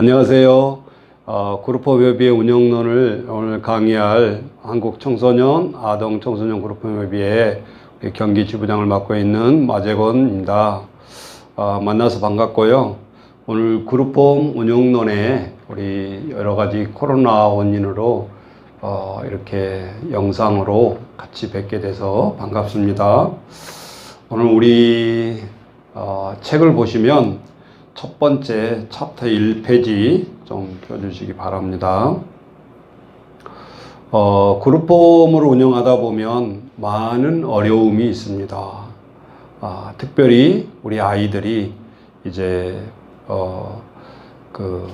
안녕하세요. 그룹홈협의회 운영론을 오늘 강의할 한국청소년 아동청소년 그룹홈협의회 경기 지부장을 맡고 있는 마재건입니다. 만나서 반갑고요. 오늘 그룹홈 운영론에 우리 여러 가지 코로나 원인으로 이렇게 영상으로 같이 뵙게 돼서 반갑습니다. 오늘 우리 책을 보시면 첫 번째 챕터 1페이지 좀 펴주시기 바랍니다. 그룹홈을 운영하다 보면 많은 어려움이 있습니다. 특별히 우리 아이들이 이제 그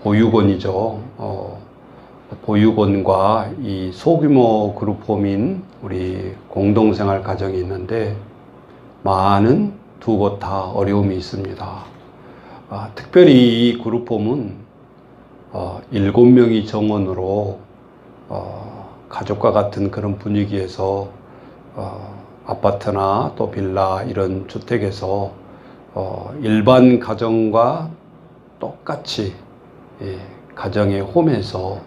보육원이죠. 보육원과 이 소규모 그룹홈인 우리 공동생활 가정이 있는데 많은 두 곳 다 어려움이 있습니다. 특별히 이 그룹홈은 7명이 정원으로 가족과 같은 그런 분위기에서 아파트나 또 빌라 이런 주택에서 일반 가정과 똑같이 가정의 홈에서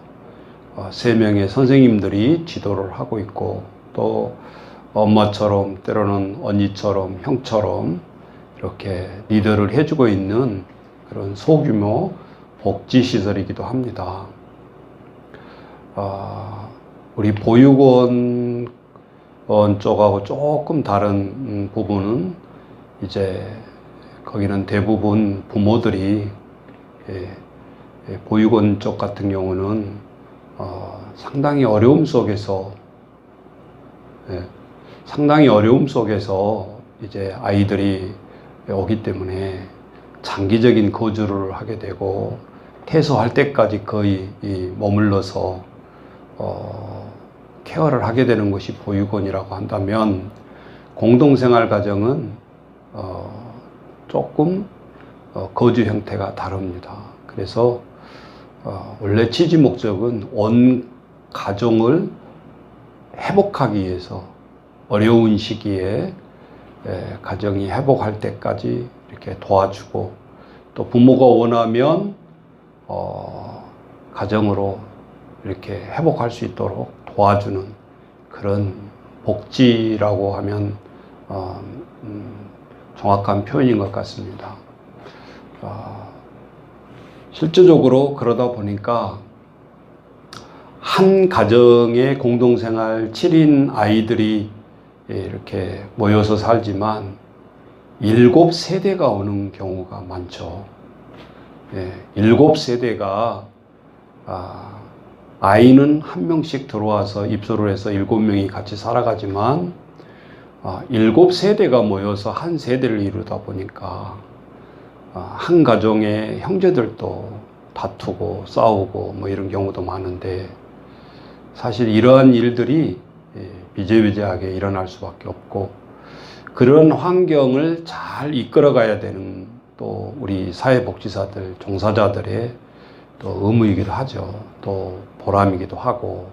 3명의 선생님들이 지도를 하고 있고 또 엄마처럼 때로는 언니처럼 형처럼 이렇게 리더를 해주고 있는 그런 소규모 복지시설이기도 합니다. 우리 보육원 쪽하고 조금 다른 부분은 이제 거기는 대부분 부모들이 보육원 쪽 같은 경우는 상당히 어려움 속에서 이제 아이들이 오기 때문에 장기적인 거주를 하게 되고 퇴소할 때까지 거의 머물러서 케어를 하게 되는 것이 보육원이라고 한다면 공동생활 가정은 조금 거주 형태가 다릅니다. 그래서 원래 취지 목적은 온 가정을 회복하기 위해서 어려운 시기에 가정이 회복할 때까지 이렇게 도와주고 또 부모가 원하면 가정으로 이렇게 회복할 수 있도록 도와주는 그런 복지라고 하면 정확한 표현인 것 같습니다. 실제적으로 그러다 보니까 한 가정의 공동생활 7인 아이들이 이렇게 모여서 살지만 7세대가 오는 경우가 많죠. 7세대가 아이는 한 명씩 들어와서 입소를 해서 7명이 같이 살아가지만 7세대가 모여서 한 세대를 이루다 보니까 한 가정의 형제들도 다투고 싸우고 뭐 이런 경우도 많은데 사실 이러한 일들이 비일비재하게 일어날 수밖에 없고 그런 환경을 잘 이끌어 가야 되는 또 우리 사회복지사들, 종사자들의 또 의무이기도 하죠. 또 보람이기도 하고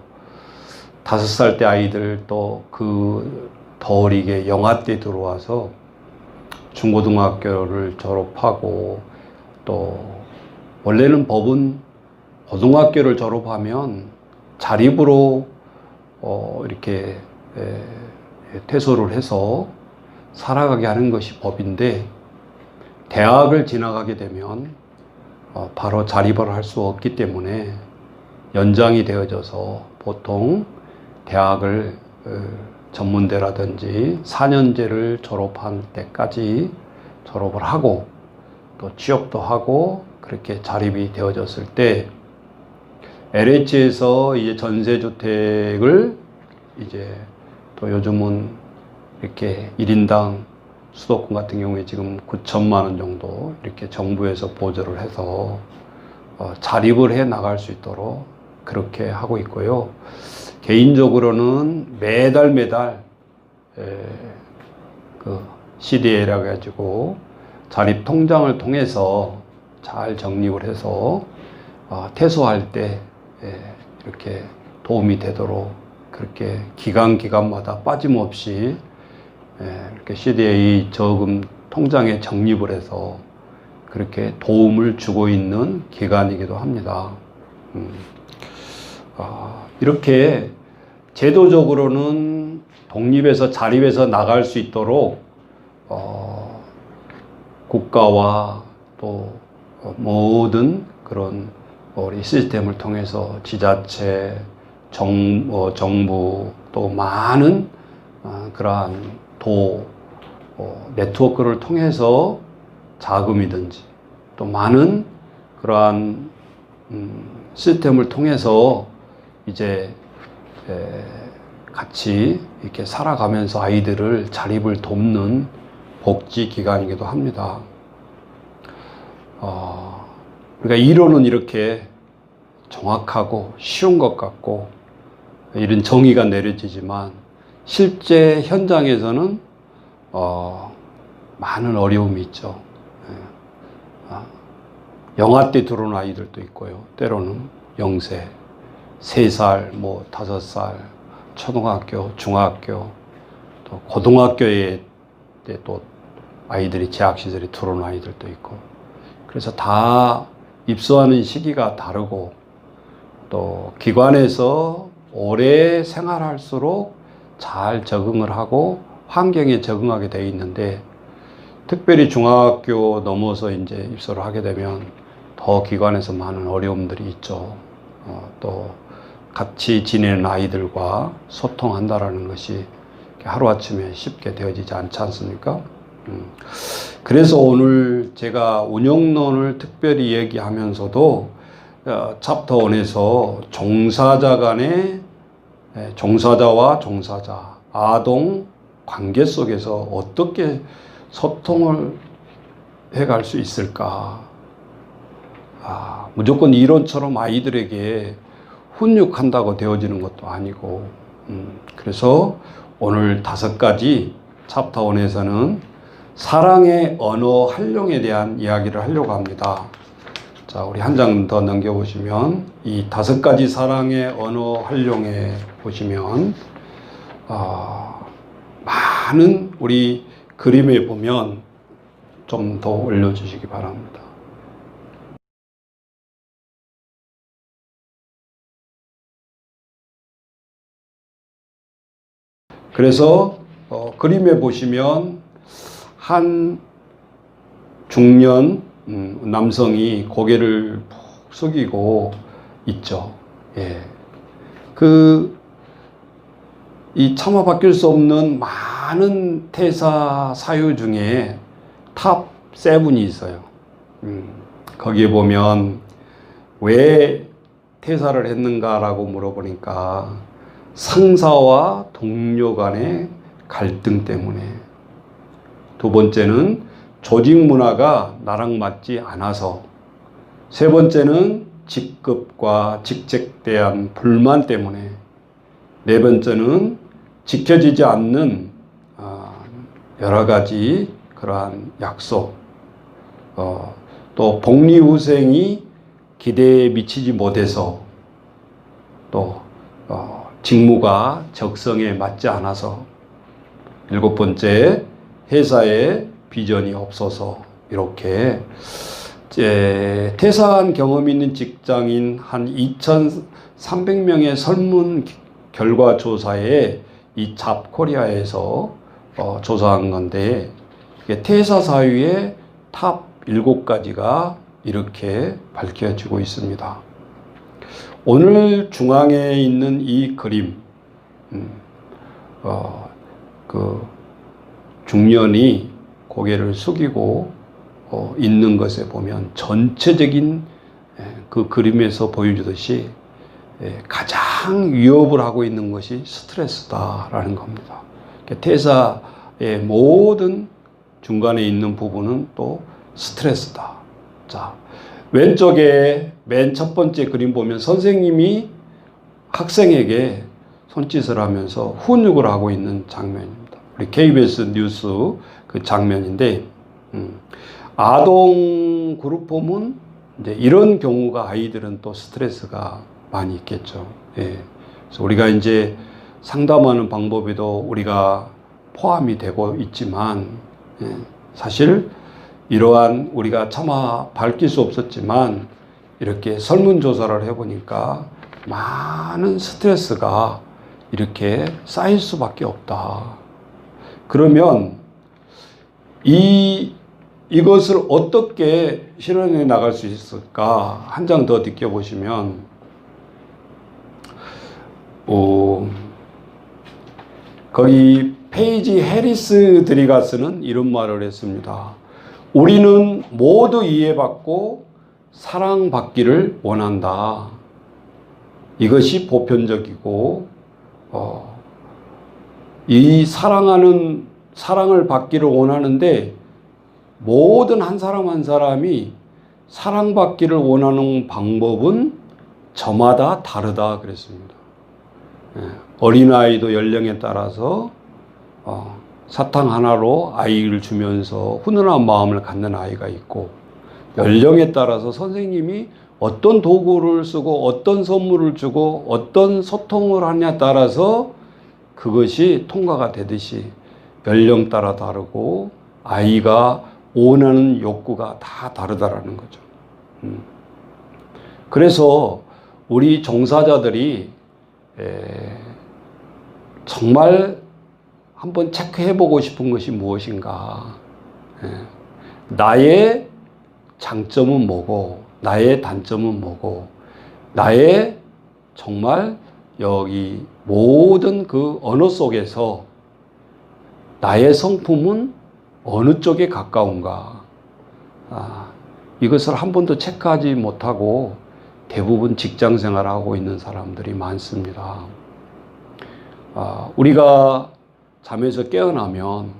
5살 때 아이들 또 그 더 어리게 영아 때 들어와서 중고등학교를 졸업하고 또 원래는 법은 고등학교를 졸업하면 자립으로 이렇게 퇴소를 해서 살아가게 하는 것이 법인데 대학을 지나가게 되면 바로 자립을 할 수 없기 때문에 연장이 되어져서 보통 대학을 전문대라든지 4년제를 졸업할 때까지 졸업을 하고 또 취업도 하고 그렇게 자립이 되어졌을 때 LH에서 이제 전세주택을 이제 또 요즘은 이렇게 1인당 수도권 같은 경우에 지금 9천만 원 정도 이렇게 정부에서 보조를 해서 자립을 해 나갈 수 있도록 그렇게 하고 있고요. 개인적으로는 매달 그 CDA라고 해가지고 자립 통장을 통해서 잘 정립을 해서 퇴소할 때 이렇게 도움이 되도록 그렇게 기간마다 빠짐없이 이렇게 CDA 저금 통장에 적립을 해서 그렇게 도움을 주고 있는 기관이기도 합니다. 이렇게 제도적으로는 독립해서 자립해서 나갈 수 있도록 국가와 또 모든 그런 우리 시스템을 통해서 지자체, 정부 또 많은 그러한 네트워크를 통해서 자금이든지 또 많은 그러한 시스템을 통해서 이제 같이 이렇게 살아가면서 아이들을 자립을 돕는 복지기관이기도 합니다. 그러니까 이론은 이렇게 정확하고 쉬운 것 같고 이런 정의가 내려지지만 실제 현장에서는 많은 어려움이 있죠. 영아 때 들어온 아이들도 있고요. 때로는 0세, 3살, 5살, 초등학교, 중학교, 또 고등학교에 또 아이들이 재학시설에 들어온 아이들도 있고, 그래서 다 입소하는 시기가 다르고 또 기관에서 오래 생활할수록 잘 적응을 하고 환경에 적응하게 되어 있는데, 특별히 중학교 넘어서 이제 입소를 하게 되면 더 기관에서 많은 어려움들이 있죠. 또 같이 지내는 아이들과 소통한다라는 것이 하루아침에 쉽게 되어지지 않지 않습니까? 그래서 오늘 제가 운영론을 특별히 얘기하면서도 챕터 1에서 종사자 간의 종사자와 종사자, 아동 관계 속에서 어떻게 소통을 해갈 수 있을까? 무조건 이론처럼 아이들에게 훈육한다고 되어지는 것도 아니고, 그래서 오늘 5가지 챕터 1에서는 사랑의 언어 활용에 대한 이야기를 하려고 합니다. 자, 우리 한 장 더 넘겨보시면 이 5가지 사랑의 언어 활용에 보시면 많은 우리 그림에 보면 좀 더 올려주시기 바랍니다. 그래서 그림에 보시면 한 중년 남성이 고개를 푹 숙이고 있죠. 예. 이 차마 바뀔 수 없는 많은 태사 사유 중에 탑 7이 있어요. 거기에 보면 왜 퇴사를 했는가라고 물어보니까 상사와 동료 간의 갈등 때문에, 2번째는 조직 문화가 나랑 맞지 않아서, 3번째는 직급과 직책에 대한 불만 때문에, 4번째는 지켜지지 않는 여러 가지 그러한 약속, 또 복리후생이 기대에 미치지 못해서, 또 직무가 적성에 맞지 않아서, 7번째 회사에 비전이 없어서, 이렇게 퇴사한 경험 있는 직장인 한 2,300명의 설문 결과 조사에 이 잡코리아에서 조사한 건데, 퇴사 사유의 탑 7가지가 이렇게 밝혀지고 있습니다. 오늘 중앙에 있는 이 그림, 중년이 고개를 숙이고 있는 것에 보면 전체적인 그 그림에서 보여주듯이 가장 위협을 하고 있는 것이 스트레스다라는 겁니다. 퇴사의 모든 중간에 있는 부분은 또 스트레스다. 자, 왼쪽에 맨 첫 번째 그림 보면 선생님이 학생에게 손짓을 하면서 훈육을 하고 있는 장면입니다. 우리 KBS 뉴스 그 장면인데, 아동 그룹홈은 이제 이런 경우가 아이들은 또 스트레스가 많이 있겠죠. 예. 그래서 우리가 이제 상담하는 방법에도 우리가 포함이 되고 있지만, 사실 이러한 우리가 차마 밝힐 수 없었지만 이렇게 설문조사를 해보니까 많은 스트레스가 이렇게 쌓일 수밖에 없다. 그러면 이것을 어떻게 실현해 나갈 수 있을까? 한 장 더 느껴보시면, 거기 페이지 해리스 드리가스는 이런 말을 했습니다. 우리는 모두 이해받고 사랑받기를 원한다. 이것이 보편적이고, 이 사랑을 받기를 원하는데 모든 한 사람 한 사람이 사랑받기를 원하는 방법은 저마다 다르다 그랬습니다. 어린아이도 연령에 따라서 사탕 하나로 아이를 주면서 훈훈한 마음을 갖는 아이가 있고, 연령에 따라서 선생님이 어떤 도구를 쓰고 어떤 선물을 주고 어떤 소통을 하냐에 따라서 그것이 통과가 되듯이 연령 따라 다르고 아이가 원하는 욕구가 다 다르다라는 거죠. 그래서 우리 종사자들이 정말 한번 체크해 보고 싶은 것이 무엇인가. 나의 장점은 뭐고 나의 단점은 뭐고 나의 정말 여기 모든 그 언어 속에서 나의 성품은 어느 쪽에 가까운가. 이것을 한 번도 체크하지 못하고 대부분 직장 생활하고 있는 사람들이 많습니다. 우리가 잠에서 깨어나면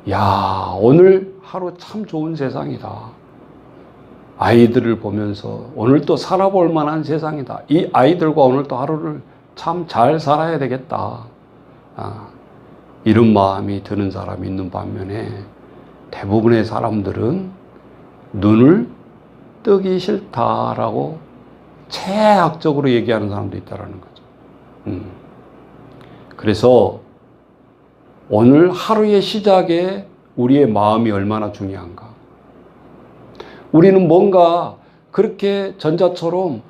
야, 오늘 하루 참 좋은 세상이다. 아이들을 보면서 오늘 또 살아볼 만한 세상이다. 이 아이들과 오늘 또 하루를 참 잘 살아야 되겠다. 이런 마음이 드는 사람이 있는 반면에 대부분의 사람들은 눈을 뜨기 싫다라고 최악적으로 얘기하는 사람도 있다는 거죠. 그래서 오늘 하루의 시작에 우리의 마음이 얼마나 중요한가. 우리는 뭔가 그렇게 전자처럼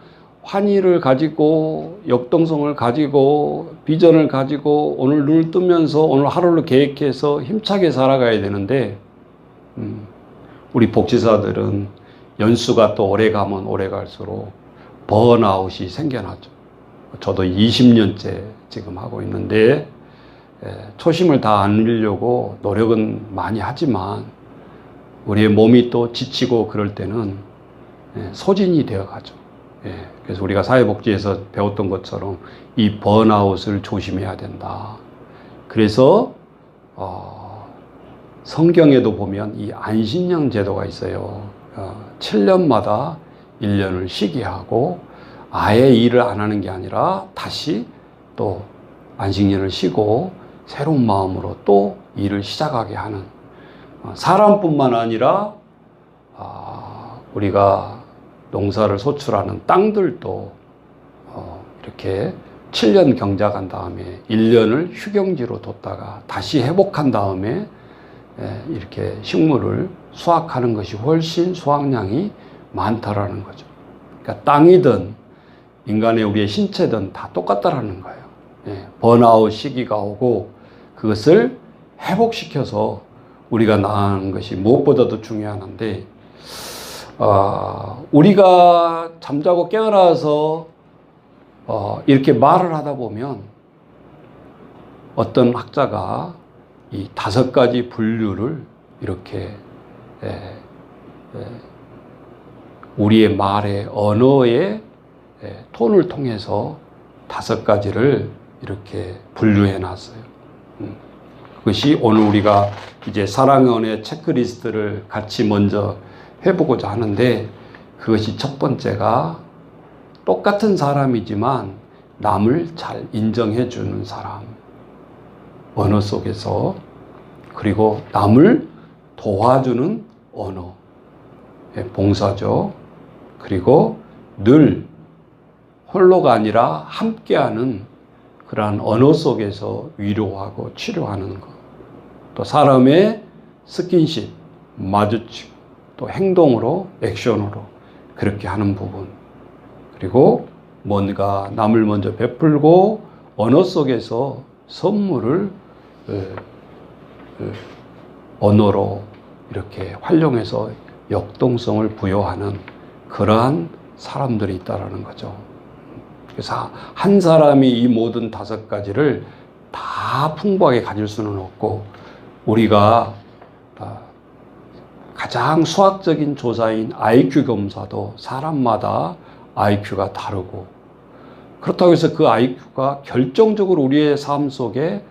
환희를 가지고 역동성을 가지고 비전을 가지고 오늘 눈을 뜨면서 오늘 하루를 계획해서 힘차게 살아가야 되는데 우리 복지사들은 연수가 또 오래 가면 오래 갈수록 번아웃이 생겨나죠. 저도 20년째 지금 하고 있는데 초심을 다 안 잃으려고 노력은 많이 하지만 우리의 몸이 또 지치고 그럴 때는 소진이 되어 가죠. 그래서 우리가 사회복지에서 배웠던 것처럼 이 번아웃을 조심해야 된다. 그래서 성경에도 보면 이 안식년 제도가 있어요. 7년마다 1년을 쉬게 하고 아예 일을 안 하는 게 아니라 다시 또 안식년을 쉬고 새로운 마음으로 또 일을 시작하게 하는, 사람뿐만 아니라 우리가 농사를 소출하는 땅들도 이렇게 7년 경작한 다음에 1년을 휴경지로 뒀다가 다시 회복한 다음에 이렇게 식물을 수확하는 것이 훨씬 수확량이 많다라는 거죠. 그러니까 땅이든 인간의 우리의 신체든 다 똑같다라는 거예요. 번아웃 시기가 오고 그것을 회복시켜서 우리가 나아가는 것이 무엇보다도 중요한데, 우리가 잠자고 깨어나서 이렇게 말을 하다 보면 어떤 학자가 이 5가지 분류를 이렇게 우리의 말의 언어의 톤을 통해서 5가지를 이렇게 분류해 놨어요. 그것이 오늘 우리가 이제 사랑의 언어의 체크리스트를 같이 먼저 해보고자 하는데, 그것이 첫 번째가 똑같은 사람이지만 남을 잘 인정해 주는 사람, 언어 속에서. 그리고 남을 도와주는 언어, 봉사죠. 그리고 늘 홀로가 아니라 함께하는 그러한 언어 속에서 위로하고 치료하는 것. 또 사람의 스킨십, 마주치고 또 행동으로, 액션으로 그렇게 하는 부분. 그리고 뭔가 남을 먼저 베풀고 언어 속에서 선물을 언어로 이렇게 활용해서 역동성을 부여하는 그러한 사람들이 있다라는 거죠. 그래서 한 사람이 이 모든 5가지를 다 풍부하게 가질 수는 없고, 우리가 가장 수학적인 조사인 IQ 검사도 사람마다 IQ가 다르고, 그렇다고 해서 그 IQ가 결정적으로 우리의 삶 속에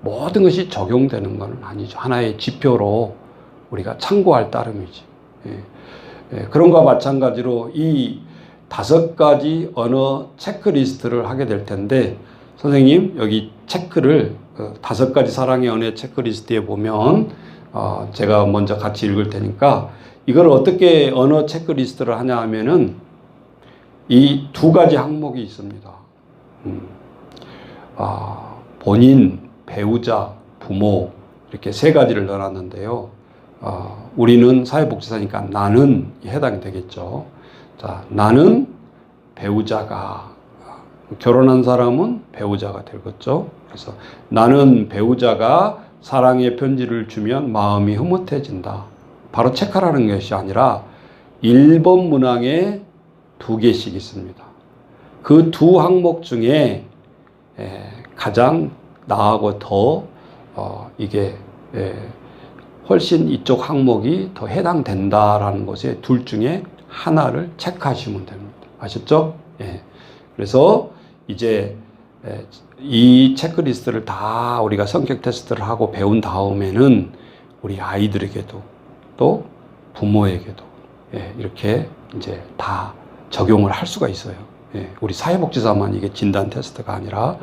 모든 것이 적용되는 건 아니죠. 하나의 지표로 우리가 참고할 따름이지. 그런 것과 마찬가지로 이 5가지 언어 체크리스트를 하게 될 텐데, 선생님 여기 체크를 5가지 사랑의 언어 체크리스트에 보면 제가 먼저 같이 읽을 테니까, 이걸 어떻게 언어 체크리스트를 하냐 하면은 이 2가지 항목이 있습니다. 본인, 배우자, 부모, 이렇게 3가지를 넣어놨는데요. 우리는 사회복지사니까 나는 해당이 되겠죠. 자, 나는 배우자가, 결혼한 사람은 배우자가 되겠죠. 그래서 나는 배우자가 사랑의 편지를 주면 마음이 흐뭇해진다. 바로 체크하라는 것이 아니라 1번 문항에 2개씩 있습니다. 그 2 항목 중에 가장 나하고 더 이게 훨씬 이쪽 항목이 더 해당된다라는 것에 둘 중에 하나를 체크하시면 됩니다. 아셨죠? 예. 그래서 이제 이 체크리스트를 다 우리가 성격 테스트를 하고 배운 다음에는 우리 아이들에게도 또 부모에게도 이렇게 이제 다 적용을 할 수가 있어요. 우리 사회복지사만 이게 진단 테스트가 아니라,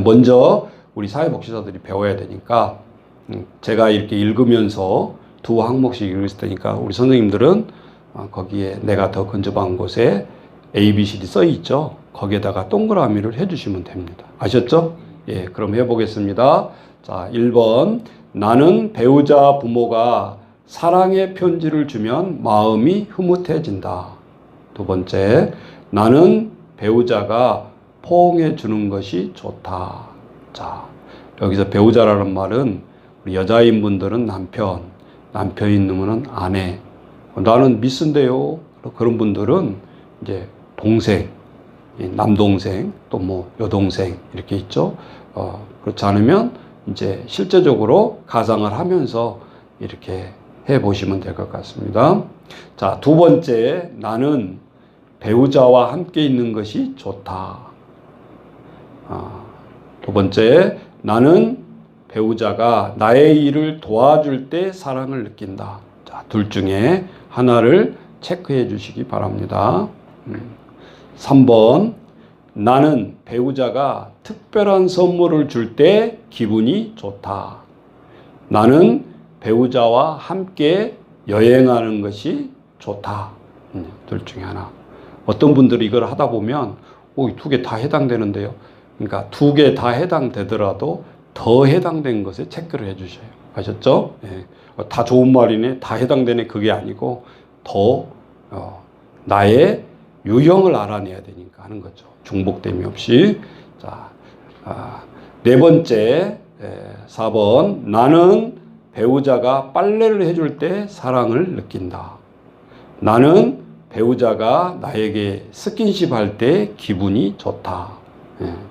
먼저 우리 사회복지사들이 배워야 되니까 제가 이렇게 읽으면서 2 항목씩 읽을 테니까 우리 선생님들은 거기에 내가 더 근접한 곳에 A, B, C, D 써 있죠. 거기에다가 동그라미를 해주시면 됩니다. 아셨죠? 예, 그럼 해보겠습니다. 자, 1번. 나는 배우자 부모가 사랑의 편지를 주면 마음이 흐뭇해진다. 2번째. 나는 배우자가 포옹해 주는 것이 좋다. 자, 여기서 배우자라는 말은 우리 여자인 분들은 남편, 남편인 놈은 아내. 나는 미스인데요. 그런 분들은 이제 동생, 남동생, 또 뭐 여동생 이렇게 있죠. 그렇지 않으면 이제 실제적으로 가상을 하면서 이렇게 해 보시면 될 것 같습니다. 자, 2번째, 나는 배우자와 함께 있는 것이 좋다. 2번째, 나는 배우자가 나의 일을 도와줄 때 사랑을 느낀다. 자, 둘 중에 하나를 체크해 주시기 바랍니다. 3번, 나는 배우자가 특별한 선물을 줄 때 기분이 좋다. 나는 배우자와 함께 여행하는 것이 좋다. 둘 중에 하나. 어떤 분들이 이걸 하다 보면 2개 다 해당되는데요. 그러니까 2개 다 해당되더라도 더 해당된 것에 체크를 해 주셔요. 아셨죠? 예. 다 좋은 말이네, 다 해당되네, 그게 아니고 더 나의 유형을 알아내야 되니까 하는 거죠. 중복됨이 없이. 자, 4번째, 4번. 나는 배우자가 빨래를 해줄 때 사랑을 느낀다. 나는 배우자가 나에게 스킨십 할 때 기분이 좋다.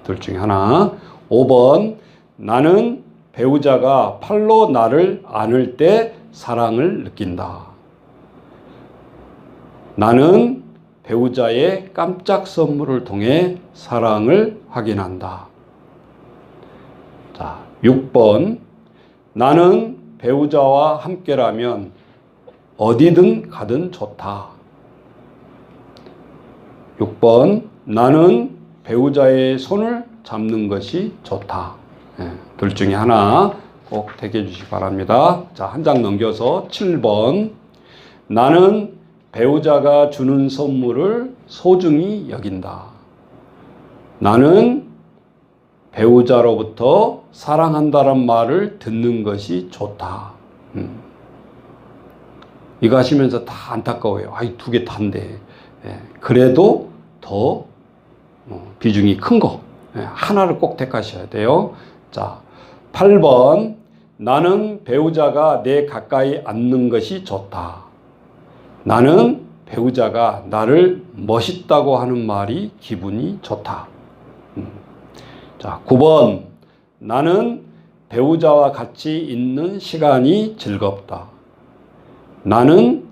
둘 중에 하나. 5번. 나는 배우자가 팔로 나를 안을 때 사랑을 느낀다. 나는 배우자의 깜짝 선물을 통해 사랑을 확인한다. 자, 6번. 나는 배우자와 함께라면 어디든 가든 좋다. 6번. 나는 배우자의 손을 잡는 것이 좋다. 둘 중에 하나 꼭 택해 주시기 바랍니다. 자, 한 장 넘겨서 7번. 나는 배우자가 주는 선물을 소중히 여긴다. 나는 배우자로부터 사랑한다는 말을 듣는 것이 좋다. 이거 하시면서 다 안타까워요. 아이, 2개 단데. 예, 그래도 더 비중이 큰 거. 예, 하나를 꼭 택하셔야 돼요. 자, 8번. 나는 배우자가 내 가까이 앉는 것이 좋다. 나는 배우자가 나를 멋있다고 하는 말이 기분이 좋다. 자, 9번. 나는 배우자와 같이 있는 시간이 즐겁다. 나는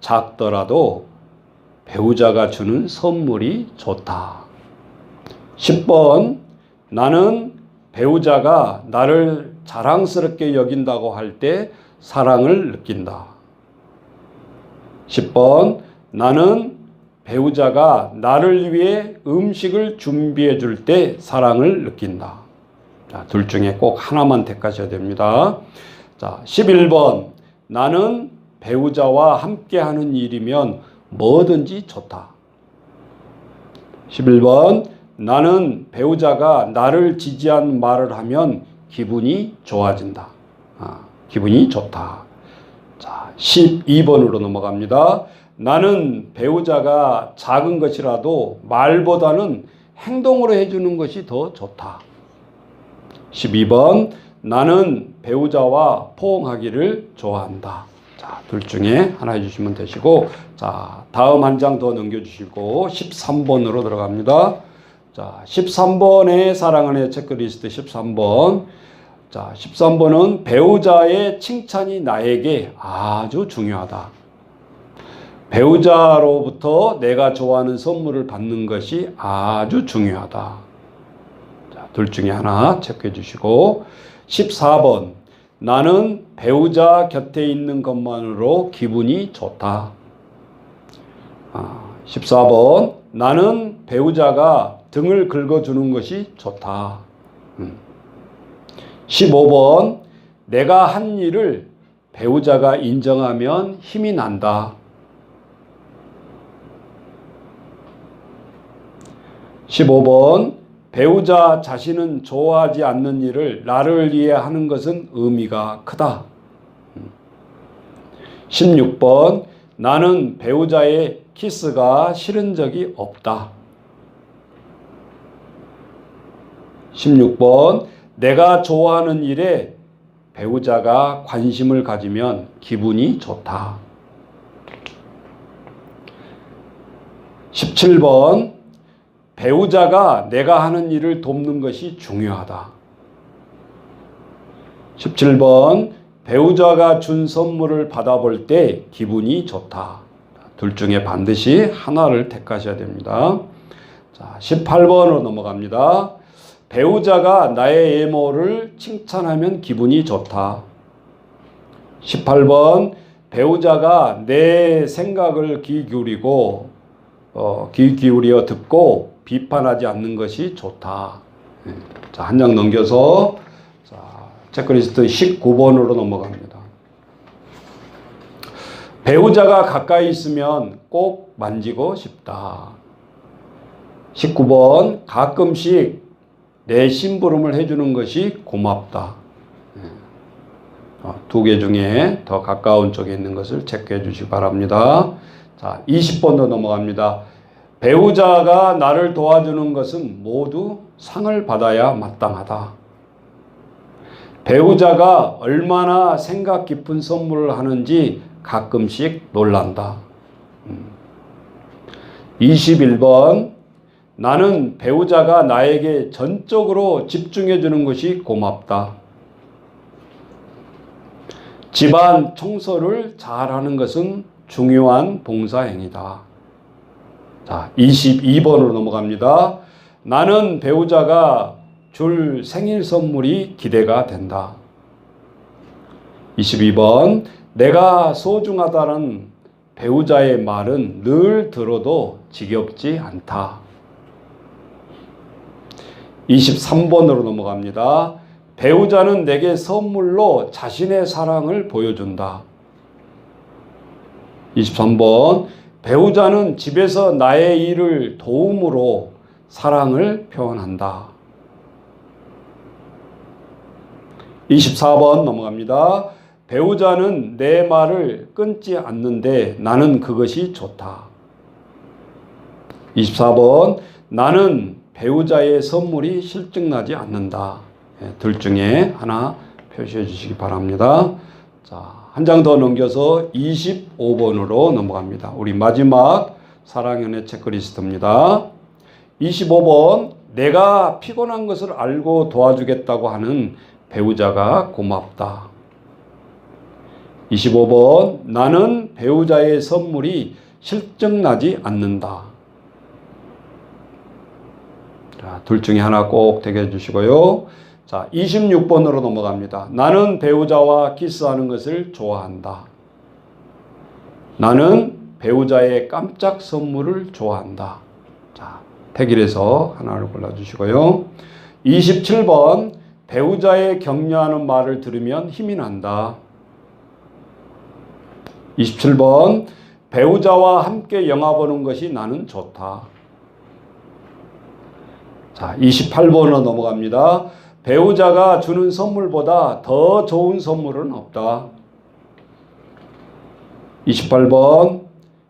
작더라도 배우자가 주는 선물이 좋다. 10번. 나는 배우자가 나를 자랑스럽게 여긴다고 할 때 사랑을 느낀다. 10번. 나는 배우자가 나를 위해 음식을 준비해 줄 때 사랑을 느낀다. 자, 둘 중에 꼭 하나만 택하셔야 됩니다. 자, 11번. 나는 배우자와 함께 하는 일이면 뭐든지 좋다. 11번. 나는 배우자가 나를 지지한 말을 하면 기분이 좋아진다. 기분이 좋다. 자, 12번으로 넘어갑니다. 나는 배우자가 작은 것이라도 말보다는 행동으로 해주는 것이 더 좋다. 12번. 나는 배우자와 포옹하기를 좋아한다. 자, 둘 중에 하나 해주시면 되시고, 자, 다음 한 장 더 넘겨주시고 13번으로 들어갑니다. 자, 13번의 사랑은의 체크리스트 13번. 자, 13번은 배우자의 칭찬이 나에게 아주 중요하다. 배우자로부터 내가 좋아하는 선물을 받는 것이 아주 중요하다. 자, 둘 중에 하나 체크해 주시고 14번. 나는 배우자 곁에 있는 것만으로 기분이 좋다. 14번. 나는 배우자가 등을 긁어주는 것이 좋다. 15번. 내가 한 일을 배우자가 인정하면 힘이 난다. 15번. 배우자 자신은 좋아하지 않는 일을 나를 위해 하는 것은 의미가 크다. 16번. 나는 배우자의 키스가 싫은 적이 없다. 16번. 내가 좋아하는 일에 배우자가 관심을 가지면 기분이 좋다. 17번. 배우자가 내가 하는 일을 돕는 것이 중요하다. 17번. 배우자가 준 선물을 받아볼 때 기분이 좋다. 둘 중에 반드시 하나를 택하셔야 됩니다. 자, 18번으로 넘어갑니다. 배우자가 나의 외모를 칭찬하면 기분이 좋다. 18번. 배우자가 내 생각을 귀 기울여 듣고 비판하지 않는 것이 좋다. 자, 한 장 넘겨서 자, 체크리스트 19번으로 넘어갑니다. 배우자가 가까이 있으면 꼭 만지고 싶다. 19번. 가끔씩 내 심부름을 해주는 것이 고맙다. 2개 중에 더 가까운 쪽에 있는 것을 체크해 주시기 바랍니다. 자, 20번도 넘어갑니다. 배우자가 나를 도와주는 것은 모두 상을 받아야 마땅하다. 배우자가 얼마나 생각 깊은 선물을 하는지 가끔씩 놀란다. 21번. 나는 배우자가 나에게 전적으로 집중해 주는 것이 고맙다. 집안 청소를 잘하는 것은 중요한 봉사행위다. 자, 22번으로 넘어갑니다. 나는 배우자가 줄 생일 선물이 기대가 된다. 22번. 내가 소중하다는 배우자의 말은 늘 들어도 지겹지 않다. 23번으로 넘어갑니다. 배우자는 내게 선물로 자신의 사랑을 보여준다. 23번. 배우자는 집에서 나의 일을 도움으로 사랑을 표현한다. 24번 넘어갑니다. 배우자는 내 말을 끊지 않는데 나는 그것이 좋다. 24번, 나는 배우자의 선물이 실증나지 않는다. 둘 중에 하나 표시해 주시기 바랍니다. 자, 한 장 더 넘겨서 25번으로 넘어갑니다. 우리 마지막 사랑연애 체크리스트입니다. 25번, 내가 피곤한 것을 알고 도와주겠다고 하는 배우자가 고맙다. 25번, 나는 배우자의 선물이 실증나지 않는다. 자, 둘 중에 하나 꼭 택해 주시고요. 자, 26번으로 넘어갑니다. 나는 배우자와 키스하는 것을 좋아한다. 나는 배우자의 깜짝 선물을 좋아한다. 자, 택일에서 하나를 골라주시고요. 27번, 배우자의 격려하는 말을 들으면 힘이 난다. 27번, 배우자와 함께 영화 보는 것이 나는 좋다. 자, 28번으로 넘어갑니다. 배우자가 주는 선물보다 더 좋은 선물은 없다. 28번,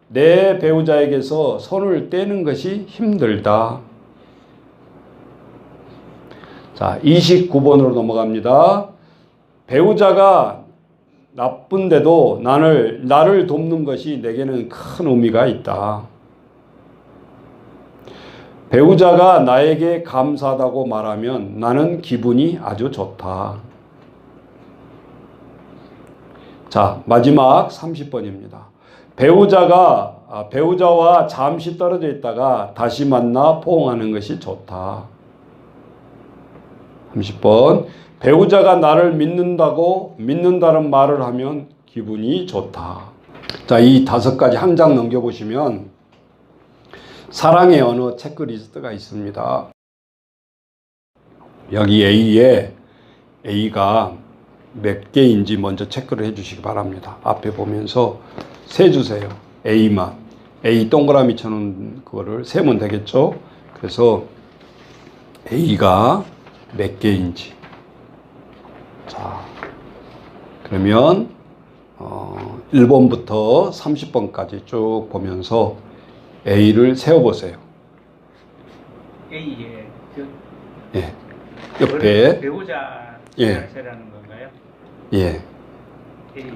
내 배우자에게서 손을 떼는 것이 힘들다. 자, 29번으로 넘어갑니다. 배우자가 나쁜데도 나를 돕는 것이 내게는 큰 의미가 있다. 배우자가 나에게 감사하다고 말하면 나는 기분이 아주 좋다. 자, 마지막 30번입니다. 배우자와 잠시 떨어져 있다가 다시 만나 포옹하는 것이 좋다. 30번, 배우자가 나를 믿는다는 말을 하면 기분이 좋다. 자, 이 5가지 한 장 넘겨보시면 사랑의 언어 체크리스트가 있습니다. 여기 A가 몇 개인지 먼저 체크를 해주시기 바랍니다. 앞에 보면서 세주세요. A만. A 동그라미 쳐놓은 그거를 세면 되겠죠? 그래서 A가 몇 개인지. 자, 그러면 1번부터 30번까지 쭉 보면서 A를 세워보세요. A에 예. 옆에 배우자 예. 세라는 건가요? 예.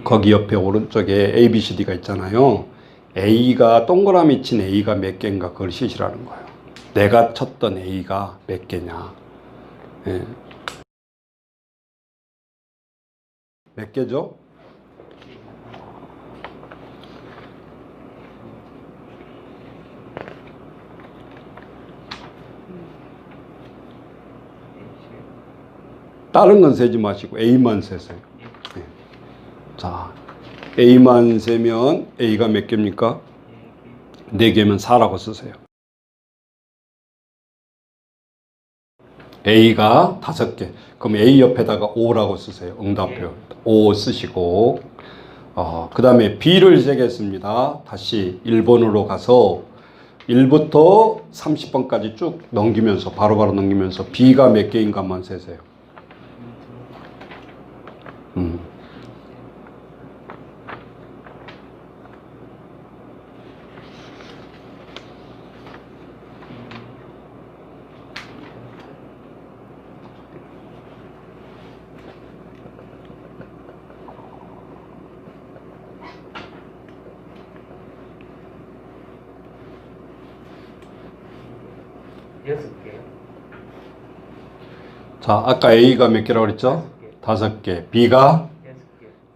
거기 옆에 오른쪽에 A, B, C, D가 있잖아요. A가 동그라미 친 A가 몇 개인가 그걸 시시라는 거예요. 내가 쳤던 A가 몇 개냐. 예. 몇 개죠? 다른 건 세지 마시고 A만 세세요. 네. 자, A만 세면 A가 몇 개입니까? 4개면 4라고 쓰세요. A가 5개. 그럼 A 옆에다가 5라고 쓰세요. 응답표 5 쓰시고 그 다음에 B를 세겠습니다. 다시 1번으로 가서 1부터 30번까지 쭉 넘기면서 바로바로 넘기면서 B가 몇 개인가만 세세요. 자, 아까 A가 몇 개라고 그랬죠? 5개. B가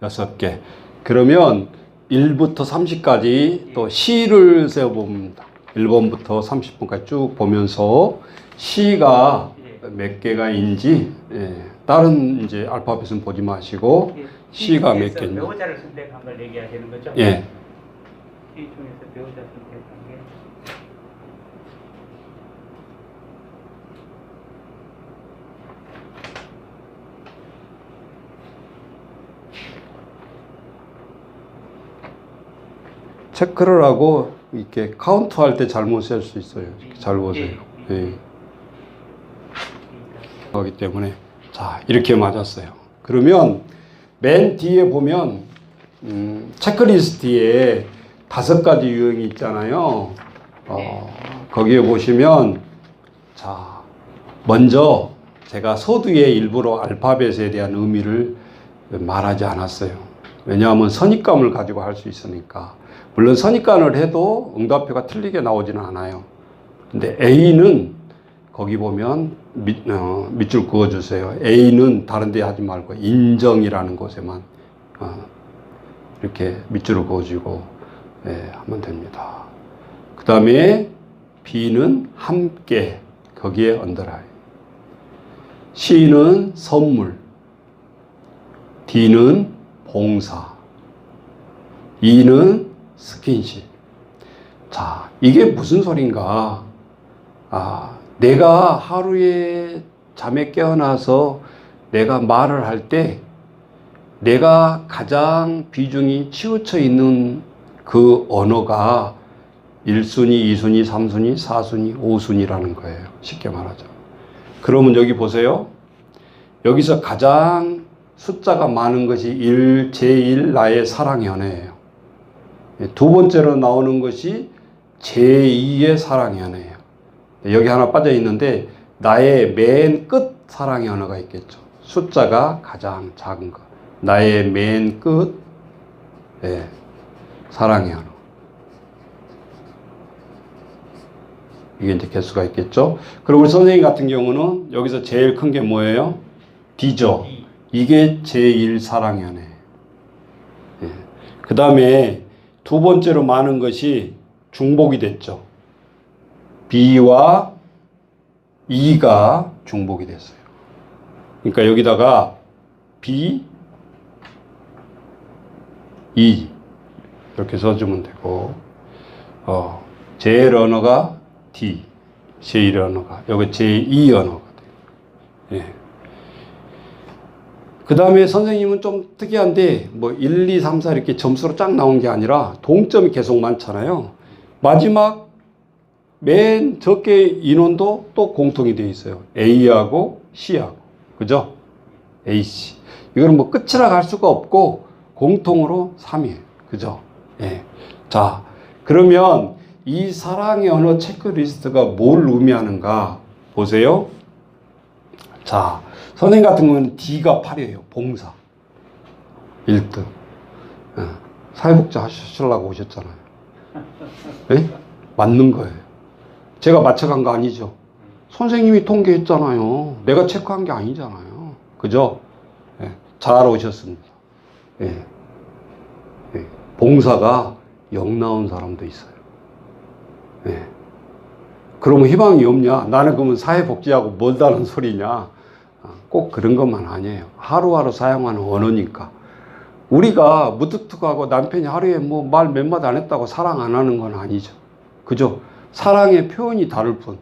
6개. 그러면 1부터 30까지 또 C를 세어봅니다. 1번부터 30번까지 쭉 보면서 C가 몇 개가인지 다른 이제 알파벳은 보지 마시고 C가 몇 개인지. 배우자를 선택한 걸 얘기하시는 거죠? 예. 이 중에서 배우자 선택한 게 체크를 하고 이렇게 카운트할 때 잘못 셀 수 있어요. 잘 보세요. 예. 그렇기 때문에 자, 이렇게 맞았어요. 그러면 맨 뒤에 보면 체크리스트에 5가지 유형이 있잖아요. 거기에 보시면 자 먼저 제가 서두에 일부러 알파벳에 대한 의미를 말하지 않았어요. 왜냐하면 선입감을 가지고 할 수 있으니까. 물론 선입관을 해도 응답표가 틀리게 나오지는 않아요. 근데 A는 거기 보면 밑줄 그어주세요. A는 다른 데 하지 말고 인정이라는 곳에만 이렇게 밑줄을 그어주고 하면 됩니다. 그 다음에 B는 함께 거기에 언더라인. C는 선물. D는 봉사. E는 스킨십. 자, 이게 무슨 소린가? 내가 하루에 잠에 깨어나서 내가 말을 할 때 내가 가장 비중이 치우쳐 있는 그 언어가 1순위, 2순위, 3순위, 4순위, 5순위라는 거예요. 쉽게 말하죠. 그러면 여기 보세요. 여기서 가장 숫자가 많은 것이 제1 나의 사랑의 연애예요. 두 번째로 나오는 것이 제2의 사랑의 연애예요. 여기 하나 빠져 있는데 나의 맨 끝 사랑의 언어가 있겠죠. 숫자가 가장 작은 거. 나의 맨 끝 사랑의 언어. 이게 이제 개수가 있겠죠. 그리고 우리 선생님 같은 경우는 여기서 제일 큰 게 뭐예요? D죠. 이게 제1 사랑의 연애. 그 다음에 두 번째로 많은 것이 중복이 됐죠. B와 E가 중복이 됐어요. 그러니까 여기다가 B, E 이렇게 써주면 되고 제일 언어가 D, 제1 언어가 여기 제2 언어가 돼요. 그 다음에 선생님은 좀 특이한데 뭐 1, 2, 3, 4 이렇게 점수로 쫙 나온 게 아니라 동점이 계속 많잖아요. 마지막 맨 적게 인원도 또 공통이 되어 있어요. A하고 C하고. 그죠? A, C. 이거는 뭐 끝이라 갈 수가 없고 공통으로 3이에요. 그죠? 자, 그러면 이 사랑의 언어 체크리스트가 뭘 의미하는가 보세요. 자, 선생님 같은 경우는 D가 8이에요. 봉사. 1등. 사회복지 하시려고 오셨잖아요. 맞는 거예요. 제가 맞춰간 거 아니죠. 선생님이 통계했잖아요. 내가 체크한 게 아니잖아요. 그죠? 잘 오셨습니다. 봉사가 0 나온 사람도 있어요. 그러면 희망이 없냐? 나는 그러면 사회복지하고 멀다는 소리냐? 꼭 그런 것만 아니에요. 하루하루 사용하는 언어니까. 우리가 무뚝뚝하고 남편이 하루에 뭐 말 몇 마디 안 했다고 사랑 안 하는 건 아니죠. 그죠? 사랑의 표현이 다를 뿐.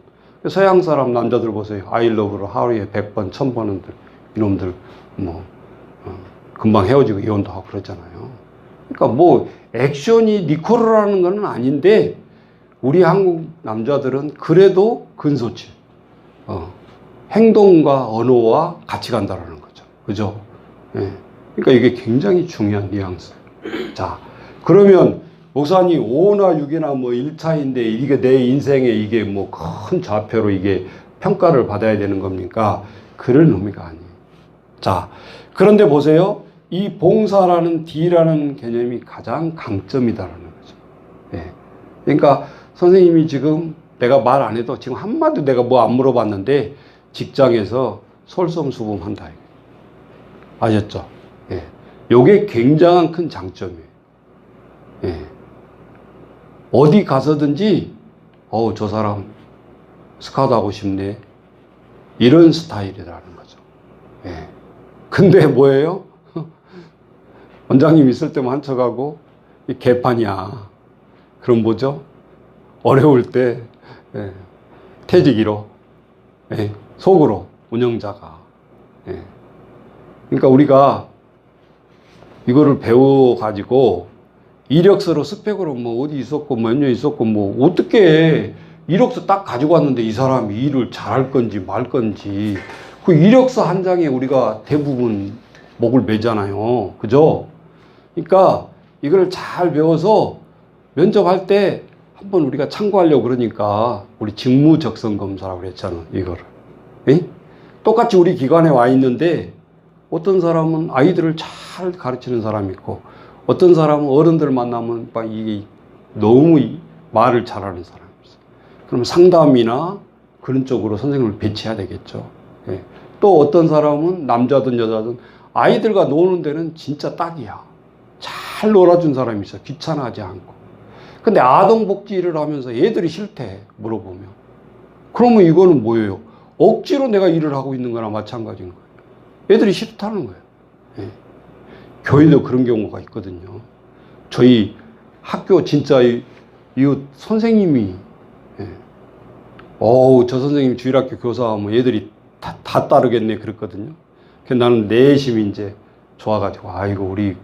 서양 사람 남자들 보세요. I love를 하루에 100번, 1000번은 이놈들 금방 헤어지고 이혼도 하고 그러잖아요. 그러니까 뭐 액션이 니코르라는 건 아닌데 우리 한국 남자들은 그래도 근소치. 행동과 언어와 같이 간다라는 거죠. 그죠? 그러니까 이게 굉장히 중요한 뉘앙스예요. 자, 그러면 목사님 5나 6이나 뭐 1차인데 이게 내 인생에 이게 뭐 큰 좌표로 이게 평가를 받아야 되는 겁니까? 그런 의미가 아니에요. 자, 그런데 보세요. 이 봉사라는 D라는 개념이 가장 강점이다라는 거죠. 그러니까 선생님이 지금 내가 말 안 해도 지금 한마디도 내가 뭐 안 물어봤는데 직장에서 솔선수범한다. 아셨죠? 요게 굉장한 큰 장점이에요. 어디 가서든지 저 사람 스카우트 하고 싶네. 이런 스타일이라는 거죠. 근데 뭐예요? 원장님 있을 때만 한척하고 이 개판이야. 그럼 뭐죠? 어려울 때 퇴직 1호 속으로 운영자가. 그러니까 우리가 이거를 배워가지고 이력서로 스펙으로 뭐 어디 있었고 몇 년 있었고 뭐 어떻게 이력서 딱 가지고 왔는데 이 사람이 일을 잘할 건지 말 건지 그 이력서 한 장에 우리가 대부분 목을 매잖아요. 그죠? 그러니까 이걸 잘 배워서 면접할 때 한번 우리가 참고하려고 그러니까 우리 직무적성 검사라고 그랬잖아, 이거를. 에? 똑같이 우리 기관에 와 있는데 어떤 사람은 아이들을 잘 가르치는 사람이 있고 어떤 사람은 어른들 만나면 막 이게 너무 말을 잘하는 사람이 있어요. 그럼 상담이나 그런 쪽으로 선생님을 배치해야 되겠죠. 예. 또 어떤 사람은 남자든 여자든 아이들과 노는 데는 진짜 딱이야. 잘 놀아준 사람이 있어. 귀찮아하지 않고. 근데 아동복지를 하면서 애들이 싫대, 물어보면. 그러면 이거는 뭐예요? 억지로 내가 일을 하고 있는 거나 마찬가지인 거예요. 애들이 싫다는 거예요. 예. 교회도 그런 경우가 있거든요. 저희 학교 진짜 이 선생님이, 예. 저 선생님 주일학교 교사하면 애들이 다 따르겠네, 그랬거든요. 그래서 나는 내심이 이제 좋아가지고, 아이고, 우리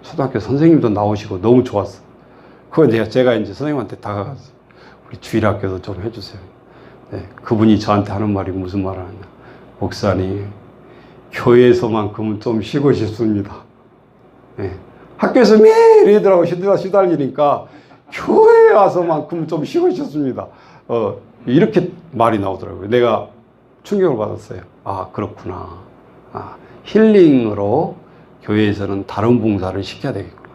초등학교 선생님도 나오시고 너무 좋았어. 그거 제가 이제 선생님한테 다가가서, 우리 주일학교도 좀 해주세요. 네, 그분이 저한테 하는 말이 무슨 말 하냐. 목사님, 교회에서만큼은 좀 쉬고 싶습니다. 네, 학교에서 매일 애들하고 시달리니까 교회에 와서만큼은 좀 쉬고 싶습니다. 이렇게 말이 나오더라고요. 내가 충격을 받았어요. 아, 그렇구나. 아, 힐링으로 교회에서는 다른 봉사를 시켜야 되겠구나.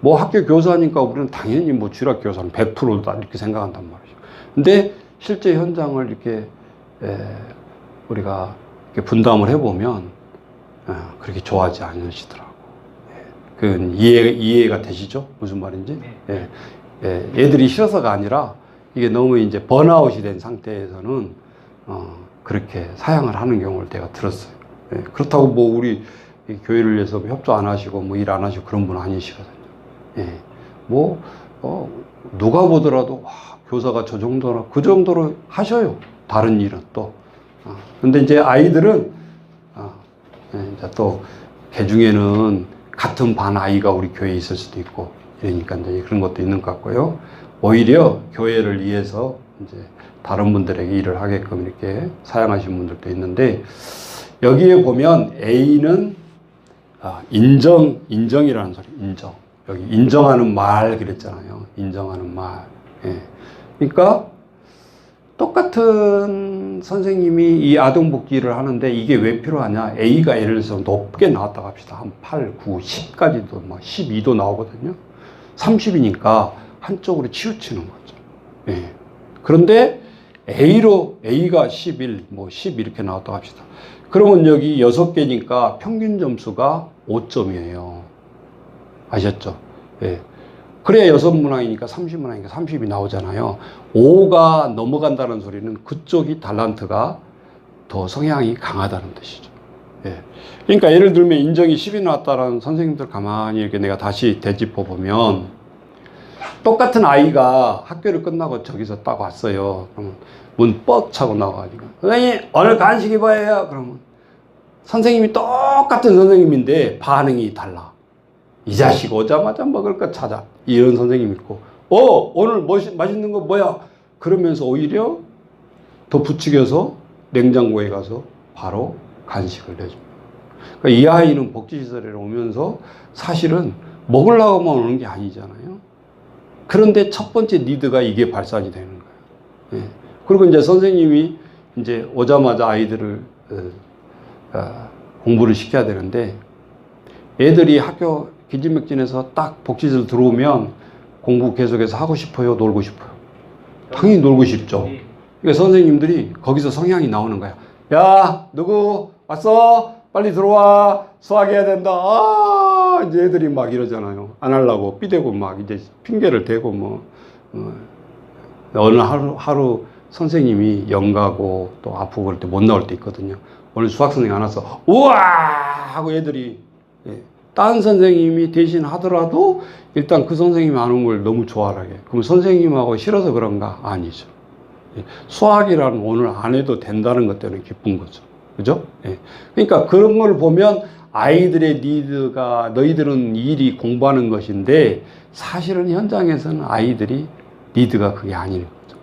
뭐 학교 교사니까 우리는 당연히 뭐 주일학교 교사는 100%다 이렇게 생각한단 말이죠. 근데 실제 현장을 이렇게 우리가 이렇게 분담을 해보면 그렇게 좋아하지 않으시더라고. 그건 이해가 되시죠? 무슨 말인지? 네. 애들이 싫어서가 아니라 이게 너무 이제 번아웃이 된 상태에서는 그렇게 사양을 하는 경우를 내가 들었어요. 그렇다고 뭐 우리 교회를 위해서 협조 안 하시고 뭐 일 안 하시고 그런 분 아니시거든요. 뭐 누가 보더라도 와, 교사가 저 정도나 그 정도로 하셔요. 다른 일은 또. 근데 이제 아이들은 이제 또 개중에는 같은 반 아이가 우리 교회에 있을 수도 있고 이러니까 이제 그런 것도 있는 것 같고요. 오히려 교회를 위해서 이제 다른 분들에게 일을 하게끔 이렇게 사양하신 분들도 있는데 여기에 보면 A는 인정이라는 소리, 인정. 여기 인정하는 말 그랬잖아요. 인정하는 말. 예. 그러니까 똑같은 선생님이 이 아동복지를 하는데 이게 왜 필요하냐? A가 예를 들어서 높게 나왔다고 합시다. 한 8, 9, 10까지도 막 12도 나오거든요. 30이니까 한쪽으로 치우치는 거죠. 예. 그런데 A가 11, 뭐 10 이렇게 나왔다고 합시다. 그러면 여기 6개니까 평균 점수가 5점이에요. 아셨죠? 예. 그래야 6문항이니까 30문항이니까 30이 나오잖아요. 5가 넘어간다는 소리는 그쪽이 달란트가 더 성향이 강하다는 뜻이죠. 예. 그러니까 예를 들면 인정이 10이 나왔다는 선생님들 가만히 이렇게 내가 다시 되짚어 보면 똑같은 아이가 학교를 끝나고 저기서 딱 왔어요. 그러면 문 뻑 차고 나와가지고 선생님 오늘 간식이 뭐예요? 그러면 선생님이 똑같은 선생님인데 반응이 달라. 이 자식 오자마자 먹을 거 찾아. 이런 선생님 있고 오늘 맛있는 거 뭐야? 그러면서 오히려 더 부추겨서 냉장고에 가서 바로 간식을 내줍니다. 그러니까 이 아이는 복지시설에 오면서 사실은 먹으려고만 오는 게 아니잖아요. 그런데 첫 번째 니드가 이게 발산이 되는 거예요. 예. 그리고 이제 선생님이 이제 오자마자 아이들을 공부를 시켜야 되는데 애들이 학교 기진맥진해서 딱 복지시설 들어오면 공부 계속해서 하고 싶어요? 놀고 싶어요? 당연히 놀고 싶죠. 그러니까 선생님들이 거기서 성향이 나오는 거야. 야, 누구 왔어? 빨리 들어와. 수학해야 된다. 이제 애들이 막 이러잖아요. 안 하려고 삐대고 막 이제 핑계를 대고 뭐. 어느 하루 선생님이 영가고 또 아프고 그럴 때 못 나올 때 있거든요. 오늘 수학 선생님 안 와서 우와 하고 애들이 다른 선생님이 대신 하더라도 일단 그 선생님이 안 온 걸 너무 좋아하게. 그럼 선생님하고 싫어서 그런가? 아니죠. 수학이라는 오늘 안 해도 된다는 것 때문에 기쁜 거죠. 그죠? 그러니까 그런 걸 보면 아이들의 니드가 너희들은 일이 공부하는 것인데 사실은 현장에서는 아이들이 니드가 그게 아닌 거죠.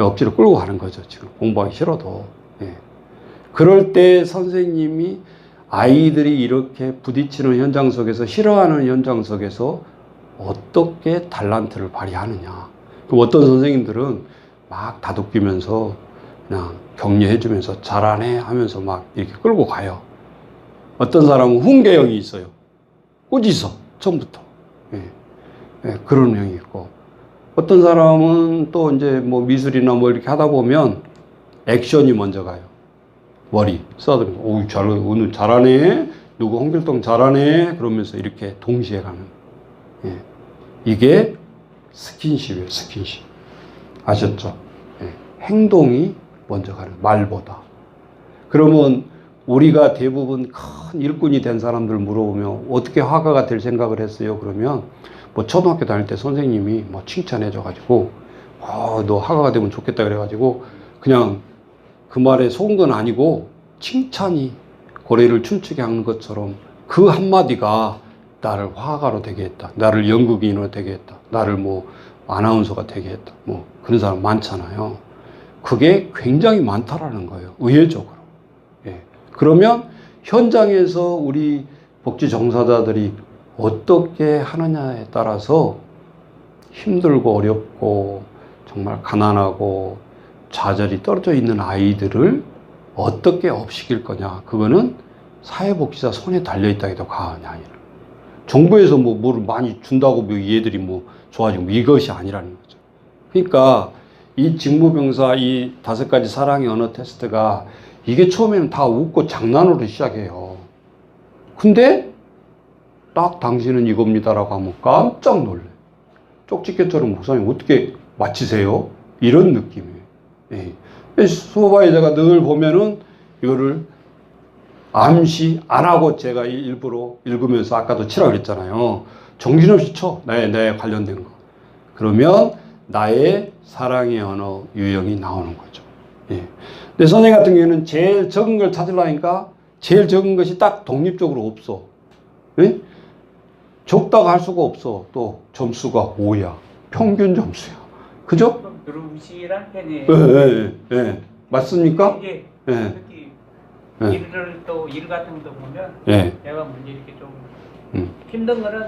억지로 끌고 가는 거죠. 지금 공부하기 싫어도. 그럴 때 선생님이 아이들이 이렇게 부딪히는 현장 속에서, 싫어하는 현장 속에서 어떻게 달란트를 발휘하느냐. 그럼 어떤 선생님들은 막 다독이면서 그냥 격려해주면서 잘하네 하면서 막 이렇게 끌고 가요. 어떤 사람은 훈계형이 있어요. 꾸짖어, 처음부터. 예. 예, 그런 형이 있고. 어떤 사람은 또 이제 뭐 미술이나 뭐 이렇게 하다 보면 액션이 먼저 가요. 머리 써들면, 오, 오늘 잘하네. 누구 홍길동 잘하네. 그러면서 이렇게 동시에 가는. 예. 이게 스킨십이에요, 스킨십. 아셨죠? 예. 행동이 먼저 가는, 말보다. 그러면 우리가 대부분 큰 일꾼이 된 사람들 물어보면 어떻게 화가가 될 생각을 했어요? 그러면 뭐 초등학교 다닐 때 선생님이 뭐 칭찬해줘가지고, 너 화가가 되면 좋겠다 그래가지고 그냥 그 말에 속은 건 아니고 칭찬이 고래를 춤추게 하는 것처럼 그 한마디가 나를 화가로 되게 했다. 나를 연극인으로 되게 했다. 나를 뭐 아나운서가 되게 했다. 뭐 그런 사람 많잖아요. 그게 굉장히 많다라는 거예요. 의외적으로. 예. 그러면 현장에서 우리 복지 종사자들이 어떻게 하느냐에 따라서 힘들고 어렵고 정말 가난하고 좌절이 떨어져 있는 아이들을 어떻게 업시킬 거냐. 그거는 사회복지사 손에 달려있다 해도 과언이 아니라. 정부에서 뭐 뭘 많이 준다고 뭐 얘들이 뭐 좋아지고 뭐 이것이 아니라는 거죠. 그러니까 이 직무병사 이 5가지 사랑의 언어 테스트가 이게 처음에는 다 웃고 장난으로 시작해요. 근데 딱 당신은 이겁니다라고 하면 깜짝 놀래. 쪽집게처럼 목사님 어떻게 맞히세요? 이런 느낌이에요. 예. 수업에 제가 늘 보면은 이거를 암시 안 하고 제가 일부러 읽으면서 아까도 치라고 그랬잖아요. 정신없이 쳐. 내 관련된 거. 그러면 나의 사랑의 언어 유형이 나오는 거죠. 예. 근데 선생님 같은 경우에는 제일 적은 걸 찾으려니까 제일 적은 것이 딱 독립적으로 없어. 예? 적다가 할 수가 없어. 또 점수가 5야. 평균 점수야. 그죠? 누름실한 편이에요. 예. 맞습니까? 이게 예. 특히 예. 일 같은 것도 보면 예. 내가 문제 이렇게 좀 힘든 거는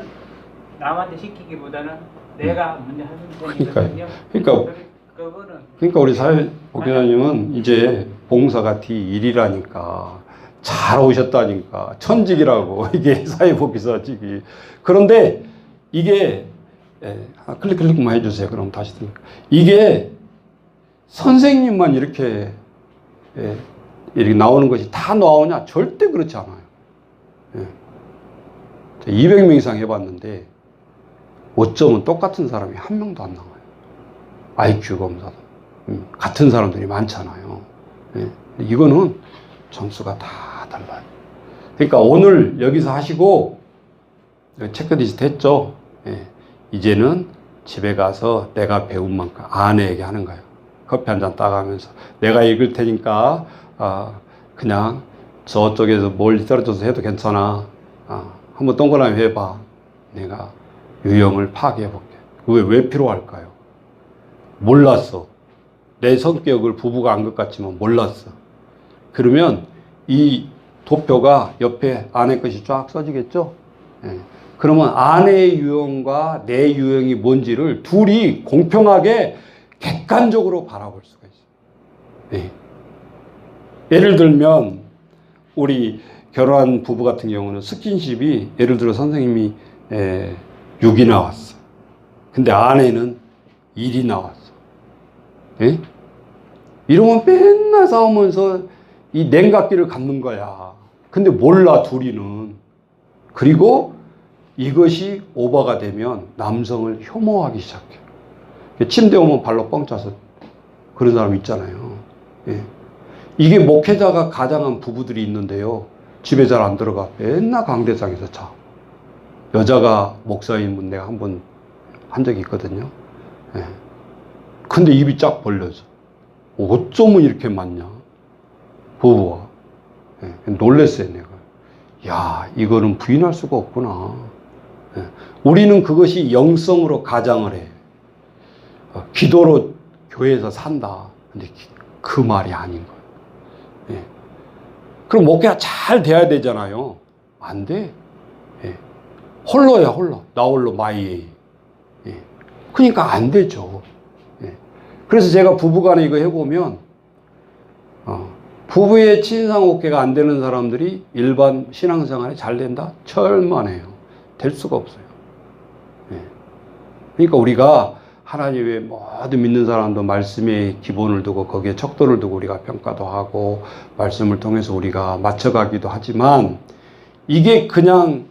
남한테 시키기보다는 내가 문제 하는 편이거든요. 그러니까 우리 사회복지사님은 이제 봉사가 D1이라니까 잘 오셨다니까 천직이라고 이게 사회복지사직이. 그런데 이게 클릭만 해주세요. 그럼 다시 들을게요. 이게 선생님만 이렇게 나오는 것이 다 나오냐? 절대 그렇지 않아요. 200명 이상 해봤는데 어쩌면 똑같은 사람이 한 명도 안 나와요. IQ 검사도 같은 사람들이 많잖아요. 이거는 점수가 다 달라요. 그러니까 오늘 여기서 하시고 체크리스트 했죠. 이제는 집에 가서 내가 배운 만큼 아내에게 하는 거예요. 커피 한 잔 따가면서 내가 읽을 테니까 그냥 저쪽에서 멀리 떨어져서 해도 괜찮아. 한번 동그라미 해봐. 내가 유형을 파악해 볼게. 그게 왜 필요할까요? 몰랐어. 내 성격을 부부가 안 것 같지만 몰랐어. 그러면 이 도표가 옆에 아내 것이 쫙 써지겠죠? 그러면 아내의 유형과 내 유형이 뭔지를 둘이 공평하게 객관적으로 바라볼 수가 있어요. 예를 들면 우리 결혼한 부부 같은 경우는 스킨십이 예를 들어 선생님이 6이 나왔어. 근데 아내는 1이 나왔어. 이러면 맨날 싸우면서 이 냉각기를 갖는 거야. 근데 몰라 둘이는. 그리고 이것이 오버가 되면 남성을 혐오하기 시작해. 침대 오면 발로 뻥 차서 그런 사람 있잖아요. 이게 목회자가 가장한 부부들이 있는데요. 집에 잘 안 들어가. 맨날 강대상에서 자. 여자가 목사님은 내가 한번 한 적이 있거든요. 근데 입이 쫙 벌려져. 어쩌면 이렇게 맞냐? 부부와. 놀랬어요, 내가. 야, 이거는 부인할 수가 없구나. 우리는 그것이 영성으로 가장을 해. 기도로 교회에서 산다. 근데 그 말이 아닌 거예요. 그럼 목회가 잘 돼야 되잖아요. 안 돼. 예. 홀로야, 홀로. 나 홀로 마이에이. 예. 그러니까 안 되죠. 예. 그래서 제가 부부간에 이거 해보면, 부부의 친상 목회가 안 되는 사람들이 일반 신앙생활에 잘 된다? 절만해요. 될 수가 없어요. 예. 그러니까 우리가 하나님의 모든 믿는 사람도 말씀에 기본을 두고 거기에 척도를 두고 우리가 평가도 하고 말씀을 통해서 우리가 맞춰가기도 하지만 이게 그냥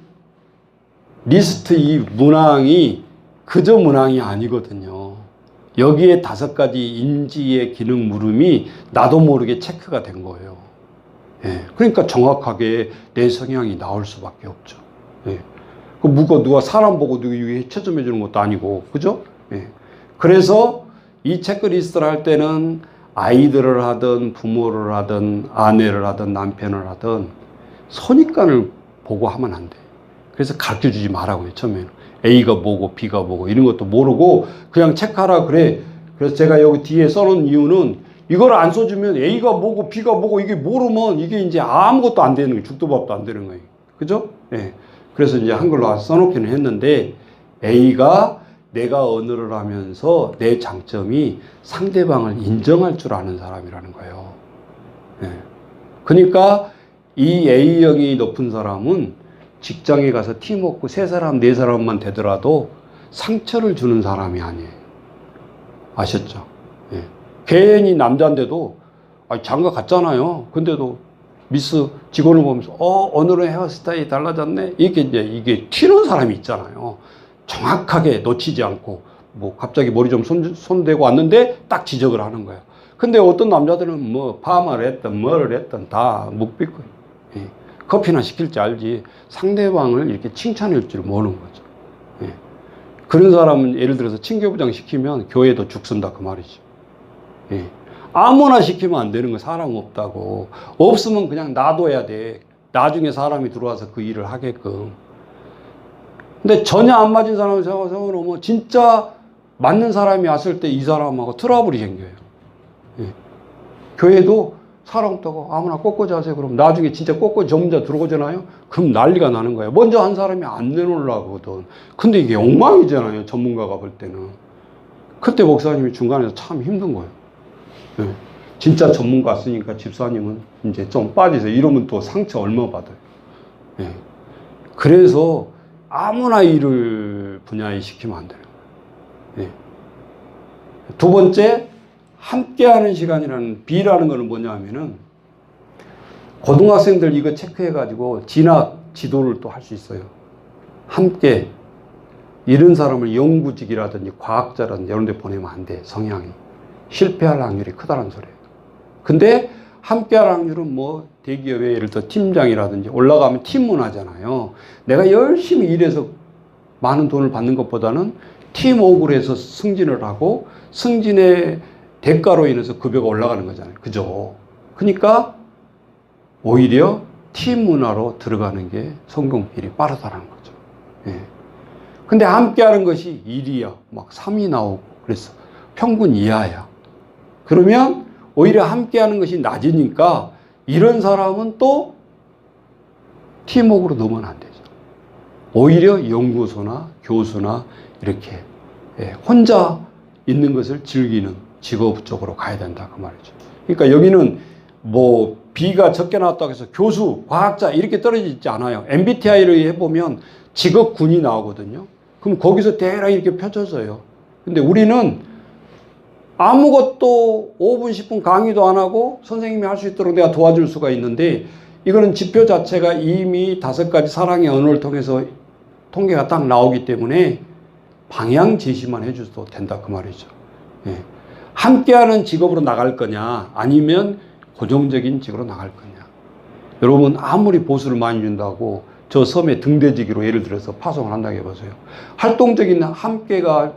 리스트 이 문항이 그저 문항이 아니거든요. 여기에 5가지 인지의 기능 물음이 나도 모르게 체크가 된 거예요. 예. 그러니까 정확하게 내 성향이 나올 수밖에 없죠. 예. 그 누가 사람 보고 누구 채점해 주는 것도 아니고, 그죠? 예. 그래서 이 체크리스트를 할 때는 아이들을 하든 부모를 하든 아내를 하든 남편을 하든 선입관을 보고 하면 안 돼. 그래서 가르쳐 주지 말라고요, 처음에는. A가 뭐고 B가 뭐고 이런 것도 모르고 그냥 체크하라 그래. 그래서 제가 여기 뒤에 써놓은 이유는 이걸 안 써주면 A가 뭐고 B가 뭐고 이게 모르면 이게 이제 아무것도 안 되는 거예요. 죽도 밥도 안 되는 거예요. 그죠? 예. 그래서 이제 한글로 써놓기는 했는데 A가 내가 언어를 하면서 내 장점이 상대방을 인정할 줄 아는 사람이라는 거예요. 예. 그러니까 이 A형이 높은 사람은 직장에 가서 팀워크 3사람, 4사람만 되더라도 상처를 주는 사람이 아니에요. 아셨죠? 예. 괜히 남자인데도 장가 갔잖아요. 근데도 미스 직원을 보면서 오늘은 헤어스타일이 달라졌네. 이게 튀는 사람이 있잖아요. 정확하게 놓치지 않고 뭐 갑자기 머리 좀 손대고 왔는데 딱 지적을 하는 거예요. 근데 어떤 남자들은 뭐 파마를 했든 뭐를 했든 다 묵비고 예. 커피나 시킬지 알지 상대방을 이렇게 칭찬할 줄 모르는 거죠. 예. 그런 사람은 예를 들어서 친교부장 시키면 교회도 죽 쓴다 그 말이죠. 예. 아무나 시키면 안 되는 거 사람 없다고. 없으면 그냥 놔둬야 돼. 나중에 사람이 들어와서 그 일을 하게끔. 근데 전혀 안 맞은 사람을 세워놓으면 진짜 맞는 사람이 왔을 때 이 사람하고 트러블이 생겨요. 예. 교회도 사람 없다고 아무나 꺾어지 하세요. 그럼 나중에 진짜 꺾어지 전문자 들어오잖아요. 그럼 난리가 나는 거예요. 먼저 한 사람이 안 내놓으려고 하거든. 근데 이게 엉망이잖아요. 전문가가 볼 때는. 그때 목사님이 중간에서 참 힘든 거예요. 예. 진짜 전문가 쓰니까 집사님은 이제 좀 빠지세요. 이러면 또 상처 얼마 받아요. 예. 그래서 아무나 일을 분야에 시키면 안 돼요. 예. 두 번째, 함께하는 시간이라는 B라는 거는 뭐냐 하면은 고등학생들 이거 체크해가지고 진학 지도를 또 할 수 있어요. 함께 이런 사람을 연구직이라든지 과학자라든지 이런 데 보내면 안 돼. 성향이. 실패할 확률이 크다는 소리예요. 근데 함께할 확률은 뭐 대기업에 예를 들어 팀장이라든지 올라가면 팀문화잖아요. 내가 열심히 일해서 많은 돈을 받는 것보다는 팀워크를 해서 승진을 하고 승진의 대가로 인해서 급여가 올라가는 거잖아요. 그죠? 그러니까 오히려 팀 문화로 들어가는 게 성공률이 빠르다는 거죠. 예. 근데 함께 하는 것이 1이야. 막 3이 나오고 그래서 평균 이하야. 그러면 오히려 함께 하는 것이 낮으니까 이런 사람은 또 팀워크로 넣으면 안 되죠. 오히려 연구소나 교수나 이렇게 혼자 있는 것을 즐기는 직업 쪽으로 가야 된다 그 말이죠. 그러니까 여기는 뭐 B가 적게 나왔다고 해서 교수, 과학자 이렇게 떨어져 있지 않아요. MBTI를 해보면 직업군이 나오거든요. 그럼 거기서 대략 이렇게 펼쳐져요. 근데 우리는 아무것도 5분, 10분 강의도 안 하고 선생님이 할 수 있도록 내가 도와줄 수가 있는데 이거는 지표 자체가 이미 5가지 사랑의 언어를 통해서 통계가 딱 나오기 때문에 방향 제시만 해줘도 된다 그 말이죠. 예. 함께하는 직업으로 나갈 거냐 아니면 고정적인 직업으로 나갈 거냐. 여러분 아무리 보수를 많이 준다고 저 섬에 등대지기로 예를 들어서 파송을 한다고 해보세요. 활동적인 함께가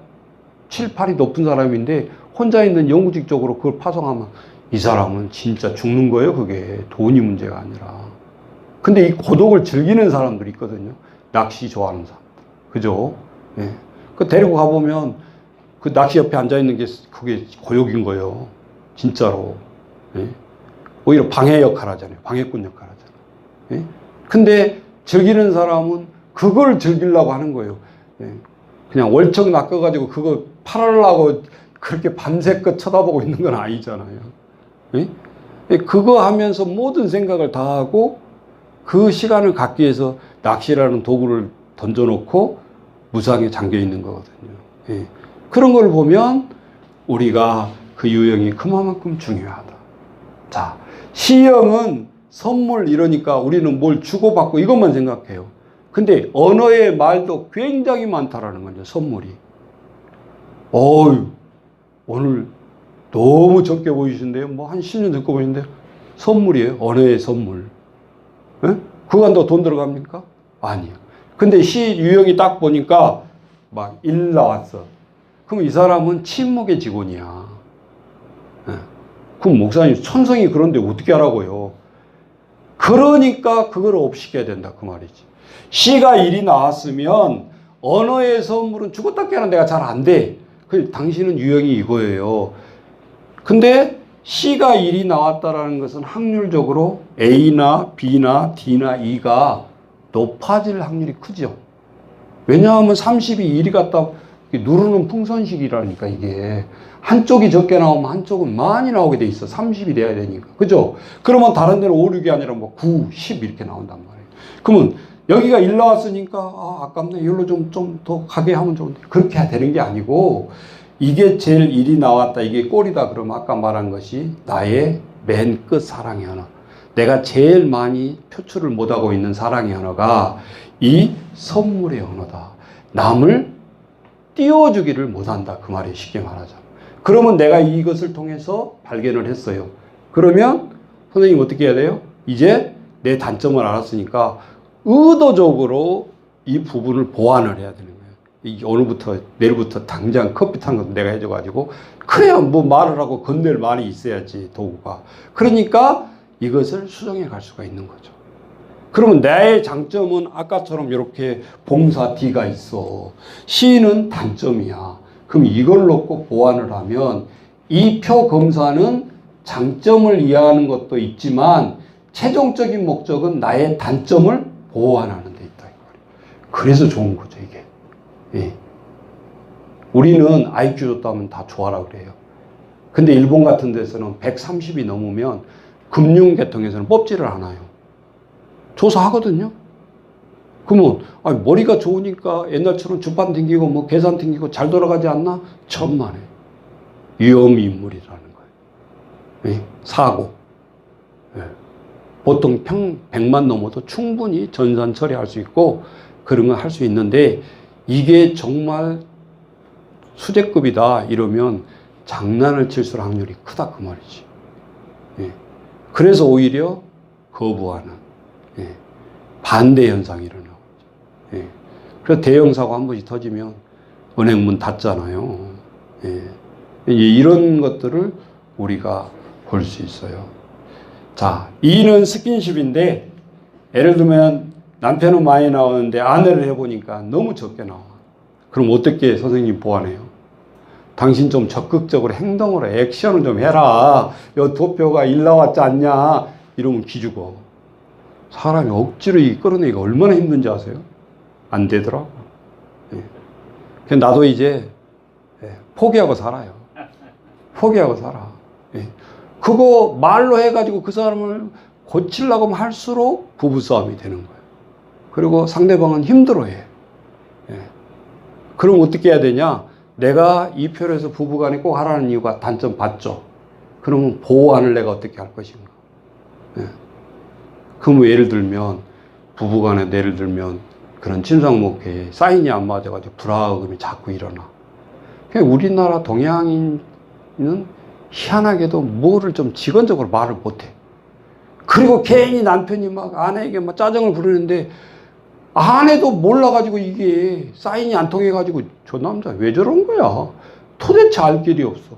7, 8이 높은 사람인데 혼자 있는 연구직 쪽으로 그걸 파송하면 이 사람은 진짜 죽는 거예요. 그게 돈이 문제가 아니라. 근데 이 고독을 즐기는 사람들이 있거든요. 낚시 좋아하는 사람들. 그죠? 예. 그 데리고 가보면 그 낚시 옆에 앉아있는 게 그게 고역인 거예요. 진짜로. 예. 오히려 방해 역할 하잖아요. 방해꾼 역할 하잖아요. 예? 근데 즐기는 사람은 그걸 즐기려고 하는 거예요. 예? 그냥 월척 낚아가지고 그거 팔으려고 그렇게 밤새껏 쳐다보고 있는 건 아니잖아요. 예? 그거 하면서 모든 생각을 다 하고 그 시간을 갖기 위해서 낚시라는 도구를 던져놓고 무상에 잠겨 있는 거거든요. 예. 그런 걸 보면 우리가 그 유형이 그만큼 중요하다. 자, 시형은 선물 이러니까 우리는 뭘 주고받고 이것만 생각해요. 근데 언어의 말도 굉장히 많다라는 거죠, 선물이. 어유 오늘 너무 적게 보이신데요? 뭐 한 10년 적게 보이는데 선물이에요. 언어의 선물. 예? 그거 한다고 돈 들어갑니까? 아니요. 근데 시 유형이 딱 보니까 막 일 나왔어. 그럼 이 사람은 침묵의 직원이야. 예. 그럼 목사님 천성이 그런데 어떻게 하라고요? 그러니까 그걸 업시켜야 된다 그 말이지. 시가 1이 나왔으면 언어의 선물은 죽었다 깨어나 내가 잘 안 돼. 당신은 유형이 이거예요. 근데 C가 1이 나왔다라는 것은 확률적으로 A나 B나 D나 E가 높아질 확률이 크죠. 왜냐하면 30이 1이 갖다 누르는 풍선식이라니까 이게. 한쪽이 적게 나오면 한쪽은 많이 나오게 돼 있어. 30이 돼야 되니까. 그죠? 그러면 다른 데는 5, 6이 아니라 뭐 9, 10 이렇게 나온단 말이에요. 그러면 여기가 1 나왔으니까 아깝네. 이걸로 좀 더 가게 하면 좋은데. 그렇게 되는 게 아니고 이게 제일 1이 나왔다. 이게 꼴이다. 그러면 아까 말한 것이 나의 맨 끝 사랑의 언어. 내가 제일 많이 표출을 못하고 있는 사랑의 언어가 이 선물의 언어다. 남을 띄워주기를 못한다. 그 말이 쉽게 말하자면. 그러면 내가 이것을 통해서 발견을 했어요. 그러면 선생님 어떻게 해야 돼요? 이제 내 단점을 알았으니까 의도적으로 이 부분을 보완을 해야 되는 거예요. 오늘부터 내일부터 당장 커피 탄 것도 내가 해줘가지고 그래야 뭐 말을 하고 건넬 말이 있어야지 도구가. 그러니까 이것을 수정해 갈 수가 있는 거죠. 그러면 나의 장점은 아까처럼 이렇게 봉사 D가 있어. C는 단점이야. 그럼 이걸 놓고 보완을 하면 이 표 검사는 장점을 이해하는 것도 있지만 최종적인 목적은 나의 단점을 보완하는 데 있다. 그래서 좋은 거죠, 이게. 예. 우리는 IQ 줬다면 다 좋아라 그래요. 근데 일본 같은 데서는 130이 넘으면 금융계통에서는 뽑지를 않아요. 조사하거든요. 그러면 머리가 좋으니까 옛날처럼 주판 튕기고 뭐 계산 튕기고 잘 돌아가지 않나? 천만에. 위험인물이라는 거예요. 예. 사고. 예. 보통 100만 넘어도 충분히 전산 처리할 수 있고 그런 거 할 수 있는데 이게 정말 수제급이다 이러면 장난을 칠 수 있을 확률이 크다 그 말이지. 예. 그래서 오히려 거부하는 반대 현상이 일어나고. 예. 그래서 대형 사고 한 번씩 터지면 은행 문 닫잖아요. 예. 이런 것들을 우리가 볼 수 있어요. 자, 2는 스킨십인데 예를 들면 남편은 많이 나오는데 아내를 해보니까 너무 적게 나와. 그럼 어떻게 선생님 보완해요? 당신 좀 적극적으로 행동으로 액션을 좀 해라. 요 도표가 1 나왔지 않냐? 이러면 기죽어. 사람이 억지로 끌어내기가 얼마나 힘든지 아세요? 안 되더라고. 예. 나도 이제 포기하고 살아요. 포기하고 살아. 예. 그거 말로 해가지고 그 사람을 고치려고 하면 할수록 부부싸움이 되는 거예요. 그리고 상대방은 힘들어해. 예. 그럼 어떻게 해야 되냐? 내가 이 표에서 부부간에 꼭 하라는 이유가 단점 봤죠? 그러면 보완을 내가 어떻게 할 것인가? 예. 그럼 예를 들면 부부간에 예를 들면 그런 친상목회에 사인이 안 맞아가지고 불화음이 자꾸 일어나. 우리나라 동양인은 희한하게도 뭐를 좀 직원적으로 말을 못해. 그리고 괜히 남편이 막 아내에게 막 짜증을 부르는데 아내도 몰라가지고 이게 사인이 안 통해가지고 저 남자 왜 저런 거야? 도대체 알 길이 없어.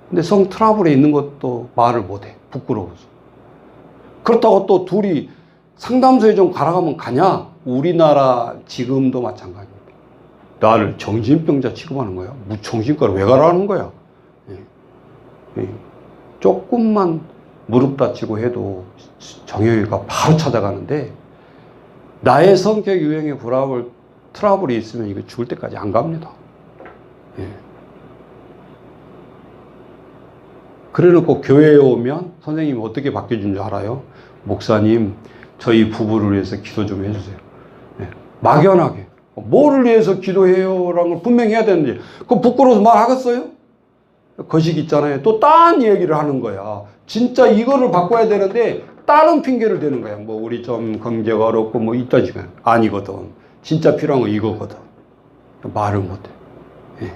근데 성 트러블에 있는 것도 말을 못해. 부끄러워서. 그렇다고 또 둘이 상담소에 좀 가라가면 가냐? 우리나라 지금도 마찬가지입니다. 나를 정신병자 취급하는 거야. 무정신과를 왜 가라는 거야? 예. 예. 조금만 무릎 다치고 해도 정형외과 바로 찾아가는데 나의 성격 유형의 트러블이 있으면 이거 죽을 때까지 안 갑니다. 예. 그래놓고 교회에 오면 선생님이 어떻게 바뀌어준 줄 알아요? 목사님, 저희 부부를 위해서 기도 좀 해주세요. 예. 막연하게. 뭐를 위해서 기도해요? 라는 걸 분명히 해야 되는데, 그거 부끄러워서 말하겠어요? 거식 있잖아요. 또 딴 얘기를 하는 거야. 진짜 이거를 바꿔야 되는데, 다른 핑계를 대는 거야. 뭐, 우리 좀 경제가 어렵고, 뭐, 이딴 시간. 아니거든. 진짜 필요한 건 이거거든. 말을 못해. 예.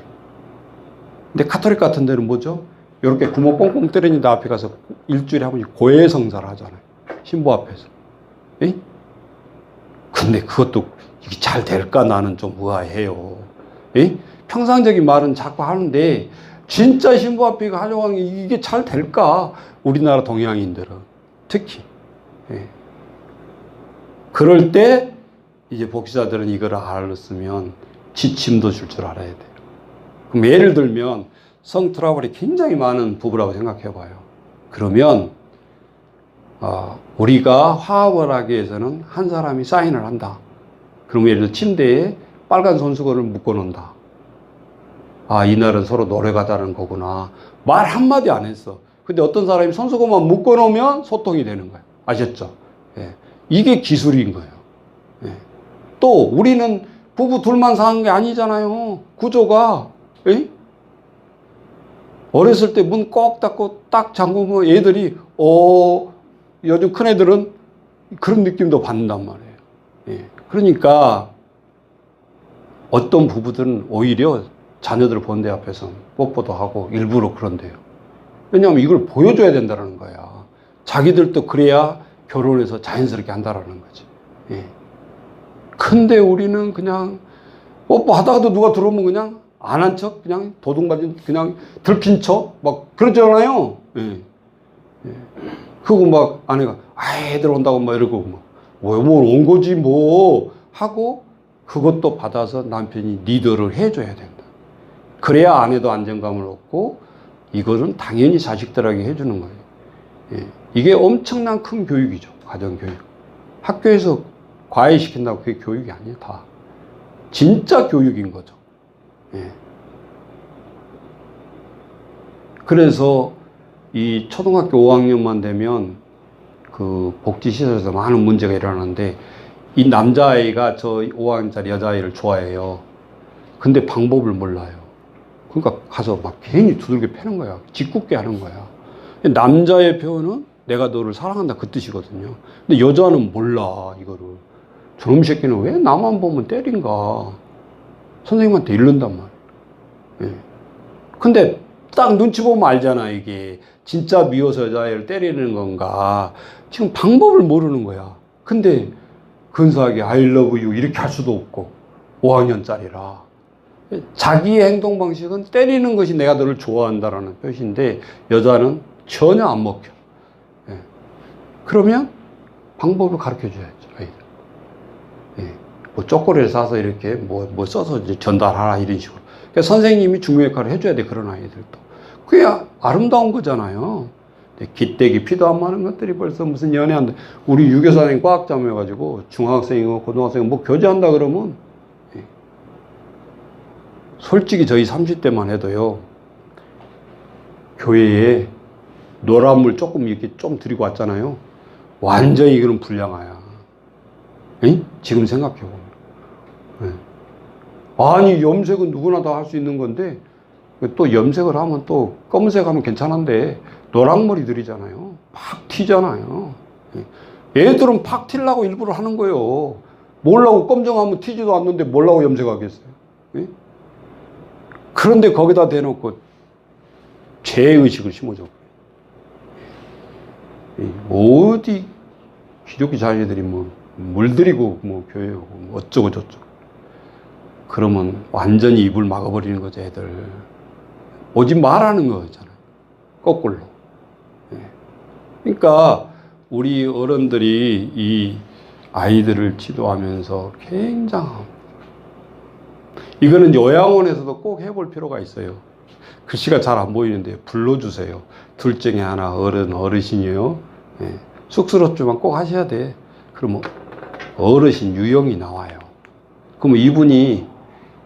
근데 카톨릭 같은 데는 뭐죠? 이렇게 구멍 뻥뻥 때리는데 앞에 가서 일주일에 한 번씩 고해성사를 하잖아요. 신부 앞에서. 예? 근데 그것도 이게 잘 될까 나는 좀 의아해요. 예? 평상적인 말은 자꾸 하는데 진짜 신부 앞에 하려고 하는 게 이게 잘 될까? 우리나라 동양인들은 특히. 예. 그럴 때 이제 복지자들은 이걸 알았으면 지침도 줄 줄 알아야 돼요. 그럼 예를 들면 성 트러블이 굉장히 많은 부부라고 생각해 봐요. 그러면 우리가 화합을 하기 위해서는 한 사람이 사인을 한다. 그러면 예를 들어 침대에 빨간 손수건을 묶어 놓는다. 아, 이날은 서로 노래가자는 거구나. 말 한마디 안 했어. 근데 어떤 사람이 손수건만 묶어 놓으면 소통이 되는 거예요. 아셨죠? 예. 이게 기술인 거예요. 예. 또 우리는 부부 둘만 사는 게 아니잖아요. 구조가. 예? 어렸을 때 문 꼭 닫고 딱 잠그면 애들이 요즘 큰 애들은 그런 느낌도 받는단 말이에요. 예. 그러니까 어떤 부부들은 오히려 자녀들 본 데 앞에서 뽀뽀도 하고 일부러 그런대요. 왜냐하면 이걸 보여줘야 된다는 거야. 자기들도 그래야 결혼해서 자연스럽게 한다라는 거지. 예. 근데 우리는 그냥 뽀뽀하다가도 누가 들어오면 그냥 안 한 척, 그냥 도둑맞은, 그냥 들킨 척, 막 그러잖아요. 예. 예. 그리고 막 아내가, 애들 온다고 막 이러고, 막, 뭘 온 거지, 뭐. 하고, 그것도 받아서 남편이 리더를 해줘야 된다. 그래야 아내도 안정감을 얻고, 이거는 당연히 자식들에게 해주는 거예요. 예. 이게 엄청난 큰 교육이죠. 가정교육. 학교에서 과외시킨다고 그게 교육이 아니에요, 다. 진짜 교육인 거죠. 예. 그래서 이 초등학교 5학년만 되면 그 복지시설에서 많은 문제가 일어나는데 이 남자아이가 저 5학년짜리 여자아이를 좋아해요. 근데 방법을 몰라요. 그러니까 가서 막 괜히 두들겨 패는 거야. 짓궂게 하는 거야. 남자의 표현은 내가 너를 사랑한다 그 뜻이거든요. 근데 여자는 몰라 이거를. 저놈 새끼는 왜 나만 보면 때린가. 선생님한테 이른단 말이에요. 예. 근데 딱 눈치 보면 알잖아, 이게. 진짜 미워서 여자애를 때리는 건가. 지금 방법을 모르는 거야. 근데 근사하게 I love you 이렇게 할 수도 없고. 5학년짜리라. 자기의 행동 방식은 때리는 것이 내가 너를 좋아한다라는 뜻인데 여자는 전혀 안 먹혀. 예. 그러면 방법을 가르쳐 줘야죠, 아이들. 예. 뭐 초콜릿을 사서 이렇게 뭐 써서 이제 전달하라 이런 식으로. 그러니까 선생님이 중요 역할을 해줘야 돼, 그런 아이들도. 그게 아름다운 거잖아요. 기대기 피도 안 마는 것들이 벌써 무슨 연애한다. 우리 유교사님 과학자매가지고 중학생이고 고등학생이고 뭐 교제한다 그러면 예. 솔직히 저희 30대만 해도요. 교회에 노란물 조금 이렇게 좀 들이고 왔잖아요. 완전히 이거는 불량아야. 에? 지금 생각해보면. 네. 아니, 염색은 누구나 다 할 수 있는 건데, 또 염색을 하면 또 검은색 하면 괜찮은데, 노랑머리들이잖아요. 팍 튀잖아요. 애들은 팍 튀려고 일부러 하는 거예요. 뭘라고 검정하면 튀지도 않는데 뭘라고 염색하겠어요. 네? 그런데 거기다 대놓고 죄의식을 심어줘. 어디 기독교 자녀들이 뭐 물들이고 뭐 교회하고 뭐 어쩌고 저쩌고 그러면 완전히 입을 막아버리는 거죠. 애들 오지 말라는 거잖아요. 거꾸로. 그러니까 우리 어른들이 이 아이들을 지도하면서 굉장한 이거는 요양원에서도 꼭 해볼 필요가 있어요. 글씨가 잘 안 보이는데 불러주세요. 둘 중에 하나 어르신이요. 예. 쑥스럽지만 꼭 하셔야 돼. 그러면 어르신 유형이 나와요. 그러면 이분이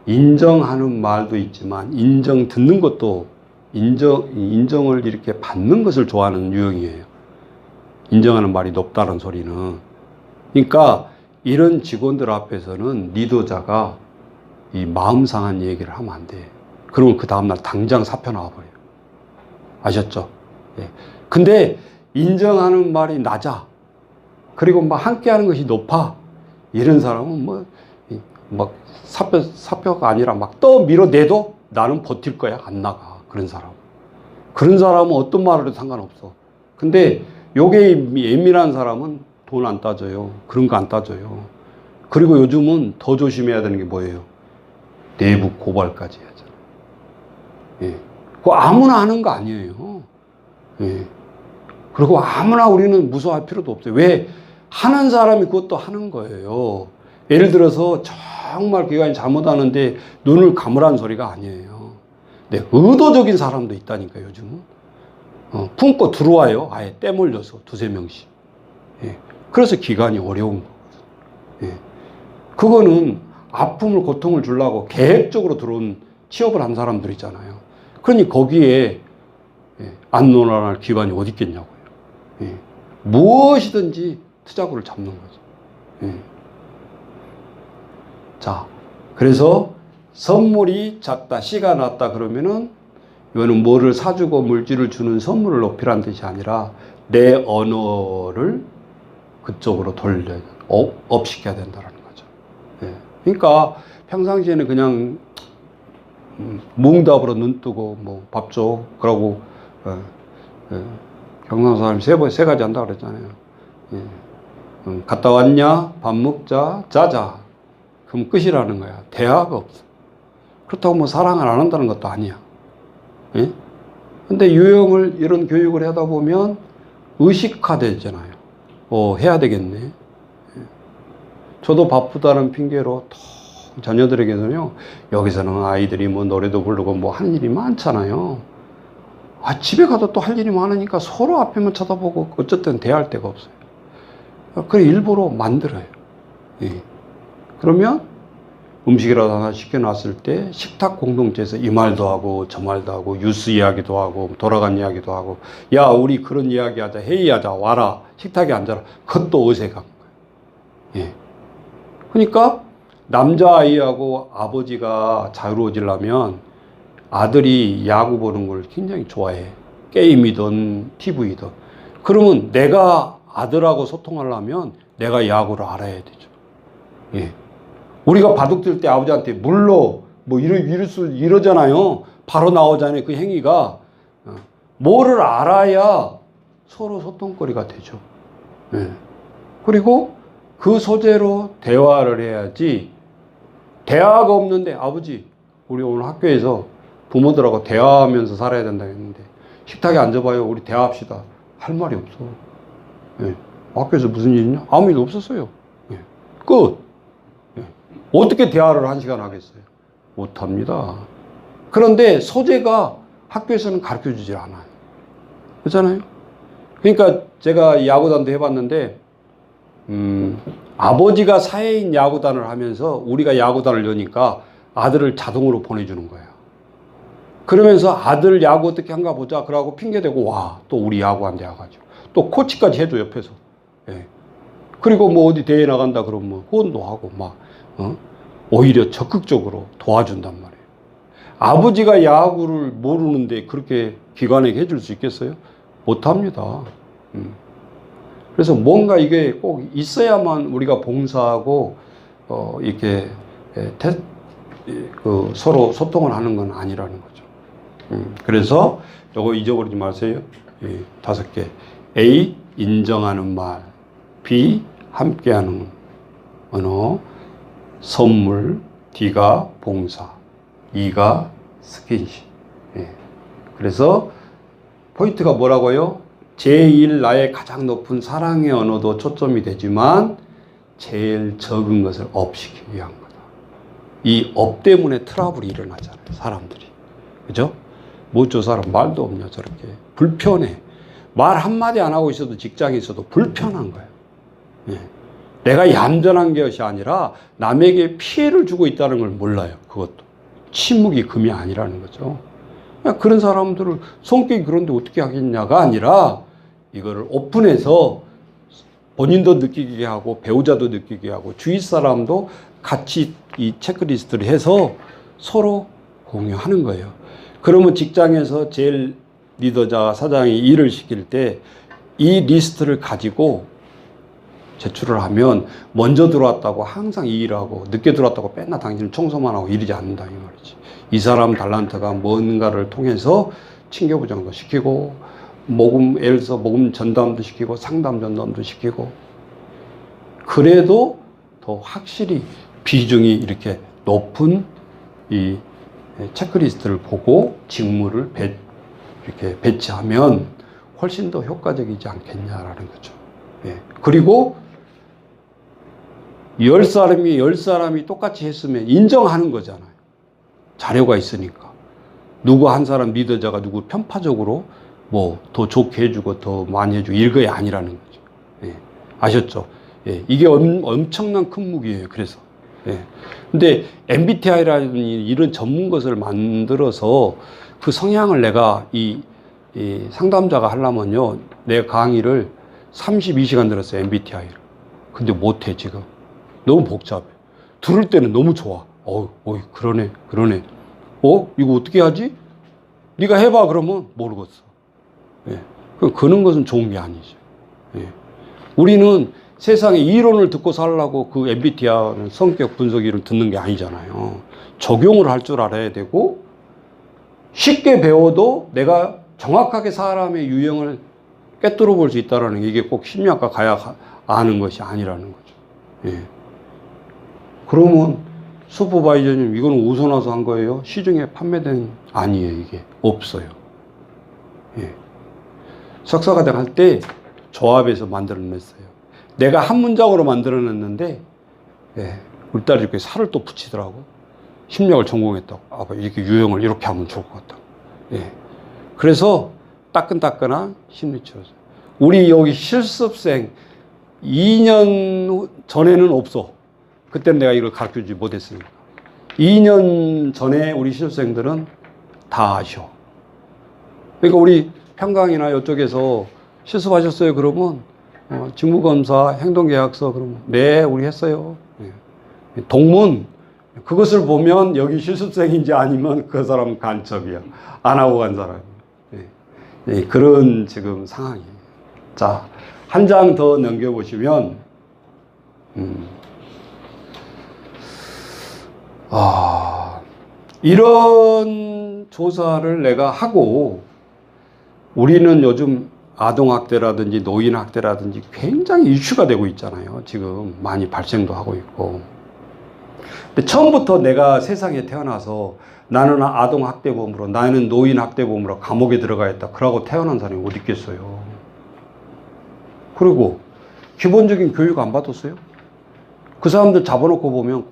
인정하는 말도 있지만 인정 듣는 것도 인정을 이렇게 받는 것을 좋아하는 유형이에요. 인정하는 말이 높다는 소리는. 그러니까 이런 직원들 앞에서는 리더자가 이 마음 상한 얘기를 하면 안 돼. 그러면 그 다음날 당장 사표 나와버려요. 아셨죠? 예. 근데 인정하는 말이 낮아. 그리고 막 함께 하는 것이 높아. 이런 사람은 막 사표가 아니라 막 밀어내도 나는 버틸 거야. 안 나가. 그런 사람. 그런 사람은 어떤 말을 해도 상관없어. 근데 요게 예민한 사람은 돈 안 따져요. 그런 거 안 따져요. 그리고 요즘은 더 조심해야 되는 게 뭐예요? 내부 고발까지 하잖아요. 예. 그거 아무나 하는 거 아니에요. 예. 그리고 아무나 우리는 무서워할 필요도 없어요. 왜? 하는 사람이 그것도 하는 거예요. 예를 들어서 정말 기관이 잘못하는데 눈을 감으라는 소리가 아니에요. 네, 의도적인 사람도 있다니까 요즘은. 품고 들어와요. 아예 떼몰려서 두세 명씩. 예. 그래서 기관이 어려운 거거든요. 예. 그거는 아픔을 고통을 주려고 계획적으로 들어온 취업을 한 사람들 있잖아요. 그러니 거기에 안 논란할 기관이 어디 있겠냐고요. 예. 무엇이든지 투자구를 잡는 거죠. 예. 자, 그래서 선물이 작다, 씨가 낮다 그러면은 이거는 뭐를 사주고 물질을 주는 선물을 높이라는 뜻이 아니라 내 언어를 그쪽으로 업시켜야 된다는 거죠. 예. 그러니까 평상시에는 그냥 뭉답으로 눈 뜨고 뭐 밥 줘 그러고 경상도 사람이 세 가지 한다 그랬잖아요. 예. 갔다 왔냐? 밥 먹자, 자자. 그럼 끝이라는 거야. 대화가 없어. 그렇다고 뭐 사랑을 안 한다는 것도 아니야. 예? 근데 이런 교육을 하다 보면 의식화되잖아요. 해야 되겠네. 예. 저도 바쁘다는 핑계로 자녀들에게는요, 여기서는 아이들이 뭐 노래도 부르고 뭐 하는 일이 많잖아요. 집에 가도 또 할 일이 많으니까 서로 앞에만 쳐다보고 어쨌든 대할 데가 없어요. 그래 일부러 만들어요. 예. 그러면 음식이라도 하나 시켜놨을 때 식탁 공동체에서 이 말도 하고 저 말도 하고 뉴스 이야기도 하고 돌아간 이야기도 하고 야 우리 그런 이야기 하자 회의하자 와라 식탁에 앉아라 그것도 어색한 거예요. 예. 그러니까 남자아이하고 아버지가 자유로워지려면 아들이 야구 보는 걸 굉장히 좋아해. 게임이든 TV든. 그러면 내가 아들하고 소통하려면 내가 야구를 알아야 되죠. 예. 우리가 바둑 들 때 아버지한테 물러 뭐 이러잖아요. 바로 나오잖아요. 그 행위가. 뭐를 알아야 서로 소통거리가 되죠. 예. 그리고 그 소재로 대화를 해야지. 대화가 없는데 아버지 우리 오늘 학교에서 부모들하고 대화하면서 살아야 된다 했는데 식탁에 앉아봐요. 우리 대화합시다. 할 말이 없어. 예. 학교에서 무슨 일이냐? 아무 일 없었어요. 예. 끝. 예. 어떻게 대화를 1시간 하겠어요? 못합니다. 그런데 소재가 학교에서는 가르쳐주질 않아요. 그렇잖아요? 그러니까 제가 야구단도 해봤는데 아버지가 사회인 야구단을 하면서 우리가 야구단을 여니까 아들을 자동으로 보내주는 거예요. 그러면서 아들 야구 어떻게 한가 보자. 그러고 핑계대고 와. 또 우리 야구한대 와가지고. 또 코치까지 해줘 옆에서. 예. 그리고 뭐 어디 대회 나간다 그러면 뭐 후원도 하고 막 오히려 적극적으로 도와준단 말이에요. 아버지가 야구를 모르는데 그렇게 기관에게 해줄 수 있겠어요? 못합니다. 그래서 뭔가 이게 꼭 있어야만 우리가 봉사하고 이렇게 서로 소통을 하는 건 아니라는 거죠. 그래서 요거 잊어버리지 마세요. 5개. A. 인정하는 말. B. 함께하는 언어. 선물. D가 봉사. E가 스킨십. 그래서 포인트가 뭐라고요? 제일 나의 가장 높은 사랑의 언어도 초점이 되지만 제일 적은 것을 업시키기 위한 거다. 이 업 때문에 트러블이 일어나잖아요. 사람들이. 그죠? 뭐 저 사람 말도 없냐 저렇게. 불편해. 말 한마디 안 하고 있어도 직장에 있어도 불편한 거예요. 예. 내가 얌전한 것이 아니라 남에게 피해를 주고 있다는 걸 몰라요. 그것도. 침묵이 금이 아니라는 거죠. 그런 사람들을 성격이 그런데 어떻게 하겠냐가 아니라 이거를 오픈해서 본인도 느끼게 하고 배우자도 느끼게 하고 주위 사람도 같이 이 체크리스트를 해서 서로 공유하는 거예요. 그러면 직장에서 제일 리더자 사장이 일을 시킬 때 이 리스트를 가지고 제출을 하면 먼저 들어왔다고 항상 이 일하고 늦게 들어왔다고 맨날 당신은 청소만 하고 이러지 않는다 이 말이지. 이 사람 달란트가 뭔가를 통해서 친교부장도 시키고 예를 들어서 모금 전담도 시키고 상담 전담도 시키고 그래도 더 확실히 비중이 이렇게 높은 이 체크리스트를 보고 직무를 이렇게 배치하면 훨씬 더 효과적이지 않겠냐라는 거죠. 예. 그리고 10사람이 똑같이 했으면 인정하는 거잖아요. 자료가 있으니까. 누구 한 사람 리더자가 누구 편파적으로 뭐 더 좋게 해주고 더 많이 해주고 이게 아니라는 거죠. 예. 아셨죠? 예. 이게 엄청난 큰 무기예요. 그래서. 예. 근데 MBTI라는 이런 전문 것을 만들어서 그 성향을 내가 이 상담자가 하려면요. 내 강의를 32시간 들었어요. MBTI를. 근데 못해, 지금. 너무 복잡해. 들을 때는 너무 좋아. 그러네. 이거 어떻게 하지? 네가 해봐, 그러면 모르겠어. 예. 그런 것은 좋은 게 아니죠. 예. 우리는 세상에 이론을 듣고 살라고 그 MBTI는 성격 분석기를 듣는 게 아니잖아요. 적용을 할 줄 알아야 되고, 쉽게 배워도 내가 정확하게 사람의 유형을 꿰뚫어 볼 수 있다는 게 이게 꼭 심리학과 가야 아는 것이 아니라는 거죠. 예. 그러면 슈퍼바이저님 이거는 어디서 나서 한 거예요? 시중에 판매된 아니에요. 이게 없어요. 예. 석사과정 할 때 조합에서 만들어냈어요. 내가 한 문장으로 만들어냈는데 예. 우리 딸이 이렇게 살을 또 붙이더라고. 심리학을 전공했다고. 아빠 이렇게 유형을 이렇게 하면 좋을 것 같다고. 예. 그래서 따끈따끈한 심리치료죠. 우리 여기 실습생 2년 전에는 없어. 그때는 내가 이걸 가르쳐주지 못했으니까. 2년 전에 우리 실습생들은 다 아셔. 그러니까 우리 평강이나 이쪽에서 실습하셨어요? 그러면 직무검사, 행동계약서 그러면 네, 우리 했어요. 네. 동문 그것을 보면 여기 실습생인지 아니면 그 사람은 간첩이야. 안 하고 간 사람이야. 네. 네, 그런 지금 상황이에요. 자, 한 장 더 넘겨보시면 이런 조사를 내가 하고 우리는 요즘 아동학대라든지 노인학대라든지 굉장히 이슈가 되고 있잖아요. 지금 많이 발생도 하고 있고. 근데 처음부터 내가 세상에 태어나서 나는 아동학대범으로 나는 노인학대범으로 감옥에 들어가야겠다. 그러고 태어난 사람이 어디 있겠어요. 그리고 기본적인 교육 안 받았어요? 그 사람들 잡아놓고 보면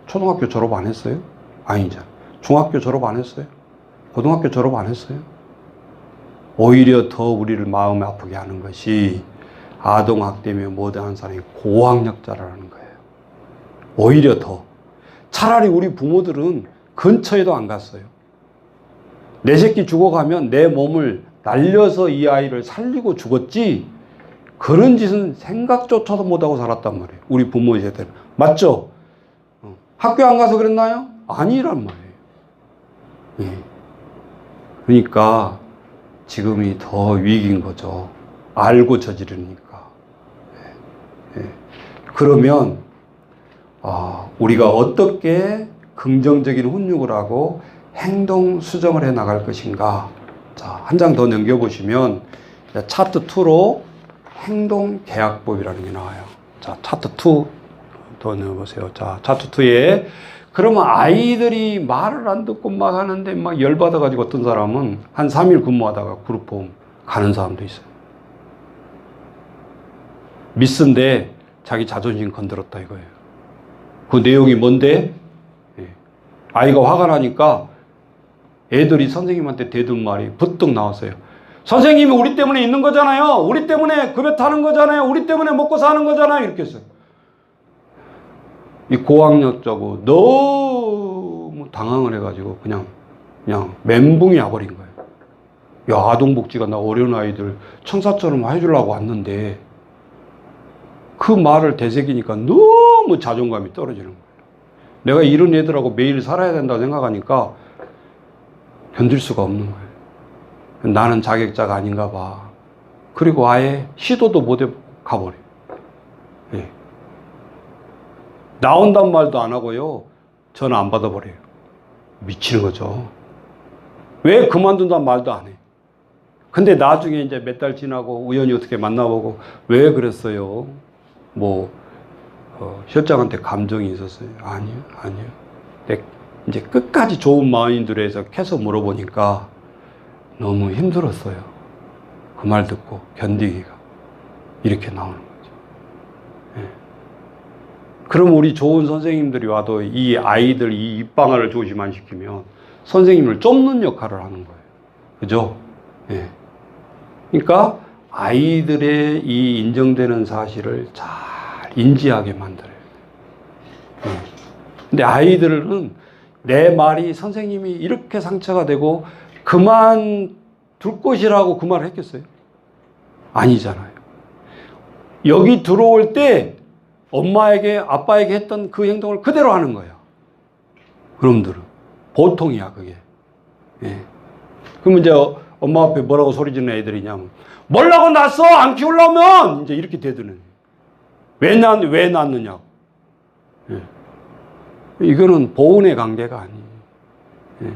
초등학교 졸업 안 했어요? 아니잖아. 중학교 졸업 안 했어요? 고등학교 졸업 안 했어요? 오히려 더 우리를 마음이 아프게 하는 것이 아동학대며 뭐든 한 사람이 고학력자라는 거예요. 오히려 더. 차라리 우리 부모들은 근처에도 안 갔어요. 내 새끼 죽어가면 내 몸을 날려서 이 아이를 살리고 죽었지 그런 짓은 생각조차도 못하고 살았단 말이에요. 우리 부모 세대는. 맞죠? 학교 안 가서 그랬나요? 아니란 말이에요. 예. 그러니까 지금이 더 위기인 거죠. 알고 저지르니까. 예. 예. 그러면 우리가 어떻게 긍정적인 훈육을 하고 행동 수정을 해 나갈 것인가. 자, 한 장 더 넘겨보시면 차트 2로 행동 계약법이라는 게 나와요. 자, 차트 2 더 넣어보세요. 자, 차트 2에 그러면 아이들이 말을 안 듣고 막 하는데 막 열받아가지고 어떤 사람은 한 3일 근무하다가 그룹홈 가는 사람도 있어요. 미스인데 자기 자존심 건드렸다 이거예요. 그 내용이 뭔데? 아이가 화가 나니까 애들이 선생님한테 대든 말이 부뜩 나왔어요. 선생님이 우리 때문에 있는 거잖아요. 우리 때문에 급여 타는 거잖아요. 우리 때문에 먹고 사는 거잖아요. 이렇게 했어요. 이 고학력자고 너무 당황을 해가지고 그냥 멘붕이 와버린 거예요. 야, 아동복지가 나 어려운 아이들 천사처럼 해주려고 왔는데 그 말을 되새기니까 너무 자존감이 떨어지는 거예요. 내가 이런 애들하고 매일 살아야 된다고 생각하니까 견딜 수가 없는 거예요. 나는 자격자가 아닌가 봐. 그리고 아예 시도도 못 해보고 가버려요. 예. 나온단 말도 안 하고요. 전화 안 받아버려요. 미치는 거죠. 왜 그만둔단 말도 안 해. 근데 나중에 이제 몇 달 지나고 우연히 어떻게 만나보고 왜 그랬어요? 실장한테 감정이 있었어요. 아니요. 근데 이제 끝까지 좋은 마인드로 계속 물어보니까 너무 힘들었어요. 그 말 듣고 견디기가 이렇게 나오는 거죠. 예. 그럼 우리 좋은 선생님들이 와도 이 아이들 이 입방아를 조심 안 시키면 선생님을 쫓는 역할을 하는 거예요. 그죠? 예. 그러니까 아이들의 이 인정되는 사실을 잘 인지하게 만들어요. 예. 근데 아이들은 내 말이 선생님이 이렇게 상처가 되고 그만 둘 것이라고 그 말을 했겠어요? 아니잖아요. 여기 들어올 때 엄마에게 아빠에게 했던 그 행동을 그대로 하는 거예요. 그놈들은 보통이야 그게. 예. 그럼 이제 엄마 앞에 뭐라고 소리 지르는 애들이냐면 뭐라고 낳았어? 안 키우려면 이제 이렇게 대드는. 왜 낳느냐고. 예. 이거는 보은의 관계가 아니에요. 예.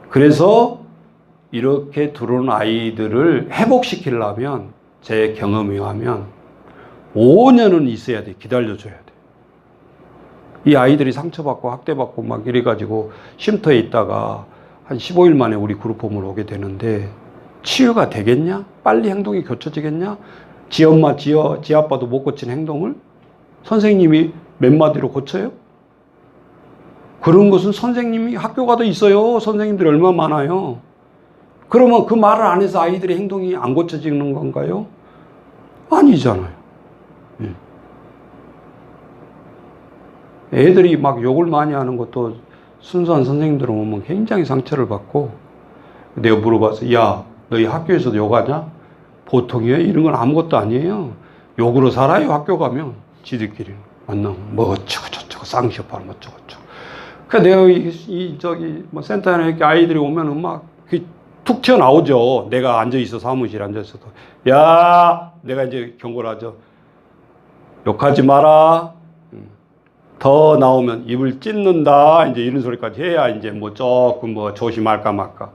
그래서 이렇게 들어온 아이들을 회복시키려면 제 경험에 의하면 5년은 있어야 돼. 기다려줘야 돼. 이 아이들이 상처받고 학대받고 막 이래가지고 쉼터에 있다가 한 15일 만에 우리 그룹홈으로 오게 되는데 치유가 되겠냐? 빨리 행동이 고쳐지겠냐? 지 엄마, 지 아빠도 못 고친 행동을 선생님이 몇 마디로 고쳐요? 그런 것은 선생님이 학교 가도 있어요. 선생님들이 얼마나 많아요. 그러면 그 말을 안 해서 아이들의 행동이 안 고쳐지는 건가요? 아니잖아요. 애들이 막 욕을 많이 하는 것도 순수한 선생님들은 오면 굉장히 상처를 받고 내가 물어봐서 야, 너희 학교에서도 욕하냐? 보통이에요? 이런 건 아무것도 아니에요. 욕으로 살아요. 학교 가면 지들끼리 만나면 뭐 어쩌고 저쩌고 쌍시업하는 뭐 어쩌고 저쩌고. 그러니까 내가 센터에 이렇게 아이들이 오면은 막 툭 튀어나오죠. 내가 앉아있어, 사무실에 앉아있어도. 야, 내가 이제 경고를 하죠. 욕하지 마라. 더 나오면 입을 찢는다. 이제 이런 소리까지 해야 이제 뭐 조금 뭐 조심할까 말까.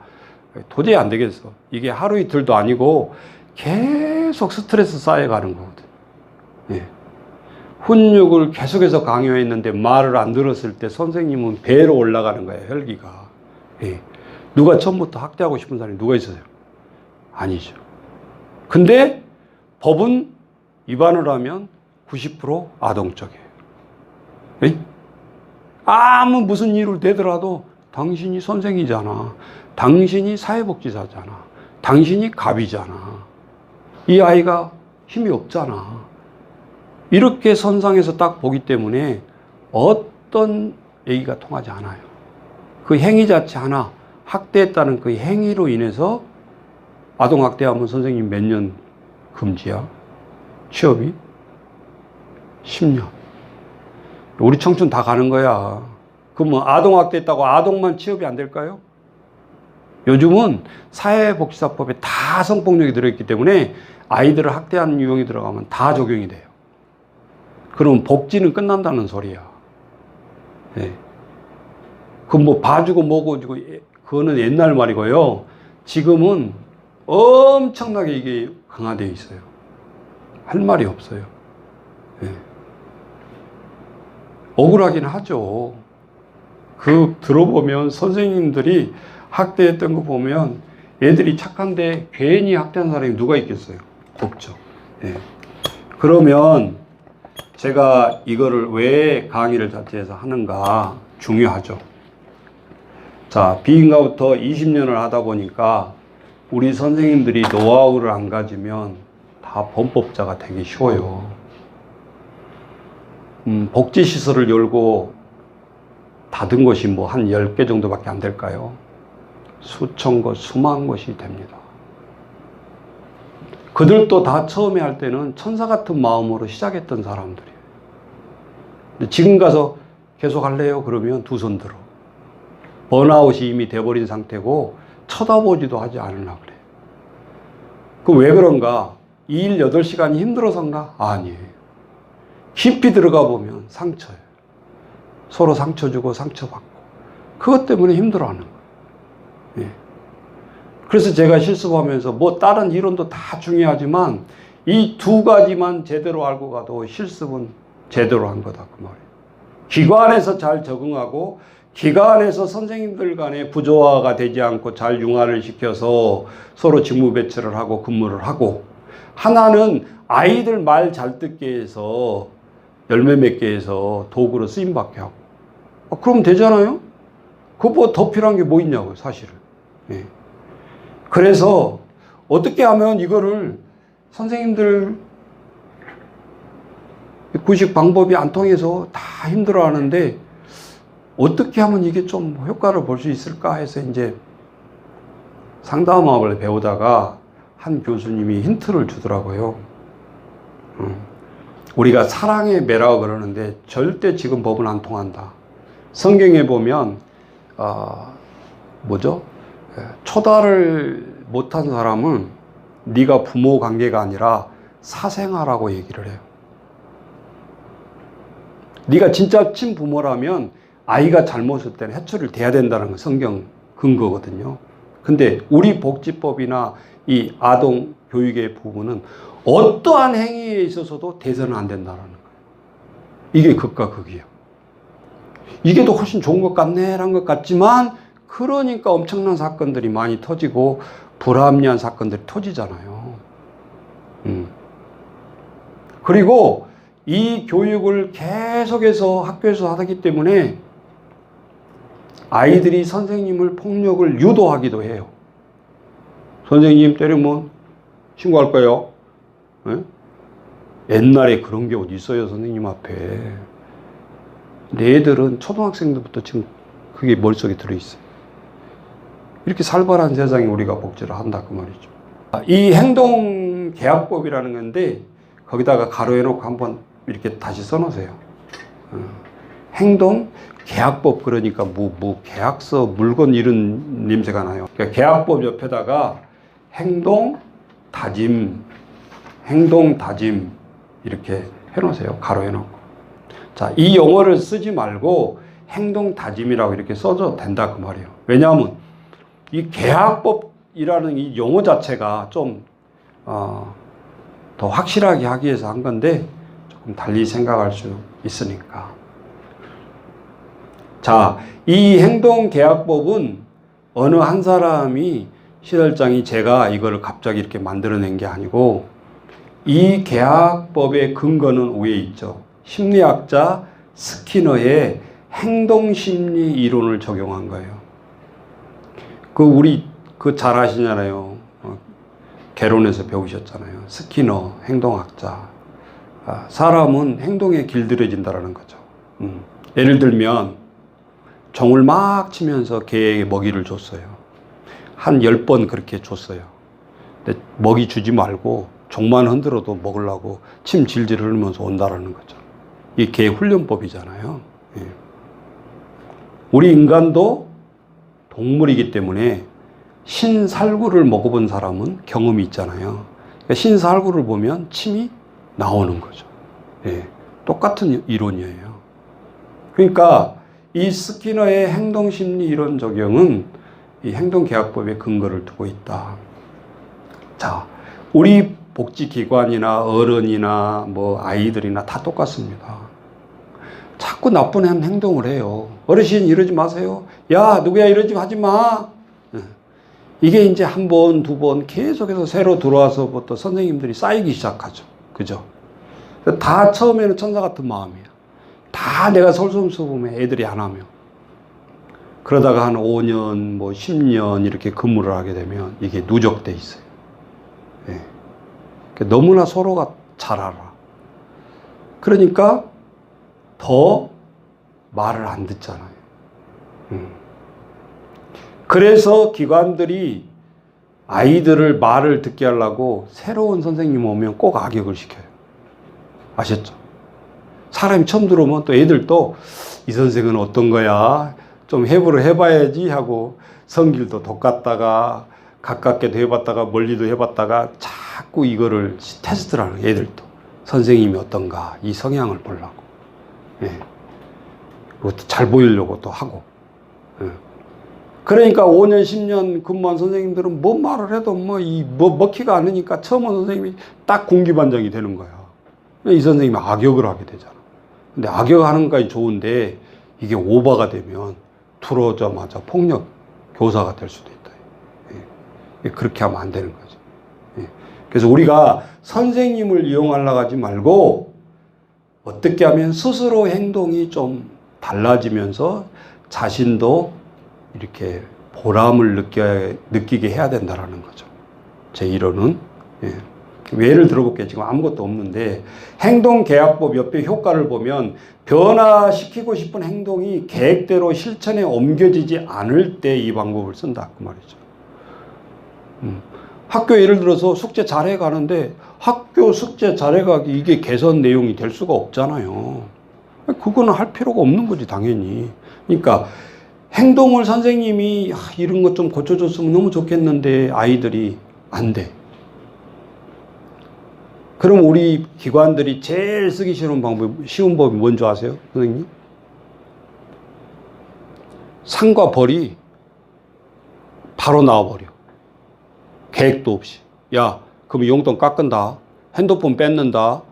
도저히 안 되겠어. 이게 하루 이틀도 아니고 계속 스트레스 쌓여가는 거거든. 예. 훈육을 계속해서 강요했는데 말을 안 들었을 때 선생님은 배로 올라가는 거예요, 혈기가. 예. 누가 처음부터 학대하고 싶은 사람이 누가 있어요? 아니죠. 근데 법은 위반을 하면 90% 아동적이에요. 예? 아무 무슨 일을 되더라도 당신이 선생이잖아. 당신이 사회복지사잖아. 당신이 갑이잖아. 이 아이가 힘이 없잖아. 이렇게 선상에서 딱 보기 때문에 어떤 얘기가 통하지 않아요. 그 행위 자체 하나, 학대했다는 그 행위로 인해서 아동학대하면 선생님 몇 년 금지야? 취업이? 10년. 우리 청춘 다 가는 거야. 그럼 아동학대했다고 아동만 취업이 안 될까요? 요즘은 사회복지사법에 다 성폭력이 들어있기 때문에 아이들을 학대하는 유형이 들어가면 다 적용이 돼요. 그럼 복지는 끝난다는 소리야. 네. 그럼 뭐 봐주고 뭐고 주고 그거는 옛날 말이고요. 지금은 엄청나게 이게 강화되어 있어요. 할 말이 없어요. 네. 억울하긴 하죠. 그 들어보면 선생님들이 학대했던 거 보면 애들이 착한데 괜히 학대한 사람이 누가 있겠어요? 없죠. 네. 그러면 제가 이거를 왜 강의를 자체해서 하는가 중요하죠. 자, 비인가부터 20년을 하다 보니까 우리 선생님들이 노하우를 안 가지면 다 범법자가 되기 쉬워요. 복지시설을 열고 닫은 것이 뭐 한 10개 정도밖에 안 될까요? 수천 곳, 수만 곳이 됩니다. 그들도 다 처음에 할 때는 천사 같은 마음으로 시작했던 사람들이에요. 근데 지금 가서 계속 할래요? 그러면 두 손 들어. 번아웃이 이미 돼버린 상태고 쳐다보지도 하지 않으려고 그래. 그 왜 그런가? 이 일 8시간이 힘들어서인가? 아니에요. 깊이 들어가 보면 상처예요. 서로 상처 주고 상처받고. 그것 때문에 힘들어하는 거예요. 예. 그래서 제가 실습하면서 뭐 다른 이론도 다 중요하지만 이 두 가지만 제대로 알고 가도 실습은 제대로 한 거다 그 말이에요. 기관에서 잘 적응하고 기관에서 선생님들 간의 부조화가 되지 않고 잘 융화를 시켜서 서로 직무 배치를 하고 근무를 하고, 하나는 아이들 말 잘 듣게 해서 열매 맺게 해서 도구로 쓰임받게 하고. 그러면 되잖아요. 그거 더 필요한 게 뭐 있냐고요 사실은. 예. 그래서 어떻게 하면 이거를 선생님들 구식 방법이 안 통해서 다 힘들어 하는데 어떻게 하면 이게 좀 효과를 볼 수 있을까 해서 이제 상담학을 배우다가 한 교수님이 힌트를 주더라고요. 우리가 사랑의 매라고 그러는데 절대 지금 법은 안 통한다. 성경에 보면 초달을 못한 사람은 네가 부모 관계가 아니라 사생아라고 얘기를 해요. 네가 진짜 친부모라면 아이가 잘못할 때는 해초를 대야 된다는 건 성경 근거거든요. 근데 우리 복지법이나 이 아동 교육의 부분은 어떠한 행위에 있어서도 대서는 안 된다는 거예요. 이게 극과 극이에요. 이게 더 훨씬 좋은 것 같네라는 것 같지만, 그러니까 엄청난 사건들이 많이 터지고 불합리한 사건들이 터지잖아요. 그리고 이 교육을 계속해서 학교에서 하기 때문에 아이들이 선생님을 폭력을 유도하기도 해요. 선생님 때리면 신고할 거예요. 네? 옛날에 그런 게 어디 있어요, 선생님 앞에. 근데 애들은 초등학생들부터 지금 그게 머릿속에 들어있어요. 이렇게 살벌한 세상에 우리가 복지를 한다 그 말이죠. 이 행동계약법이라는 건데 거기다가 가로해놓고 한번 이렇게 다시 써놓으세요. 행동계약법, 그러니까 계약서, 물건 이런 냄새가 나요. 그러니까 계약법 옆에다가 행동다짐 이렇게 해놓으세요. 가로해놓고. 자, 이 용어를 쓰지 말고 행동다짐이라고 이렇게 써도 된다 그 말이에요. 왜냐하면 이 계약법이라는 이 용어 자체가 좀 더 확실하게 하기 위해서 한 건데 조금 달리 생각할 수 있으니까. 자, 이 행동계약법은 어느 한 사람이 시달장이 제가 이거를 갑자기 이렇게 만들어낸 게 아니고, 이 계약법의 근거는 위에 있죠. 심리학자 스키너의 행동심리 이론을 적용한 거예요. 우리 잘 아시잖아요. 개론에서 배우셨잖아요. 스키너 행동학자. 사람은 행동에 길들여진다라는 거죠. 예를 들면 종을 막 치면서 개에게 먹이를 줬어요. 한 10번 그렇게 줬어요. 근데 먹이 주지 말고 종만 흔들어도 먹으려고 침 질질 흘리면서 온다라는 거죠. 이게 개 훈련법이잖아요. 예. 우리 인간도 동물이기 때문에 신살구를 먹어본 사람은 경험이 있잖아요. 그러니까 신살구를 보면 침이 나오는 거죠. 예. 똑같은 이론이에요. 그러니까 이 스키너의 행동심리 이론 적용은 이 행동계약법의 근거를 두고 있다. 자, 우리 복지기관이나 어른이나 아이들이나 다 똑같습니다. 자꾸 나쁜 행동을 해요. 어르신 이러지 마세요. 야, 누구야 이러지 하지 마. 이게 이제 한 번, 두 번 계속해서 새로 들어와서부터 선생님들이 쌓이기 시작하죠. 그죠? 다 처음에는 천사 같은 마음이야. 다 내가 솔선수범해, 애들이 안 하면. 그러다가 한 5년, 뭐 10년 이렇게 근무를 하게 되면 이게 누적돼 있어요. 예. 그러니까 너무나 서로가 잘 알아. 그러니까 더 말을 안 듣잖아요. 그래서 기관들이 아이들을 말을 듣게 하려고 새로운 선생님 오면 꼭 악역을 시켜요. 아셨죠? 사람이 처음 들어오면 또 애들도 이 선생은 어떤 거야? 좀 해부를 해봐야지 하고 성질도 똑같다가 가깝게도 해봤다가 멀리도 해봤다가 자꾸 이거를 테스트를 하는 애들도 선생님이 어떤가 이 성향을 보려고. 예. 그것도 잘 보이려고 또 하고. 예. 그러니까 5년, 10년 근무한 선생님들은 뭐 말을 해도 먹히가 않으니까 처음 온 선생님이 딱 공기반장이 되는 거야. 이 선생님이 악역을 하게 되잖아. 근데 악역하는 것까지 좋은데 이게 오버가 되면 들어오자마자 폭력 교사가 될 수도 있다. 예. 그렇게 하면 안 되는 거죠. 예. 그래서 우리가 선생님을 이용하려고 하지 말고 어떻게 하면 스스로 행동이 좀 달라지면서 자신도 이렇게 보람을 느끼게 해야 된다는 거죠. 제 이론은. 예. 예를 들어볼게요. 지금 아무것도 없는데 행동계약법 옆에 효과를 보면 변화시키고 싶은 행동이 계획대로 실천에 옮겨지지 않을 때 이 방법을 쓴다 그 말이죠. 학교 예를 들어서 숙제 잘해 가는데 학교 숙제 잘해 가기 이게 개선 내용이 될 수가 없잖아요. 그거는 할 필요가 없는 거지 당연히. 그러니까 행동을 선생님이 이런 것 좀 고쳐줬으면 너무 좋겠는데 아이들이 안 돼. 그럼 우리 기관들이 제일 쓰기 쉬운 법이 뭔지 아세요? 선생님? 상과 벌이 바로 나와버려. 계획도 없이. 야, 그럼 용돈 깎은다. 핸드폰 뺏는다.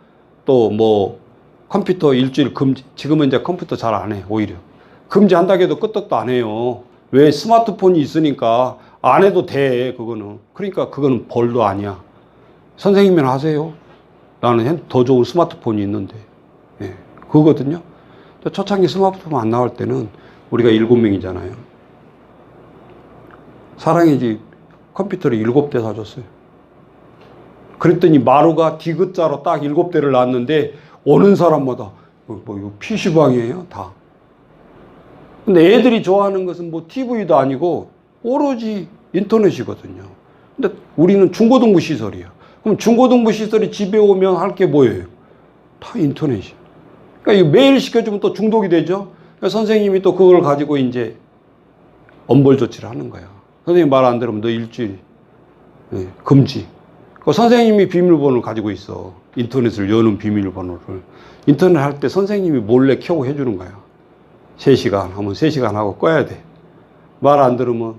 또 뭐 컴퓨터 일주일 금지. 지금은 이제 컴퓨터 잘 안 해, 오히려. 금지한다고 해도 끄떡도 안 해요. 왜? 스마트폰이 있으니까 안 해도 돼, 그거는. 그러니까 그거는 벌도 아니야. 선생님이나 하세요. 나는 더 좋은 스마트폰이 있는데. 예, 그거거든요. 초창기 스마트폰 안 나올 때는 우리가 7명이잖아요. 사랑의 집 컴퓨터를 7대 사줬어요. 그랬더니 마루가 D자로 딱 7대를 놨는데 오는 사람마다 뭐 이거 PC방이에요? 다. 근데 애들이 좋아하는 것은 뭐 TV도 아니고 오로지 인터넷이거든요. 근데 우리는 중고등부 시설이야. 그럼 중고등부 시설이 집에 오면 할 게 뭐예요? 다 인터넷이야. 그러니까 이거 매일 시켜주면 또 중독이 되죠? 그러니까 선생님이 또 그걸 가지고 이제 엄벌 조치를 하는 거야. 선생님 말 안 들으면 너 일주일 금지. 그 선생님이 비밀번호를 가지고 있어. 인터넷을 여는 비밀번호를. 인터넷 할 때 선생님이 몰래 켜고 해주는 거야. 3시간 하면 3시간 하고 꺼야 돼. 말 안 들으면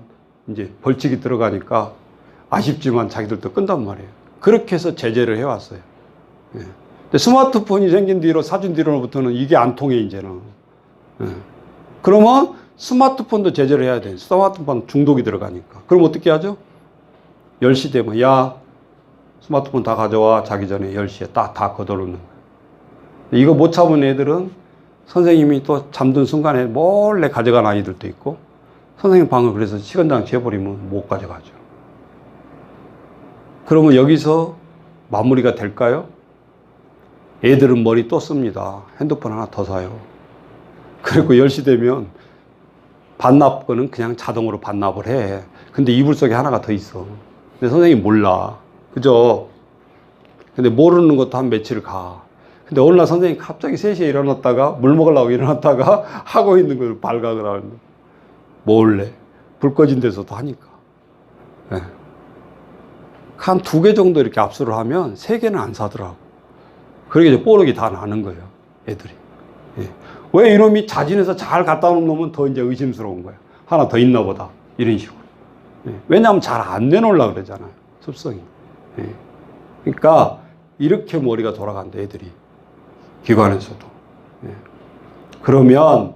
이제 벌칙이 들어가니까 아쉽지만 자기들도 끈단 말이에요. 그렇게 해서 제재를 해왔어요. 예. 근데 스마트폰이 생긴 뒤로, 사준 뒤로부터는 이게 안 통해, 이제는. 예. 그러면 스마트폰도 제재를 해야 돼. 스마트폰 중독이 들어가니까. 그럼 어떻게 하죠? 10시 되면, 야, 스마트폰 다 가져와. 자기 전에 10시에 다 거둬놓는 거야. 이거 못 참은 애들은 선생님이 또 잠든 순간에 몰래 가져간 아이들도 있고, 선생님 방을 그래서 시간장치 해버리면 못 가져가죠. 그러면 여기서 마무리가 될까요? 애들은 머리 또 씁니다. 핸드폰 하나 더 사요. 그리고 10시 되면 반납 거는 그냥 자동으로 반납을 해. 근데 이불 속에 하나가 더 있어. 근데 선생님이 몰라. 그죠? 근데 모르는 것도 한 며칠 가. 근데 어느 날 선생님이 갑자기 3시에 일어났다가 물 먹으려고 일어났다가 하고 있는 걸 발각을 하는 거야. 몰래. 불 꺼진 데서도 하니까. 네. 한 2개 정도 이렇게 압수를 하면 3개는 안 사더라고. 그러게 이제 뽀록이 다 나는 거예요, 애들이. 예. 왜 이놈이 자진해서 잘 갖다 놓은 놈은 더 이제 의심스러운 거야. 하나 더 있나 보다. 이런 식으로. 예. 왜냐하면 잘 안 내놓으려고 그러잖아요, 습성이. 예. 그러니까 이렇게 머리가 돌아간다, 애들이. 기관에서도. 예. 그러면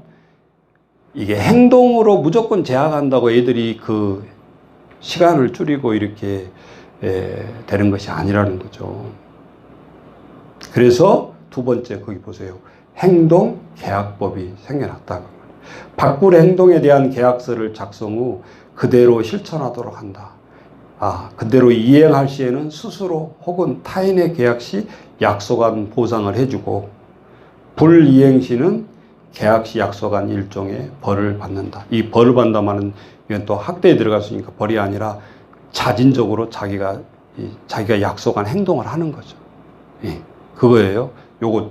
이게 행동으로 무조건 제약한다고 애들이 그 시간을 줄이고 이렇게 되는 것이 아니라는 거죠. 그래서 두 번째 거기 보세요. 행동 계약법이 생겨났다. 바꿀 행동에 대한 계약서를 작성 후 그대로 실천하도록 한다. 그대로 이행할 시에는 스스로 혹은 타인의 계약 시 약속한 보상을 해주고 불이행 시는 계약 시 약속한 일종의 벌을 받는다. 이 벌을 받는다 말은 이건 또 학대에 들어갔으니까 벌이 아니라 자진적으로 자기가 약속한 행동을 하는 거죠. 예, 그거예요. 요거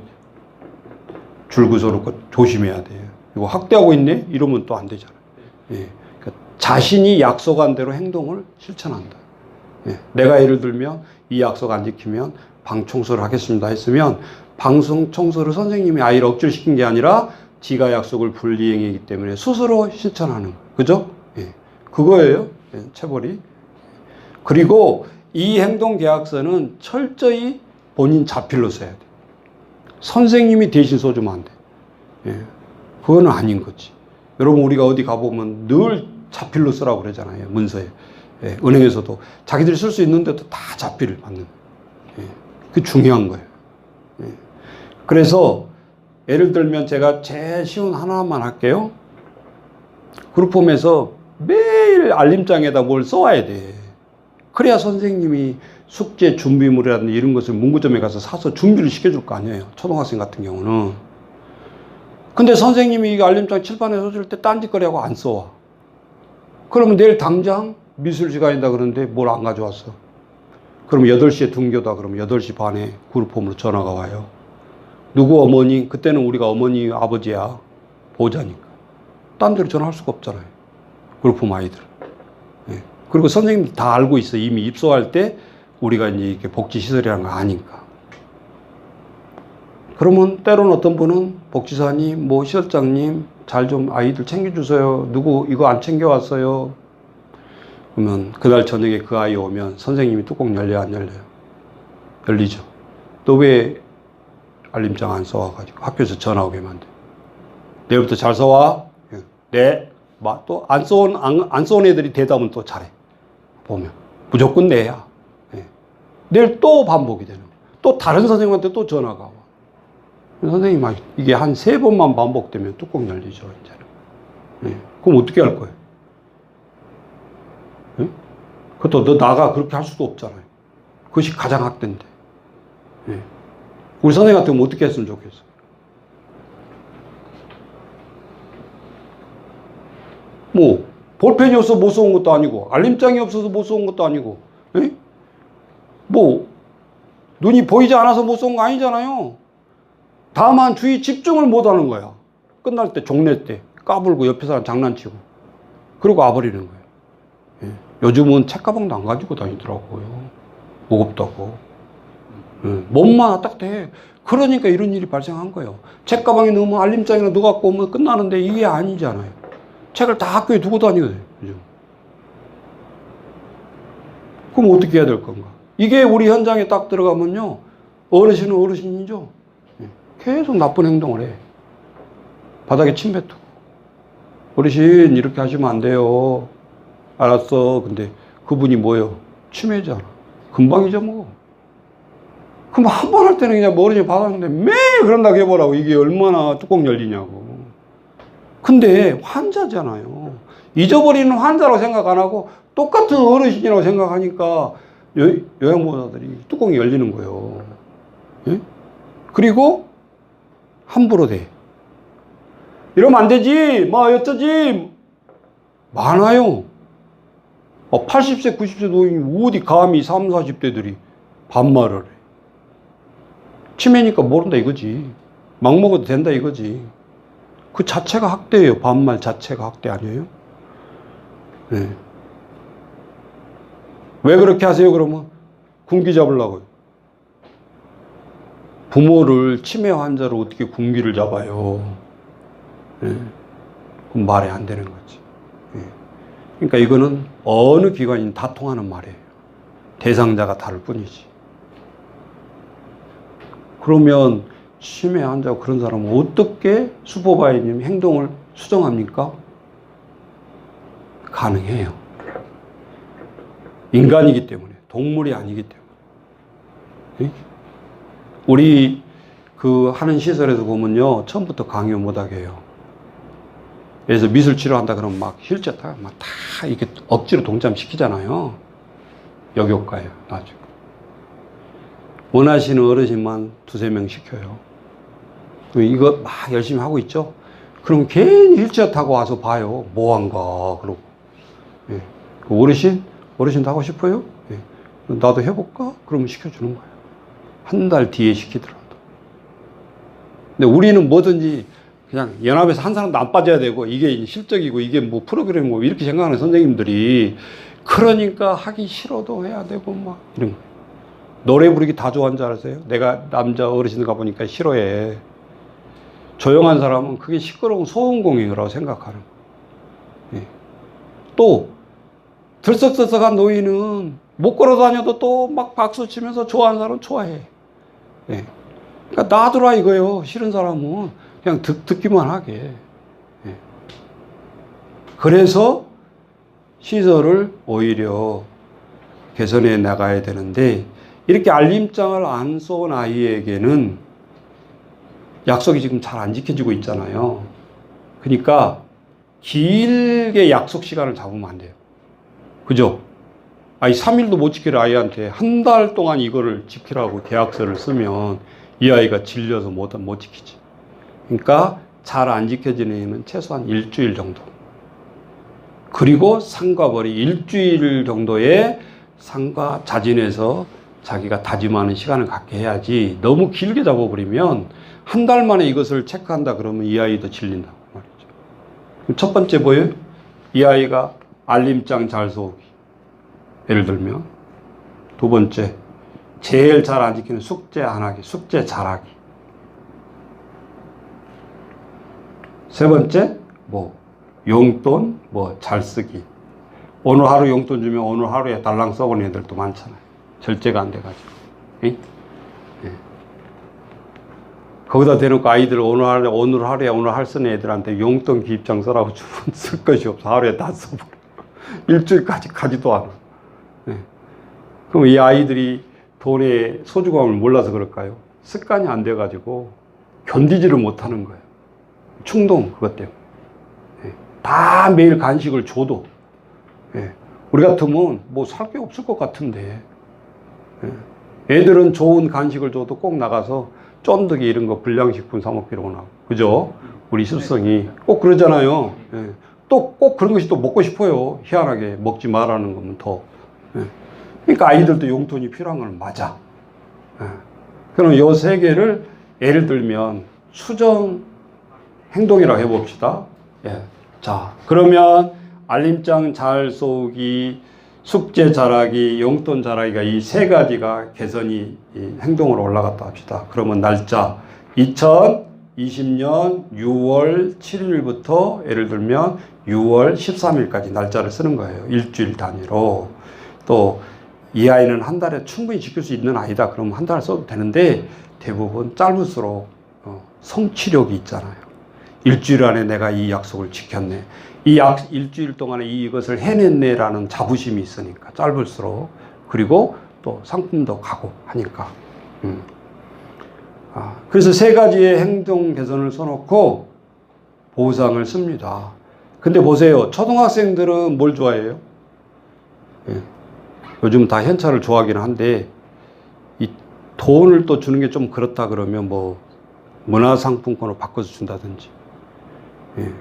줄구서로 조심해야 돼요. 이거 학대하고 있네? 이러면 또 안 되잖아요. 예, 그러니까 자신이 약속한 대로 행동을 실천한다. 예, 내가 예를 들면 이 약속 안 지키면 방 청소를 하겠습니다 했으면 방 청소를 선생님이 아이를 억지로 시킨 게 아니라 지가 약속을 불이행했기 때문에 스스로 실천하는 거예요. 그죠? 예, 그거예요. 예, 체벌이. 그리고 이 행동 계약서는 철저히 본인 자필로 써야 돼. 선생님이 대신 써주면 안 돼. 예, 그거는 아닌 거지. 여러분 우리가 어디 가보면 늘 자필로 쓰라고 그러잖아요. 문서에. 예, 은행에서도 자기들이 쓸 수 있는데도 다 자필을 받는. 예, 그게 중요한 거예요. 예. 그래서 예를 들면 제가 제일 쉬운 하나만 할게요. 그룹홈에서 매일 알림장에다 뭘 써와야 돼. 그래야 선생님이 숙제 준비물이라든지 이런 것을 문구점에 가서 사서 준비를 시켜줄 거 아니에요. 초등학생 같은 경우는. 근데 선생님이 이 알림장 칠판에 써줄 때 딴짓거리하고 안 써와. 그러면 내일 당장 미술 시간이다 그러는데 뭘 안 가져왔어. 그러면 8시에 등교다 그러면 8시 반에 그룹홈으로 전화가 와요. 누구 어머니? 그때는 우리가 어머니, 아버지야. 보호자니까. 딴 데로 전화할 수가 없잖아요. 그룹홈 아이들. 예. 그리고 선생님이 다 알고 있어. 이미 입소할 때 우리가 이제 이렇게 복지시설이라는 거 아니까. 그러면 때로는 어떤 분은 복지사님, 뭐 시설장님, 잘 좀 아이들 챙겨주세요. 누구 이거 안 챙겨왔어요. 그러면 그날 저녁에 그 아이 오면 선생님이 뚜껑 열려요, 안 열려요? 열리죠. 너 왜 알림장 안 써와가지고 학교에서 전화 오게 만들. 내일부터 잘 써와? 네. 또 안 써온 애들이 대답은 또 잘해. 보면. 무조건 네야. 네. 내일 또 반복이 되는 거야. 또 다른 선생님한테 또 전화가 와. 선생님, 이게 한 3번만 반복되면 뚜껑 열리죠, 이제는. 네. 그럼 어떻게 할 거예요? 네? 그것도 너 나가 그렇게 할 수도 없잖아요. 그것이 가장 학대인데. 네. 우리 선생님 같으면 어떻게 했으면 좋겠어? 뭐, 볼펜이 없어서 못 써온 것도 아니고, 알림장이 없어서 못 써온 것도 아니고, 에? 뭐, 눈이 보이지 않아서 못 써온 거 아니잖아요. 다만 주의 집중을 못 하는 거야. 끝날 때, 종례 때, 까불고 옆에 사람 장난치고, 그러고 와버리는 거예요. 예. 요즘은 책가방도 안 가지고 다니더라고요. 무겁다고. 몸만 딱대. 그러니까 이런 일이 발생한 거예요. 책가방에 넣으면 알림장이나 넣어갖고 오면 끝나는데 이게 아니잖아요. 책을 다 학교에 두고 다니거든요. 그죠? 그럼 어떻게 해야 될 건가? 이게 우리 현장에 딱 들어가면요. 어르신은 어르신이죠. 계속 나쁜 행동을 해. 바닥에 침 뱉고. 어르신 이렇게 하시면 안 돼요. 알았어. 근데 그분이 뭐예요? 치매잖아. 금방 잊어먹어. 그럼 한 번 할 때는 그냥 머리에 받았는데 매일 그런다고 해보라고. 이게 얼마나 뚜껑 열리냐고. 근데 환자잖아요. 잊어버리는 환자라고 생각 안 하고 똑같은 어르신이라고 생각하니까 요양보호사들이 뚜껑이 열리는 거예요. 예? 그리고 함부로 돼. 이러면 안 되지. 뭐 어쩌지. 많아요. 80세, 90세 노인이 어디 감히 30, 40대들이 반말을 해. 치매니까 모른다 이거지. 막 먹어도 된다 이거지. 그 자체가 학대예요. 반말 자체가 학대 아니에요? 네. 왜 그렇게 하세요? 그러면 군기 잡으려고요. 부모를 치매 환자를 어떻게 군기를 잡아요? 네. 그럼 말이 안 되는 거지. 네. 그러니까 이거는 어느 기관이든 다 통하는 말이에요. 대상자가 다를 뿐이지. 그러면 치매 환자 그런 사람은 어떻게 슈퍼바이저님 행동을 수정합니까? 가능해요. 인간이기 때문에, 동물이 아니기 때문에. 우리 그 하는 시설에서 보면요, 처음부터 강요 못하게 해요. 그래서 미술 치료한다 그러면 막 휠체어가 막 다 이렇게 억지로 동참시키잖아요. 역효과예요, 나중에. 원하시는 어르신만 2-3명 시켜요. 이거 막 열심히 하고 있죠? 그럼 괜히 휠체어 타고 와서 봐요. 뭐한가, 그러고. 예. 어르신도 하고 싶어요? 예. 나도 해볼까? 그러면 시켜주는 거예요. 한 달 뒤에 시키더라도. 근데 우리는 뭐든지 그냥 연합에서 한 사람도 안 빠져야 되고, 이게 실적이고, 이게 뭐 프로그램이고, 이렇게 생각하는 선생님들이, 그러니까 하기 싫어도 해야 되고, 막, 이런 거예요. 노래 부르기 다 좋아하는 줄 알았어요? 내가 남자 어르신들 가보니까 싫어해. 조용한 사람은 그게 시끄러운 소음공해라고 생각하는 거예요. 예. 또, 들썩들썩한 노인은 못 걸어 다녀도 또 막 박수 치면서 좋아하는 사람은 좋아해. 예. 그러니까 놔두라 이거예요. 싫은 사람은 그냥 듣기만 하게. 예. 그래서 시설을 오히려 개선해 나가야 되는데, 이렇게 알림장을 안 쏜 아이에게는 약속이 지금 잘 안 지켜지고 있잖아요. 그러니까 길게 약속 시간을 잡으면 안 돼요. 그죠? 아니, 3일도 못 지킬 아이한테 한 달 동안 이거를 지키라고 계약서를 쓰면 이 아이가 질려서 못 지키지. 그러니까 잘 안 지켜지는 애는 최소한 일주일 정도. 그리고 상과 벌이 일주일 정도의 상과 자진해서 자기가 다짐하는 시간을 갖게 해야지, 너무 길게 잡아버리면 한 달 만에 이것을 체크한다 그러면 이 아이도 질린다고 말이죠. 그럼 첫 번째 뭐예요? 이 아이가 알림장 잘 쏘기. 예를 들면. 두 번째, 제일 잘 안 지키는 숙제 안 하기, 숙제 잘하기. 세 번째, 용돈 잘 쓰기. 오늘 하루 용돈 주면 오늘 하루에 달랑 써본 애들도 많잖아요. 절제가 안 돼가지고. 예? 예. 거기다 대놓고 아이들 오늘 하루에 오늘 할 쓰는 애들한테 용돈 기입장 써라고 주면 쓸 것이 없어. 하루에 다 써버려. 일주일까지 가지도 않아. 예. 그럼 이 아이들이 돈의 소중함을 몰라서 그럴까요? 습관이 안 돼가지고 견디지를 못하는 거예요. 충동, 그것 때문에. 예. 다 매일 간식을 줘도, 예. 우리 같으면 살 게 없을 것 같은데, 예. 애들은 좋은 간식을 줘도 꼭 나가서 쫀득이 이런 거 불량식품 사 먹기로 나고, 그죠? 우리 습성이 꼭 그러잖아요. 예. 또 꼭 그런 것이 또 먹고 싶어요. 희한하게 먹지 말라는 거면 더. 예. 그러니까 아이들도 용돈이 필요한 건 맞아. 예. 그럼 요 세 개를 예를 들면 수정 행동이라고 해봅시다. 예. 자, 그러면 알림장 잘 쏘기, 숙제 잘하기, 용돈 잘하기가 이 세 가지가 개선이 행동으로 올라갔다 합시다. 그러면 날짜 2020년 6월 7일부터 예를 들면 6월 13일까지 날짜를 쓰는 거예요. 일주일 단위로. 또 이 아이는 한 달에 충분히 지킬 수 있는 아이다. 그러면 한 달 써도 되는데, 대부분 짧을수록 성취력이 있잖아요. 일주일 안에 내가 이 약속을 지켰네. 일주일 동안에 이것을 해냈네라는 자부심이 있으니까 짧을수록. 그리고 또 상품도 가고 하니까. 그래서 세 가지의 행동 개선을 써놓고 보상을 씁니다. 근데 보세요. 초등학생들은 뭘 좋아해요? 예. 요즘 다 현찰을 좋아하기는 한데, 이 돈을 또 주는 게 좀 그렇다 그러면 문화상품권으로 바꿔서 준다든지. 예.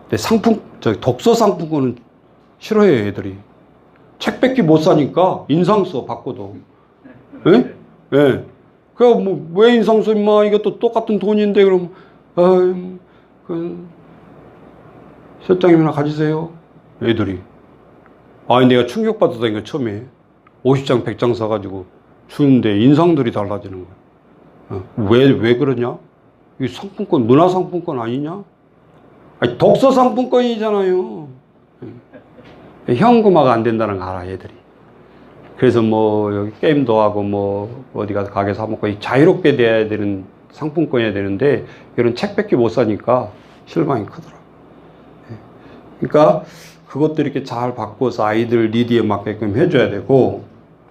근데 독서 상품권은 싫어해요, 애들이. 책 뺏기 못 사니까 인상 써, 바꿔도. 예? 예. 왜 인상 써, 임마. 이것도 똑같은 돈인데, 그럼, 실장님이나 가지세요. 애들이. 아니, 내가 충격받았다니까, 처음에. 50장, 100장 사가지고 주는데 인상들이 달라지는 거야. 왜 그러냐? 이게 상품권, 문화상품권 아니냐? 아니, 독서 상품권이잖아요. 현금화가 안 된다는 거 알아, 애들이. 그래서 여기 게임도 하고 어디 가서 가게 사먹고 자유롭게 돼야 되는 상품권이어야 되는데, 이런 책 뺏기 못 사니까 실망이 크더라. 그러니까 그것도 이렇게 잘 바꿔서 아이들 니드에 맞게끔 해줘야 되고,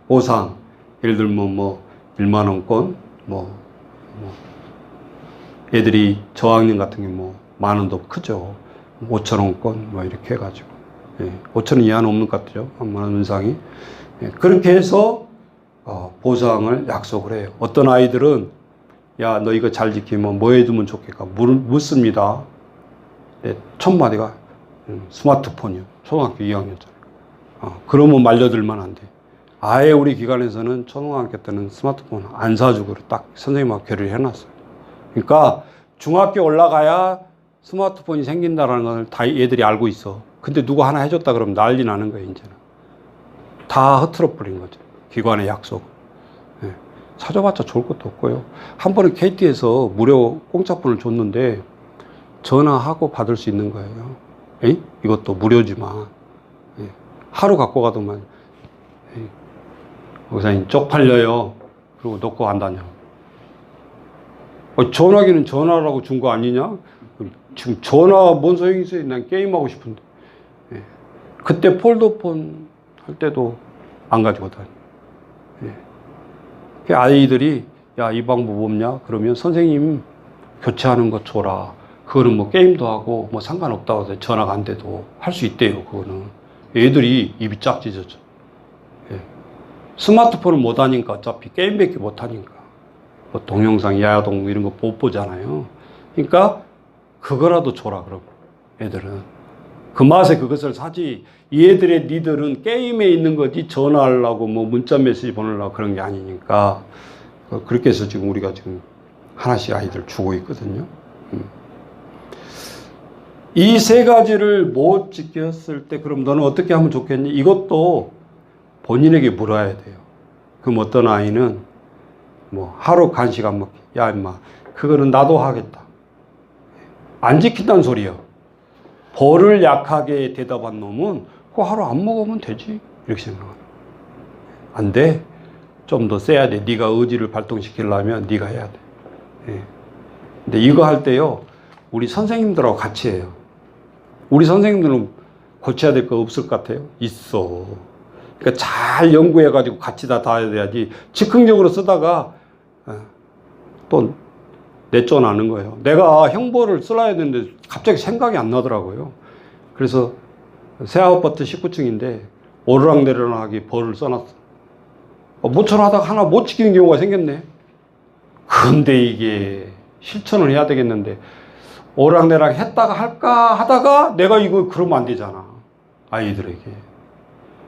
보상, 예를 들면 1만원권, 애들이 저학년 같은 게 10,000원도 크죠. 5,000원권 뭐 이렇게 해가지고. 예, 5,000원 이하는 없는 것 같죠. 10,000원 문상이. 예, 그렇게 해서 보상을 약속을 해요. 어떤 아이들은 야, 너 이거 잘 지키면 뭐 해두면 좋겠까? 묻습니다. 네, 첫 마디가 스마트폰이요. 초등학교 2학년짜리. 그러면 말려들만 안 돼. 아예 우리 기관에서는 초등학교 때는 스마트폰 안 사주고 딱 선생님하고 교류를 해놨어요. 그러니까 중학교 올라가야 스마트폰이 생긴다는 걸 다 얘들이 알고 있어. 근데 누가 하나 해줬다 그러면 난리 나는 거예요, 이제는. 다 흐트러 버린 거죠. 기관의 약속. 네. 사줘봤자 좋을 것도 없고요. 한 번은 KT에서 무료 공짜폰을 줬는데 전화하고 받을 수 있는 거예요. 에이? 이것도 무료지만. 예. 하루 갖고 가더만. 목사님 쪽팔려요. 그리고 놓고 간다냐. 전화기는 전화라고 준 거 아니냐? 지금 전화 뭔 소용이 있어요? 난 게임하고 싶은데. 예. 그때 폴더폰 할 때도 안 가지고 다녀. 예. 아이들이 야, 이 방법 없냐? 그러면 선생님 교체하는 거 줘라. 그거는 뭐 게임도 하고 뭐 상관없다고 해서 전화가 안 돼도 할 수 있대요. 그거는. 애들이 입이 쫙 찢어져. 예. 스마트폰을 못 하니까 어차피 게임밖에 못 하니까. 뭐 동영상, 야동 이런 거 못 보잖아요. 그러니까 그거라도 줘라 그러고 애들은. 그 맛에 그것을 사지. 얘들의 니들은 게임에 있는 거지 전화하려고 뭐 문자 메시지 보내려고 그런 게 아니니까. 그렇게 해서 지금 우리가 지금 하나씩 아이들 주고 있거든요. 이 세 가지를 못 지켰을 때 그럼 너는 어떻게 하면 좋겠니? 이것도 본인에게 물어야 돼요. 그럼 어떤 아이는 뭐 하루 간식 안 먹기. 야 임마 그거는 나도 하겠다. 안 지킨다는 소리예요. 벌을 약하게 대답한 놈은 그거 하루 안 먹으면 되지. 이렇게 생각합니다. 안 돼. 좀 더 세야 돼. 네가 의지를 발동시키려면 네가 해야 돼. 예. 근데 이거 할 때요. 우리 선생님들하고 같이 해요. 우리 선생님들은 고쳐야 될 거 없을 것 같아요? 있어. 그러니까 잘 연구해가지고 같이 다 해야 돼야지. 즉흥적으로 쓰다가 또 내쫓아나는 거예요. 내가 형벌을 써야 되는데 갑자기 생각이 안 나더라고요. 그래서 새아파트 19층인데 오르락내리락하게 벌을 써놨어. 모처럼 하다가 하나 못 지키는 경우가 생겼네. 근데 이게 실천을 해야 되겠는데 오락내락 했다가 할까 하다가 내가 이거 그러면 안 되잖아. 아이들에게.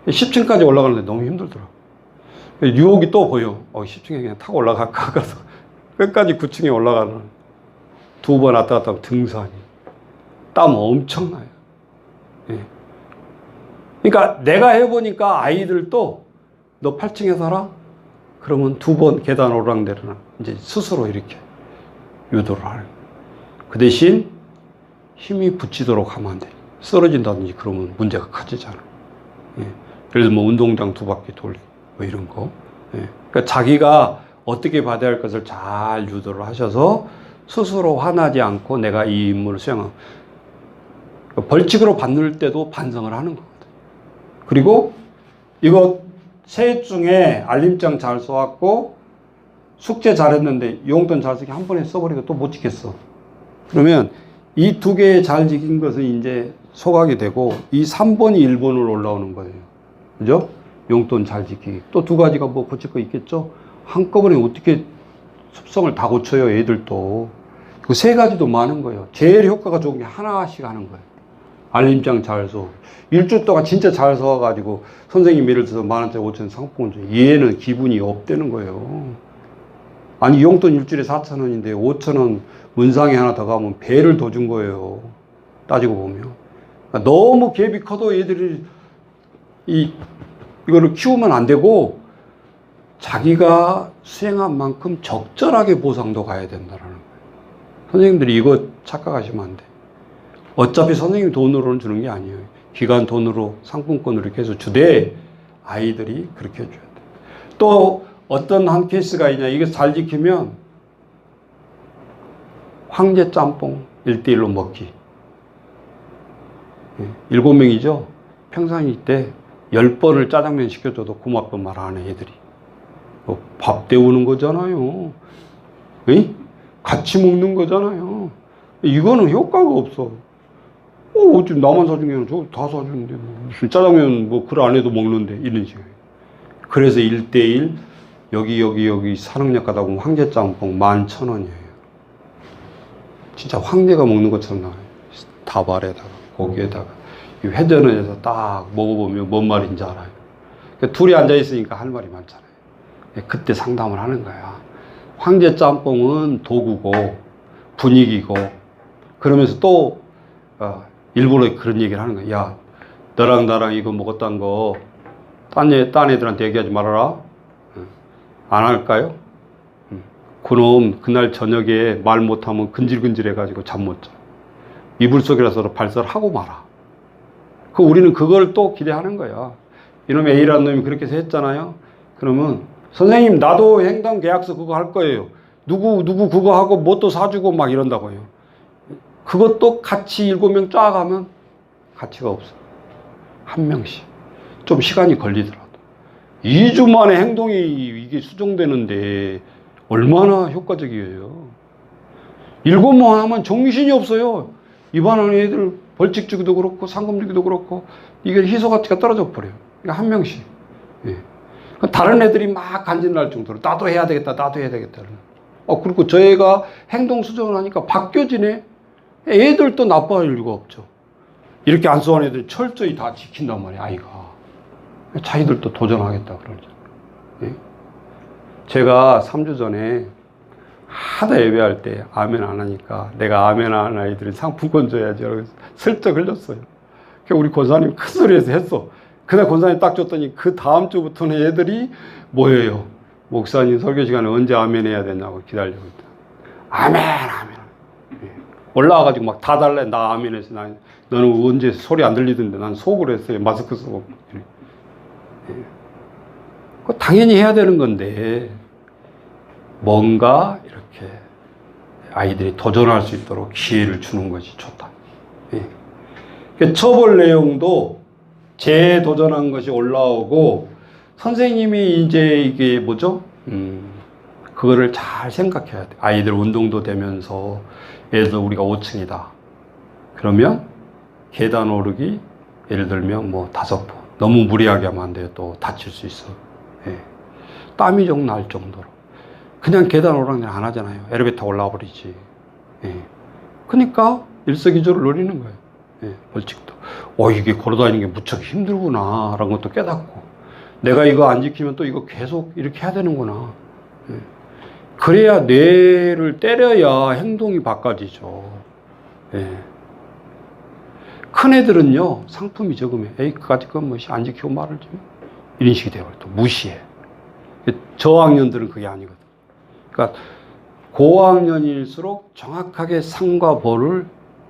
10층까지 올라가는데 너무 힘들더라고. 유혹이 또 보여. 10층에 그냥 타고 올라갈까 가서 끝까지 9층에 올라가는 2번 왔다 갔다 하면 등산이. 땀 엄청나요. 예. 그러니까 내가 해보니까 아이들도 너 8층에 살아? 그러면 2번 계단 오르락내리락 이제 스스로 이렇게 유도를 하는. 그 대신 힘이 붙이도록 하면 안 돼. 쓰러진다든지 그러면 문제가 커지잖아. 예. 그래서 뭐 운동장 2바퀴 돌리고 뭐 이런 거. 예. 그러니까 자기가 어떻게 받아야 할 것을 잘 유도를 하셔서 스스로 화나지 않고 내가 이 임무를 수행하고 벌칙으로 받을 때도 반성을 하는 거거든. 그리고 이거 셋 중에 알림장 잘 써왔고 숙제 잘했는데 용돈 잘 쓰기 한 번에 써버리고 또 못 지켰어. 그러면 이 2개 잘 지킨 것은 이제 소각이 되고 이 3번이 1번으로 올라오는 거예요. 그죠? 용돈 잘 지키기. 또 2가지가 뭐 고칠 거 있겠죠? 한꺼번에 어떻게 습성을 다 고쳐요, 애들도. 그 3가지도 많은 거예요. 제일 효과가 좋은 게 하나씩 하는 거예요. 알림장 잘 써. 일주 동안 진짜 잘 써가지고 선생님 예를 들어서 10,000원짜리 5,000원 상품을 줘. 얘는 기분이 업되는 거예요. 아니 용돈 일주일에 4,000원인데 5,000원 문상에 하나 더 가면 배를 더 준 거예요. 따지고 보면. 그러니까 너무 갭이 커도 얘들이 이거를 키우면 안 되고 자기가 수행한 만큼 적절하게 보상도 가야 된다는 거예요. 선생님들이 이거 착각하시면 안 돼. 어차피 선생님 돈으로는 주는 게 아니에요. 기관 돈으로 상품권으로 이렇게 해서 주되 아이들이 그렇게 해줘야 돼. 또 어떤 한 케이스가 있냐. 이게 잘 지키면 황제 짬뽕 1대1로 먹기. 7명이죠. 평상시 때 10번을 짜장면 시켜줘도 고맙단 말 안 해, 애들이. 밥 때우는 거잖아요. 같이 먹는 거잖아요. 이거는 효과가 없어. 어찌 나만 사준 게 아니라 저거 다 사주는데 뭐 무슨 짜장면 뭐 그 안에도 먹는데 이런 식이에요. 그래서 1대1 여기 산악역 가다 보면 황제짬뽕 11,000원이에요. 진짜 황제가 먹는 것처럼 나와요. 다발에다가 고기에다가 이 회전에서 딱 먹어보면 뭔 말인지 알아요. 그러니까 둘이 앉아 있으니까 할 말이 많잖아요. 그때 상담을 하는 거야. 황제짬뽕은 도구고 분위기고 그러면서 또 일부러 그런 얘기를 하는 거야. 야, 너랑 나랑 이거 먹었다는 거 딴 애들한테 얘기하지 말아라. 안 할까요? 그놈 그날 저녁에 말 못하면 근질근질해가지고 잠 못 자. 이불 속이라서 발설하고 말아. 우리는 그걸 또 기대하는 거야. 이놈 A라는 놈이 그렇게 해서 했잖아요. 그러면 선생님 나도 행동계약서 그거 할 거예요. 누구 그거 하고 뭐 또 사주고 막 이런다고요. 그것도 같이 7명 쫙 하면 가치가 없어. 한 명씩. 좀 시간이 걸리더라도. 2주 만에 행동이 이게 수정되는데 얼마나 효과적이에요. 7명 하면 정신이 없어요. 입안하는 애들 벌칙 주기도 그렇고 상금 주기도 그렇고 이게 희소 가치가 떨어져 버려요. 그러니까 한 명씩. 예. 다른 애들이 막 간질날 정도로 나도 해야 되겠다. 그리고 저 애가 행동 수정을 하니까 바뀌어지네. 애들도 나빠할 이유가 없죠. 이렇게 안수한 애들 철저히 다 지킨단 말이야, 아이가. 자기들도 도전하겠다 그러죠. 예? 제가 3주 전에 하다 예배할 때 아멘 안 하니까 내가 아멘 안 하는 아이들이 상품권 줘야지. 그래서 슬쩍 흘렸어요. 우리 권사님 큰 소리에서 했어. 그날 권사님 딱 줬더니 그 다음 주부터는 애들이 뭐예요? 목사님 설교 시간에 언제 아멘 해야 되냐고 기다리고 있다. 아멘. 예. 올라와가지고 막 다 달래. 나 아멘 했어. 너는 언제 소리 안 들리던데 난 속으로 했어요. 마스크 쓰고. 예. 당연히 해야 되는 건데 뭔가 이렇게 아이들이 도전할 수 있도록 기회를 주는 것이 좋다. 예. 처벌 내용도 재도전한 것이 올라오고 선생님이 이제 이게 뭐죠? 그거를 잘 생각해야 돼. 아이들 운동도 되면서 예를 들어 우리가 5층이다. 그러면 계단 오르기 예를 들면 뭐 5번. 너무 무리하게 하면 안 돼요. 또 다칠 수 있어. 예. 땀이 좀 날 정도로. 그냥 계단 오르기 안 하잖아요. 엘리베이터 올라와 버리지. 예. 그러니까 일석이조를 노리는 거예요. 예. 벌칙도. 이게 걸어다니는 게 무척 힘들구나. 라는 것도 깨닫고. 내가 이거 안 지키면 또 이거 계속 이렇게 해야 되는구나. 예. 그래야 뇌를 때려야 행동이 바꿔지죠. 예. 큰 애들은요, 상품이 적으면, 그까짓 건 뭐, 안 지키고 말을 좀, 이런 식이 되어버려. 또 무시해. 저학년들은 그게 아니거든. 그러니까, 고학년일수록 정확하게 상과 벌을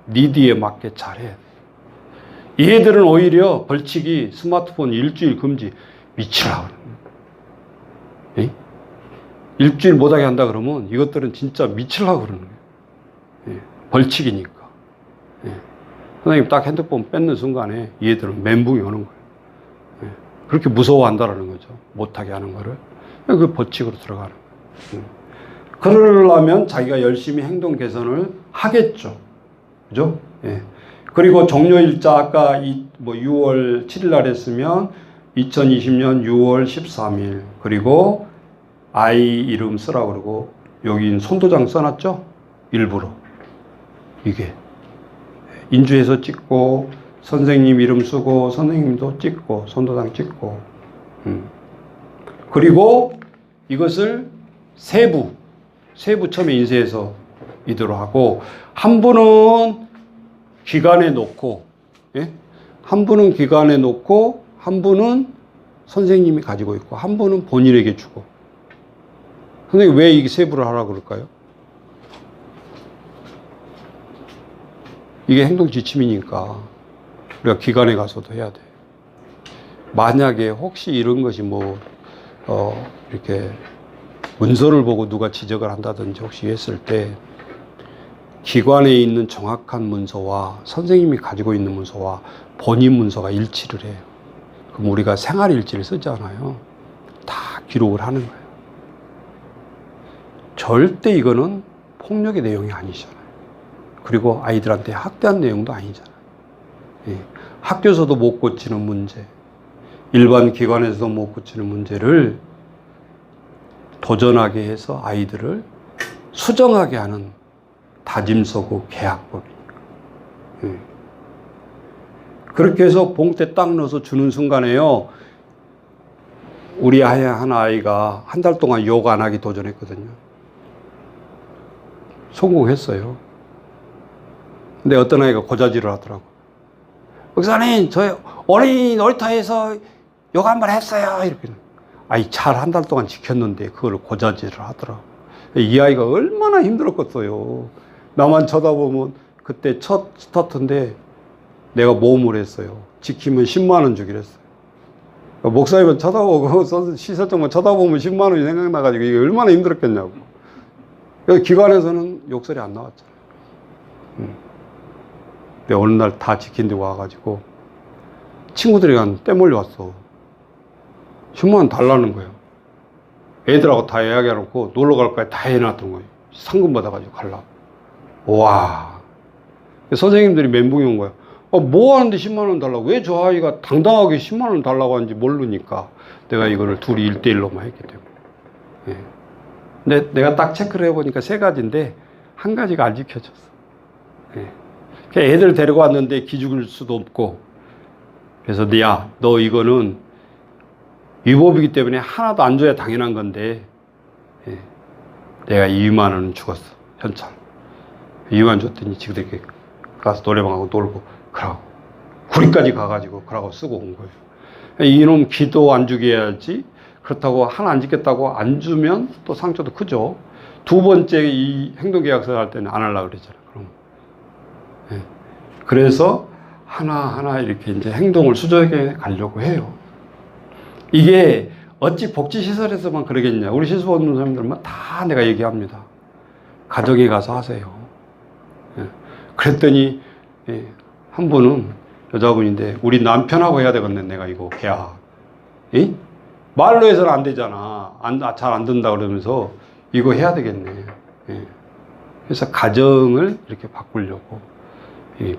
니드에 맞게 잘해야 돼. 얘들은 오히려 벌칙이 스마트폰 일주일 금지, 미치라. 예? 일주일 못하게 한다 그러면 이것들은 진짜 미치려고 그러는 거예요. 예. 벌칙이니까. 예. 선생님 딱 핸드폰 뺏는 순간에 얘들은 멘붕이 오는 거예요. 예. 그렇게 무서워한다라는 거죠. 못하게 하는 거를. 그 벌칙으로 들어가는 거예요. 그러려면 자기가 열심히 행동 개선을 하겠죠. 그죠? 예. 그리고 종료일자 아까 6월 7일 날 했으면 2020년 6월 13일. 그리고 아이 이름 쓰라고 그러고 여기 손도장 써놨죠? 일부러. 이게. 인주해서 찍고 선생님 이름 쓰고 선생님도 찍고 손도장 찍고 그리고 이것을 세부 처음에 인쇄해서 이대로 하고 한 분은 기관에 놓고 한 분은 기관에 놓고 한 분은 선생님이 가지고 있고 한 분은 본인에게 주고 선생님 왜 이게 세부를 하라고 그럴까요? 이게 행동 지침이니까 우리가 기관에 가서도 해야 돼. 만약에 혹시 이런 것이 이렇게 문서를 보고 누가 지적을 한다든지 혹시 했을 때 기관에 있는 정확한 문서와 선생님이 가지고 있는 문서와 본인 문서가 일치를 해요. 그럼 우리가 생활일지를 쓰잖아요. 다 기록을 하는 거예요. 절대 이거는 폭력의 내용이 아니잖아요. 그리고 아이들한테 학대한 내용도 아니잖아요. 예. 학교에서도 못 고치는 문제, 일반 기관에서도 못 고치는 문제를 도전하게 해서 아이들을 수정하게 하는 다짐서고 계약법이니까. 예. 그렇게 해서 봉투에 딱 넣어서 주는 순간에요, 우리 한 아이가 한 달 동안 욕 안 하기 도전했거든요. 성공했어요. 근데 어떤 아이가 고자질을 하더라고. 목사님, 저 어린이 놀이터에서 욕 한 번 했어요. 이렇게. 아이, 잘 한 달 동안 지켰는데 그걸 고자질을 하더라고. 이 아이가 얼마나 힘들었겠어요. 나만 쳐다보면 그때 첫 스타트인데 내가 모험을 했어요. 지키면 10만 원 주기로 했어요. 목사님은 쳐다보고 시설정만 쳐다보면 10만 원이 생각나가지고 이게 얼마나 힘들었겠냐고. 기관에서는 욕설이 안 나왔잖아요. 근데 어느 날 다 지킨 데 와가지고 친구들이랑 떼몰려 왔어. 10만 원 달라는 거예요. 애들하고 다 이야기해놓고 놀러 갈 거야 다 해놨던 거예요. 상금 받아가지고 가려고. 와. 선생님들이 멘붕이 온 거야. 뭐 하는데 10만 원 달라고? 왜 저 아이가 당당하게 10만 원 달라고 하는지 모르니까 내가 이거를 둘이 1대1로만 했기 때문에. 예. 근데 내가 딱 체크를 해보니까 3가지인데 한 가지가 안 지켜졌어. 예. 애들 데리고 왔는데 기죽을 수도 없고, 그래서 야, 너 이거는 위법이기 때문에 하나도 안 줘야 당연한 건데, 예. 내가 2만 원은 죽었어. 현찰 2만 줬더니 지그들끼리 가서 노래방하고 놀고 그러고 구리까지 가가지고 그러고 쓰고 온 거예요. 이놈 기도 안 주게 해야지. 그렇다고 하나 안 지켰다고 안 주면 또 상처도 크죠. 2번째 이 행동계약서 할 때는 안 하려고 그랬잖아요. 그럼. 예. 그래서 하나하나 이렇게 이제 행동을 수정해 가려고 해요. 이게 어찌 복지시설에서만 그러겠냐. 우리 실수받는 사람들만 다 내가 얘기합니다. 가정에 가서 하세요. 예. 그랬더니, 예. 한 분은 여자분인데, 우리 남편하고 해야 되겠네, 내가 이거 계약. 예? 말로 해서는 안 되잖아. 잘 안 된다 그러면서 이거 해야 되겠네. 예. 그래서 가정을 이렇게 바꾸려고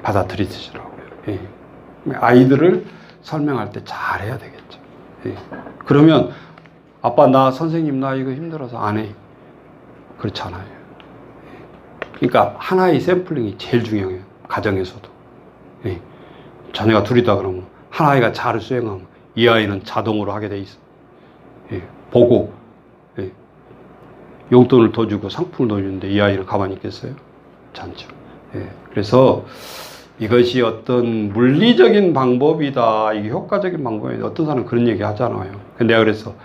받아들이시더라고요. 예. 아이들을 설명할 때 잘 해야 되겠죠. 예. 그러면 아빠 나 선생님 나 이거 힘들어서 안 해. 그렇잖아요. 그러니까 하나의 샘플링이 제일 중요해요. 가정에서도. 예. 자녀가 둘이다 그러면 한 아이가 잘 수행하면 이 아이는 자동으로 하게 돼 있어. 예. 보고 예. 용돈을 더 주고 상품을 더 주는데 이 아이는 가만히 있겠어요? 않죠. 예. 그래서 이것이 어떤 물리적인 방법이다, 이게 효과적인 방법이다. 어떤 사람은 그런 얘기 하잖아요. 근데 내가 그래서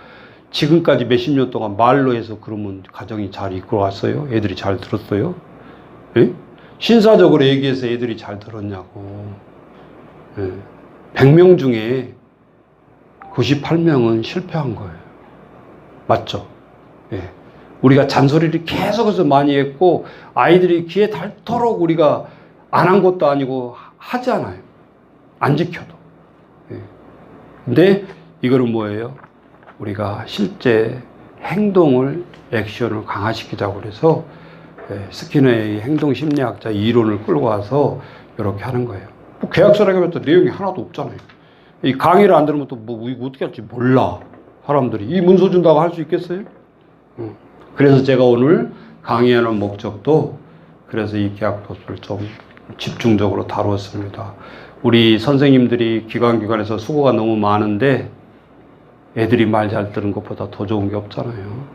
지금까지 몇십 년 동안 말로 해서 그러면 가정이 잘 이끌어왔어요? 애들이 잘 들었어요? 예? 신사적으로 얘기해서 애들이 잘 들었냐고. 예. 100명 중에 98명은 실패한 거예요. 맞죠? 예. 우리가 잔소리를 계속해서 많이 했고, 아이들이 귀에 닳도록 우리가 안 한 것도 아니고 하잖아요. 안 지켜도. 예. 근데 이거는 뭐예요? 우리가 실제 행동을, 액션을 강화시키자고 그래서 스키너의 행동심리학자 이론을 끌고 와서 이렇게 하는 거예요. 뭐 계약서라고 해도 내용이 하나도 없잖아요. 이 강의를 안 들으면 또 뭐 이거 어떻게 할지 몰라. 사람들이 이 문서 준다고 할 수 있겠어요? 그래서 제가 오늘 강의하는 목적도 그래서 이 계약도서를 좀 집중적으로 다루었습니다. 우리 선생님들이 기관에서 수고가 너무 많은데 애들이 말 잘 듣는 것보다 더 좋은 게 없잖아요.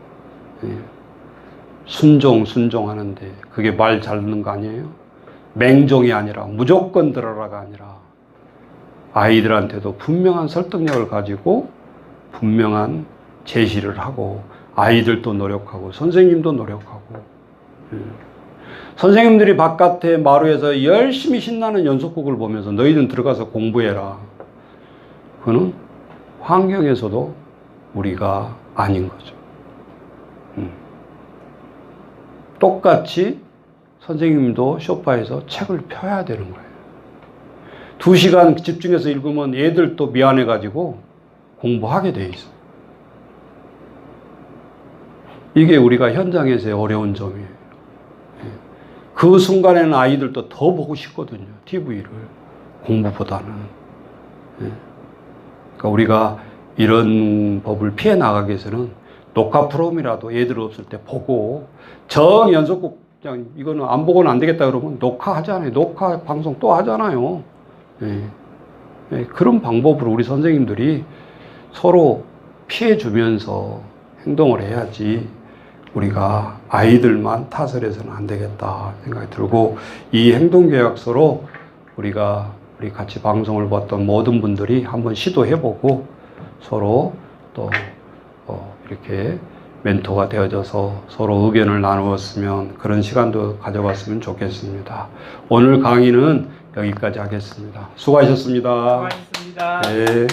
예. 순종하는데 그게 말 잘 듣는 거 아니에요? 맹종이 아니라 무조건 들어라가 아니라 아이들한테도 분명한 설득력을 가지고 분명한 제시를 하고 아이들도 노력하고 선생님도 노력하고 선생님들이 바깥에 마루에서 열심히 신나는 연속극을 보면서 너희는 들어가서 공부해라. 그거는 환경에서도 우리가 아닌 거죠. 똑같이 선생님도 소파에서 책을 펴야 되는 거예요. 2시간 집중해서 읽으면 애들도 미안해가지고 공부하게 돼 있어. 이게 우리가 현장에서의 어려운 점이에요. 그 순간에는 아이들도 더 보고 싶거든요. TV를 공부보다는. 예. 그러니까 우리가 이런 법을 피해 나가기 위해서는 녹화 프로그램이라도 애들 없을 때 보고 정연속국 그냥 이거는 안 보고는 안 되겠다 그러면 녹화하잖아요. 녹화 방송 또 하잖아요. 예. 예. 그런 방법으로 우리 선생님들이 서로 피해 주면서 행동을 해야지 우리가 아이들만 탓을 해서는 안 되겠다 생각이 들고, 이 행동계약서로 우리 같이 방송을 봤던 모든 분들이 한번 시도해보고 서로 또 이렇게 멘토가 되어져서 서로 의견을 나누었으면, 그런 시간도 가져봤으면 좋겠습니다. 오늘 강의는 여기까지 하겠습니다. 수고하셨습니다. 수고하셨습니다. 네.